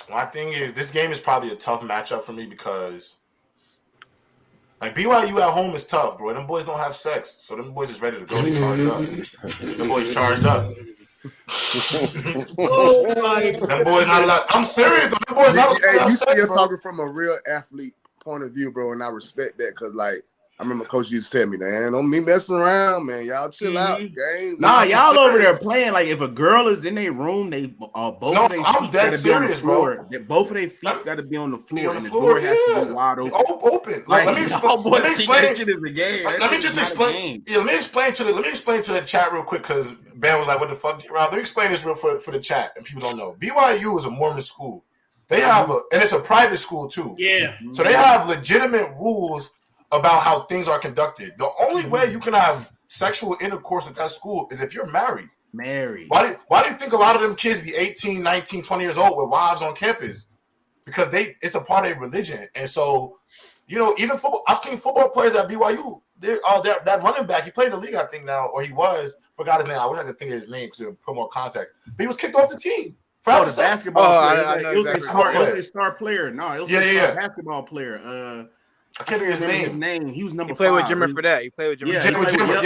my thing is, this game is probably a tough matchup for me because, like, BYU at home is tough, bro. Them boys don't have sex, so them boys is ready to go. They charged up. Them boys charged up. Oh my! Them boys not allowed. I'm serious, though. Them boys not allowed. You still talking from a real athlete point of view, bro, and I respect that because, like, I remember Coach used to tell me, man, don't be messing around, man. Y'all chill out, game. Nah, y'all over there playing like if a girl is in their room, they both of their feet got to be on the floor. Both of their feet got to be on the floor, and the door has to be wide open. Like, let me explain. Let me explain. Shit is a game. Let me just explain. Yeah, let me explain to the chat real quick because Ben was like, "What the fuck, Rob?" Let me explain this real for the chat, and people don't know. BYU is a Mormon school. They have and it's a private school too. Yeah. So they have legitimate rules about how things are conducted. The only way you can have sexual intercourse at that school is if you're married. Why do you think a lot of them kids be 18, 19, 20 years old with wives on campus? Because it's a part of their religion. And so, you know, even football, I've seen football players at BYU. That running back, he played in the league, I think now, or he was. Forgot his name. I wish I could think of his name because it would put more context. But he was kicked off the team. Oh, the basketball player. It was a star player. No, it was a basketball player. I can't think of his name. He was number 5. He played with Jimmer for that. He played with Jimmer.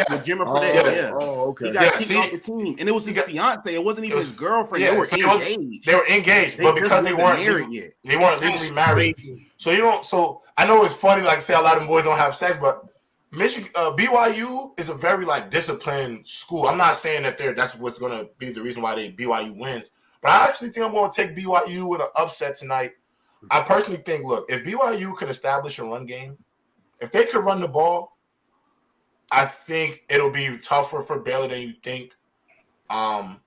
With Jimmer for that. Yeah. Oh, okay. He got kicked off the team, and it was his fiance. It wasn't even his girlfriend. They were engaged. They were engaged, but because they weren't married yet, they weren't legally married. So you don't. So I know it's funny, like say a lot of them boys don't have sex, but Michigan, BYU is a very like disciplined school. I'm not saying that that's what's going to be the reason why BYU wins, but I actually think I'm going to take BYU with an upset tonight. I personally think, look, if BYU can establish a run game, if they could run the ball, I think it'll be tougher for Baylor than you think. And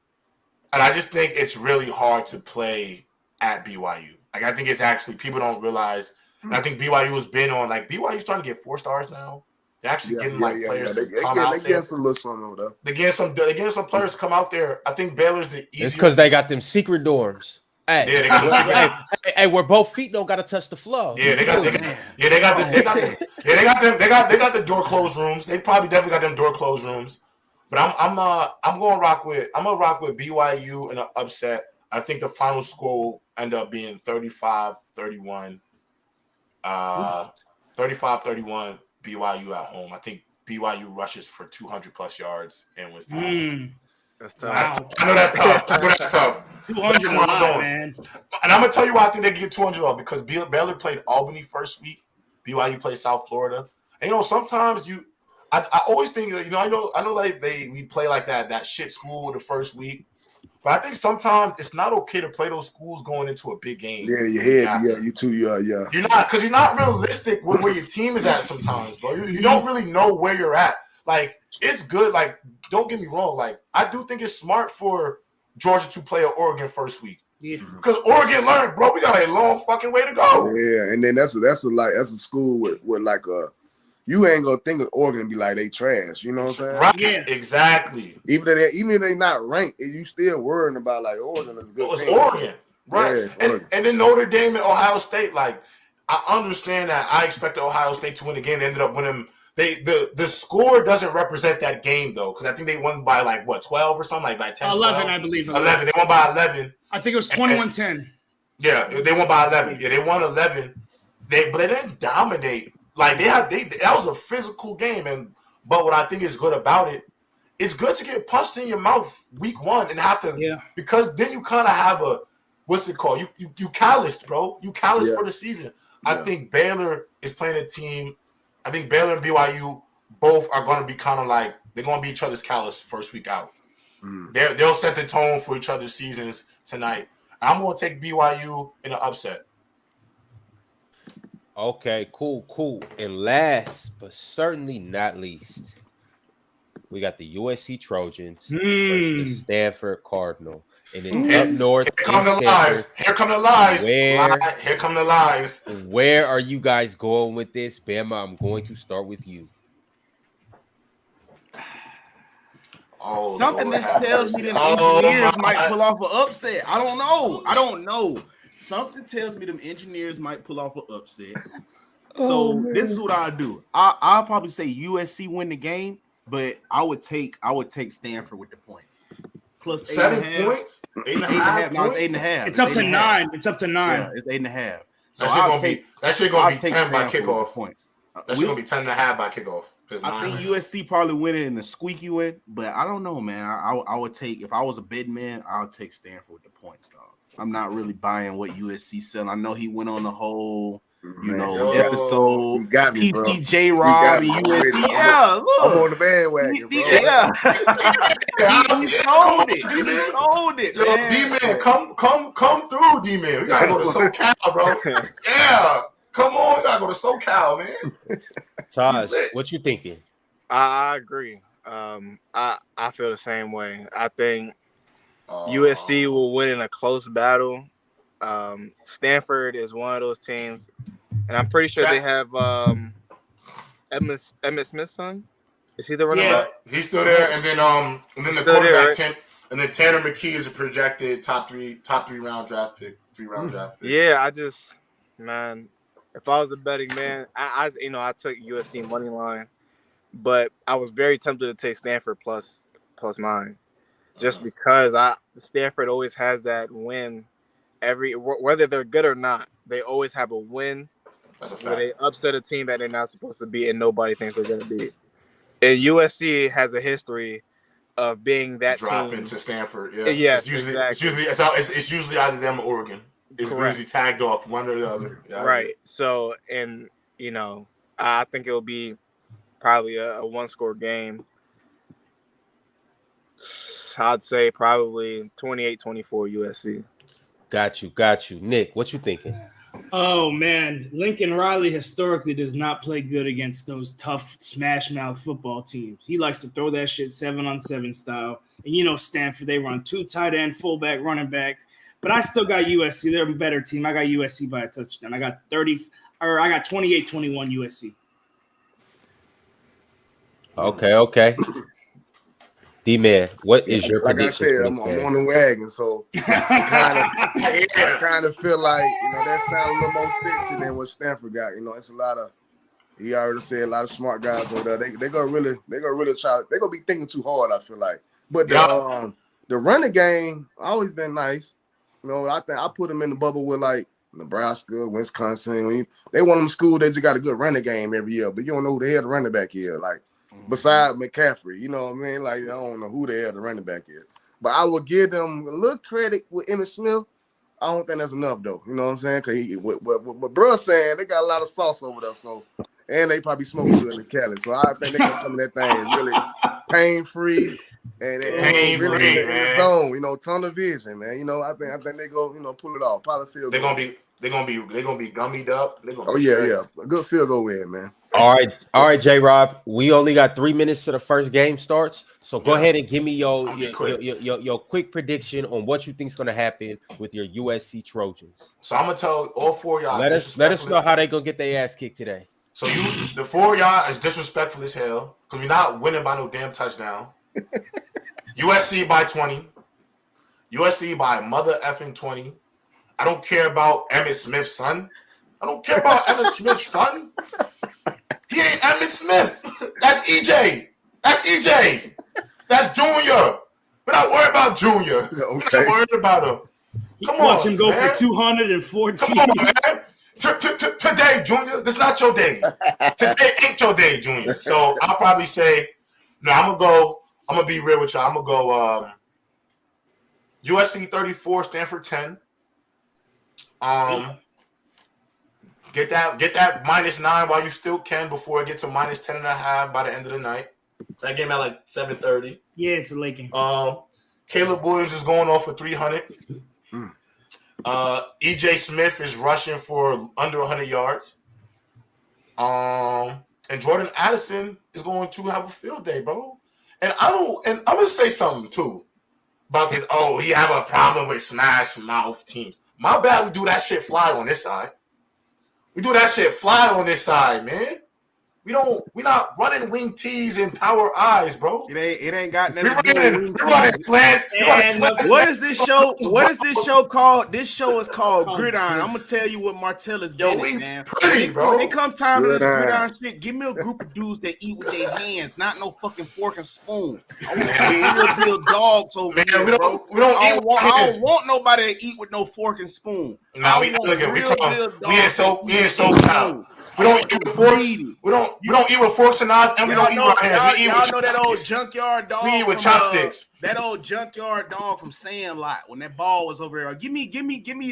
I just think it's really hard to play at BYU. Like I think it's actually people don't realize. And I think BYU has been on like BYU's starting to get 4 stars now. They're actually getting players to come out there. They getting some little something over there. They're getting some players to come out there. I think Baylor's the easiest. It's because they got them secret dorms. Hey, hey, where both feet don't gotta touch the floor. Yeah, they got the door closed rooms. They probably definitely got them door closed rooms. But I'm gonna rock with BYU in an upset. I think the final score will end up being 35-31. 35-31 BYU at home. I think BYU rushes for 200 plus yards and wins the game. That's tough. I know that's tough. 200 man. And I'm gonna tell you why I think they get 200 off because Baylor played Albany first week. BYU played South Florida. And you know, sometimes I always think I know like we play like that shit school the first week. But I think sometimes it's not okay to play those schools going into a big game. Yeah, your head. Yeah, you too. Yeah. You're not because you're not realistic with where your team is at sometimes, bro. You don't really know where you're at. Like it's good. Like don't get me wrong. Like I do think it's smart for Georgia to play at Oregon first week. Yeah, because Oregon learned, bro. We got a long fucking way to go. Yeah, and then that's a school with like a. You ain't gonna think of Oregon and be like they trash, you know what I'm saying? Right, yeah. Exactly. Even if they not ranked, you still worrying about like Oregon is a good. It's Oregon, right? Yeah, Oregon. And then Notre Dame and Ohio State. Like I understand that. I expected Ohio State to win the game. They ended up winning. The score doesn't represent that game though, because I think they won by like what 12 or something, like 10, 11, 12? I believe. 11. They won by 11. I think it was 21-10. Yeah, they won by 11. Yeah, they won 11. But they didn't dominate. Like that was a physical game, but what I think is good about it, it's good to get punched in your mouth week 1 and have to because then you kind of have a what's it called? You calloused, bro. You calloused for the season. I think Baylor is playing a team. I think Baylor and BYU both are going to be kind of like they're going to be each other's callous first week out. They'll set the tone for each other's seasons tonight. I'm going to take BYU in an upset. Okay, cool. And last but certainly not least, we got the USC Trojans versus the Stanford Cardinal. And it's up north. Here come the lies. Here come the lies. Here come the lies. Where are you guys going with this? Bama, I'm going to start with you. Something this tells me them engineers might pull off an upset. I don't know. Something tells me them engineers might pull off an upset. So this is what I'll do. I'll probably say USC win the game, but I would take Stanford with the points. Plus 7 points? 8.5. No, it's 8.5. It's up to 9. It's up to 9. Yeah, it's 8.5. So that shit gonna be 10 by kickoff points. That shit gonna be 10.5 by kickoff. I think USC probably win it in a squeaky win, but I don't know, man. I would take if I was a betting man, I would take Stanford with the points, dog. I'm not really buying what USC selling. I know he went on the whole You know, Yo, episode you got me, bro. PTJ Rob and USC. Yeah, look. I'm on the bandwagon, bro. Yeah. He sold it. He sold it, Yo, man. D-Man, come through, D-Man. We gotta go to SoCal, bro. Yeah. Come on, we gotta go to SoCal, man. Taj, what you thinking? I agree. I feel the same way. I think USC will win in a close battle. Stanford is one of those teams, and I'm pretty sure they have Emmitt Smith's son. Is he the running back? He's still there, and then the quarterback there, right? And then Tanner McKee is a projected top three round draft pick, 3-round draft pick. Yeah, if I was a betting man, I took USC money line, but I was very tempted to take Stanford plus 9, just because Stanford always has that win. Whether they're good or not, they always have a win where they upset a team that they're not supposed to beat and nobody thinks they're going to beat. And USC has a history of being that drop team. Into Stanford. Yeah, yes, it's usually either them or Oregon. It's usually tagged off one or the other. Yeah, right. So, and I think it'll be probably a one-score game. I'd say probably 28-24 USC. Got you. Nick, what you thinking? Oh, man. Lincoln Riley historically does not play good against those tough smash-mouth football teams. He likes to throw that shit 7-on-7 style. And Stanford, they run 2 tight end, fullback, running back. But I still got USC. They're a better team. I got USC by a touchdown. I got 28-21 USC. Okay. D-Man, what is your prediction? Like I said, I'm on the wagon, so I kind of feel like that sounds a little more sexy than what Stanford got. It's a lot of. He already said a lot of smart guys over there. They gonna really try. They gonna be thinking too hard. I feel like, but the running game always been nice. I think I put them in the bubble with like Nebraska, Wisconsin. They want them school that just got a good running game every year, but you don't know who the hell the running back is. Like. Besides McCaffrey, you know what I mean? Like, I don't know who the hell the running back is. But I will give them a little credit with Emmitt Smith. I don't think that's enough, though. You know what I'm saying? Because what bruh's saying, they got a lot of sauce over there. So, and they probably smoke good in Cali. So I think they can come in that thing really pain-free and really in the zone, tunnel vision, man. I think they go, pull it off. Probably feel good. They're gonna be gummied up. Yeah. A good field goal win, man. All right, J-Rob. We only got 3 minutes till the first game starts. So go ahead and give me your quick prediction on what you think is gonna happen with your USC Trojans. So I'm gonna tell all 4 of y'all. Let us know how they gonna get their ass kicked today. So the 4 of y'all is disrespectful as hell because we're not winning by no damn touchdown. USC by 20. USC by mother effing 20. I don't care about Emmitt Smith's son. He ain't Emmitt Smith. That's EJ. That's Junior. We're not worried about Junior. Okay. We're not worried about him. Come on, watch him go for 214. Come on, man. Today, Junior, this is not your day. Today ain't your day, Junior. So I'll probably say, I'm gonna be real with y'all. I'm gonna go USC 34, Stanford 10. Get that -9 while you still can before it gets to -10.5 by the end of the night. That game at like 7:30. Yeah, it's a late game. Caleb Williams is going off for 300. EJ Smith is rushing for under 100 yards. And Jordan Addison is going to have a field day, bro. And I'm gonna say something too about this. Oh, he have a problem with smash mouth teams. My bad, we do that shit fly on this side. Man. We're not running wing tees and power eyes, bro. It ain't got nothing to do with running slants. What is this show? What is this show called? This show is called Gridiron. I'm gonna tell you what Martellus Bennett, man. Pretty, bro. When it come time to this gridiron shit, give me a group of dudes that eat with their hands, not no fucking fork and spoon. I want some real dogs over here, bro. I don't want nobody to eat with no fork and spoon. No, we ain't so We don't eat with forks. We don't eat with forks and knives, and we don't eat with our hands. We eat with know that old junkyard dog. We eat with chopsticks. That old junkyard dog from Sandlot when that ball was over there. Give me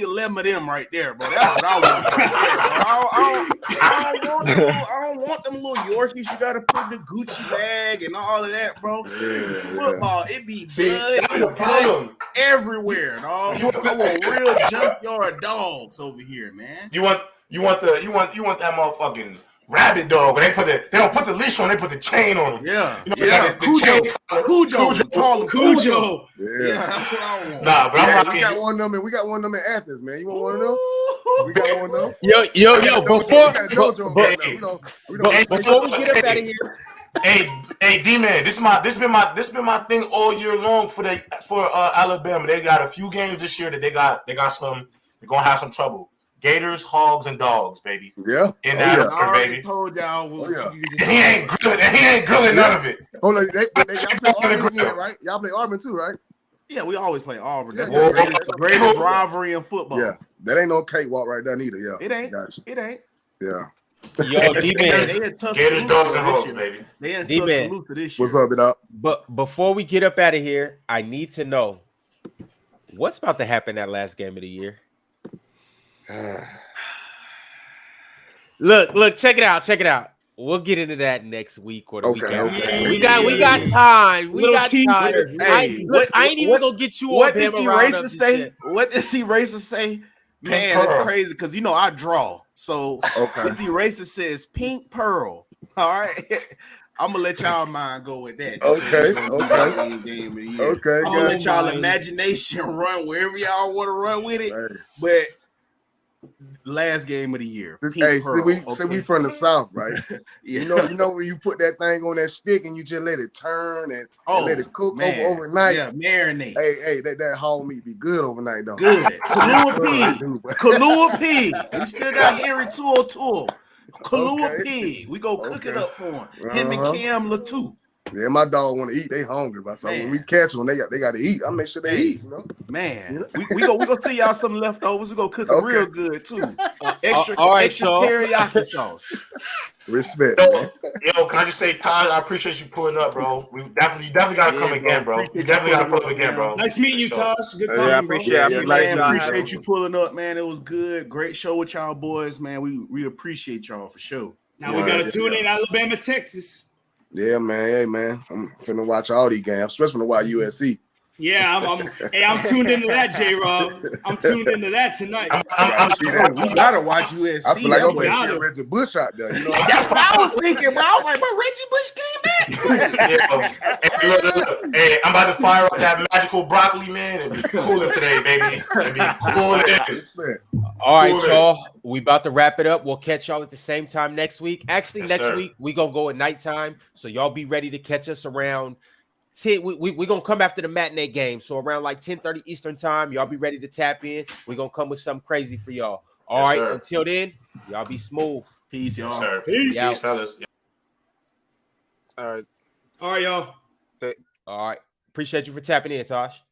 11 of them right there, bro. That's what I want right there, bro. I don't want them little Yorkies. You gotta put in the Gucci bag and all of that, bro. Football, it be blood everywhere, dog. I want real junkyard dogs over here, man. You want that motherfucking rabbit dog, but they don't put the leash on, they put the chain on them. Yeah, Cujo. Call him Cujo. Yeah, that's what I want. Nah, but we got one of them in Athens, man. You want one of them? We got one of them. Yo, before we get up out of here. Hey, D-Man, this been my thing all year long for Alabama. They got a few games this year that they're gonna have some trouble. Gators, hogs, and dogs, baby. Yeah. In Africa, baby. Told y'all. He ain't grilling none of it. Hold on, y'all play Auburn again, right? Y'all play Auburn too, right? Yeah, we always play Auburn. That's the greatest rivalry in football. Yeah, that ain't no cakewalk right there neither. Yeah, it ain't. Gotcha. It ain't. Yeah. Yo, D-Man. Gators, dogs, and hogs, baby. They in Tuscaloosa this year. What's up, it up? But before we get up out of here, I need to know what's about to happen that last game of the year. Look, check it out. We'll get into that next week or the week after. Okay. We got time. We got time. Hey, I ain't even gonna get you what on does Bama say? What does he racist say? Man, it's crazy because I draw. So this racist says pink pearl. All right. I'm gonna let y'all mind go with that. Okay. I'm gonna let y'all imagination run wherever y'all want to run with it. Hey. But last game of the year. See, we from the South, right? You know when you put that thing on that stick and you just let it turn and let it cook overnight. Yeah, marinate. Hey, that hog meat be good overnight, though. Good. Kahlua pig. We still got Harry Tool. Kahlua pig. We go cook it up for him. Him and Cam Latu. Yeah, my dog want to eat. They hungry, but so when we catch them, they got to eat. I make sure they eat. Man, we gonna see y'all some leftovers. We gonna cook them real good too. Extra teriyaki sauce. Respect. Yo, can I just say, Todd, I appreciate you pulling up, bro. You definitely gotta come again, bro. You definitely gotta pull up again, bro. Nice meeting you, Tosh. Good time. I appreciate you pulling up, man. It was good. Great show with y'all boys, man. We appreciate y'all for sure. Now we gotta tune in Alabama, Texas. Yeah, man. Hey, man. I'm finna watch all these games, especially when I watch USC. Yeah, I'm tuned into that, J-Rob. I'm tuned into that tonight. We gotta watch USC. I feel like I'm gonna see Reggie Bush out there. You know, that's what I was thinking. But I was like, but Reggie Bush came back. Hey, I'm about to fire up that magical broccoli, man, and be cooling today, baby. And be cooling. All right, y'all. We about to wrap it up. We'll catch y'all at the same time next week. Actually, next week we gonna go at nighttime, so y'all be ready to catch us around 10. We gonna come after the matinee game, so around like 10:30 Eastern time. Y'all be ready to tap in. We gonna come with something crazy for y'all. All right. Sir. Until then, y'all be smooth. Peace, y'all. Yes, Peace, fellas. All right, y'all. All right. Appreciate you for tapping in, Tosh.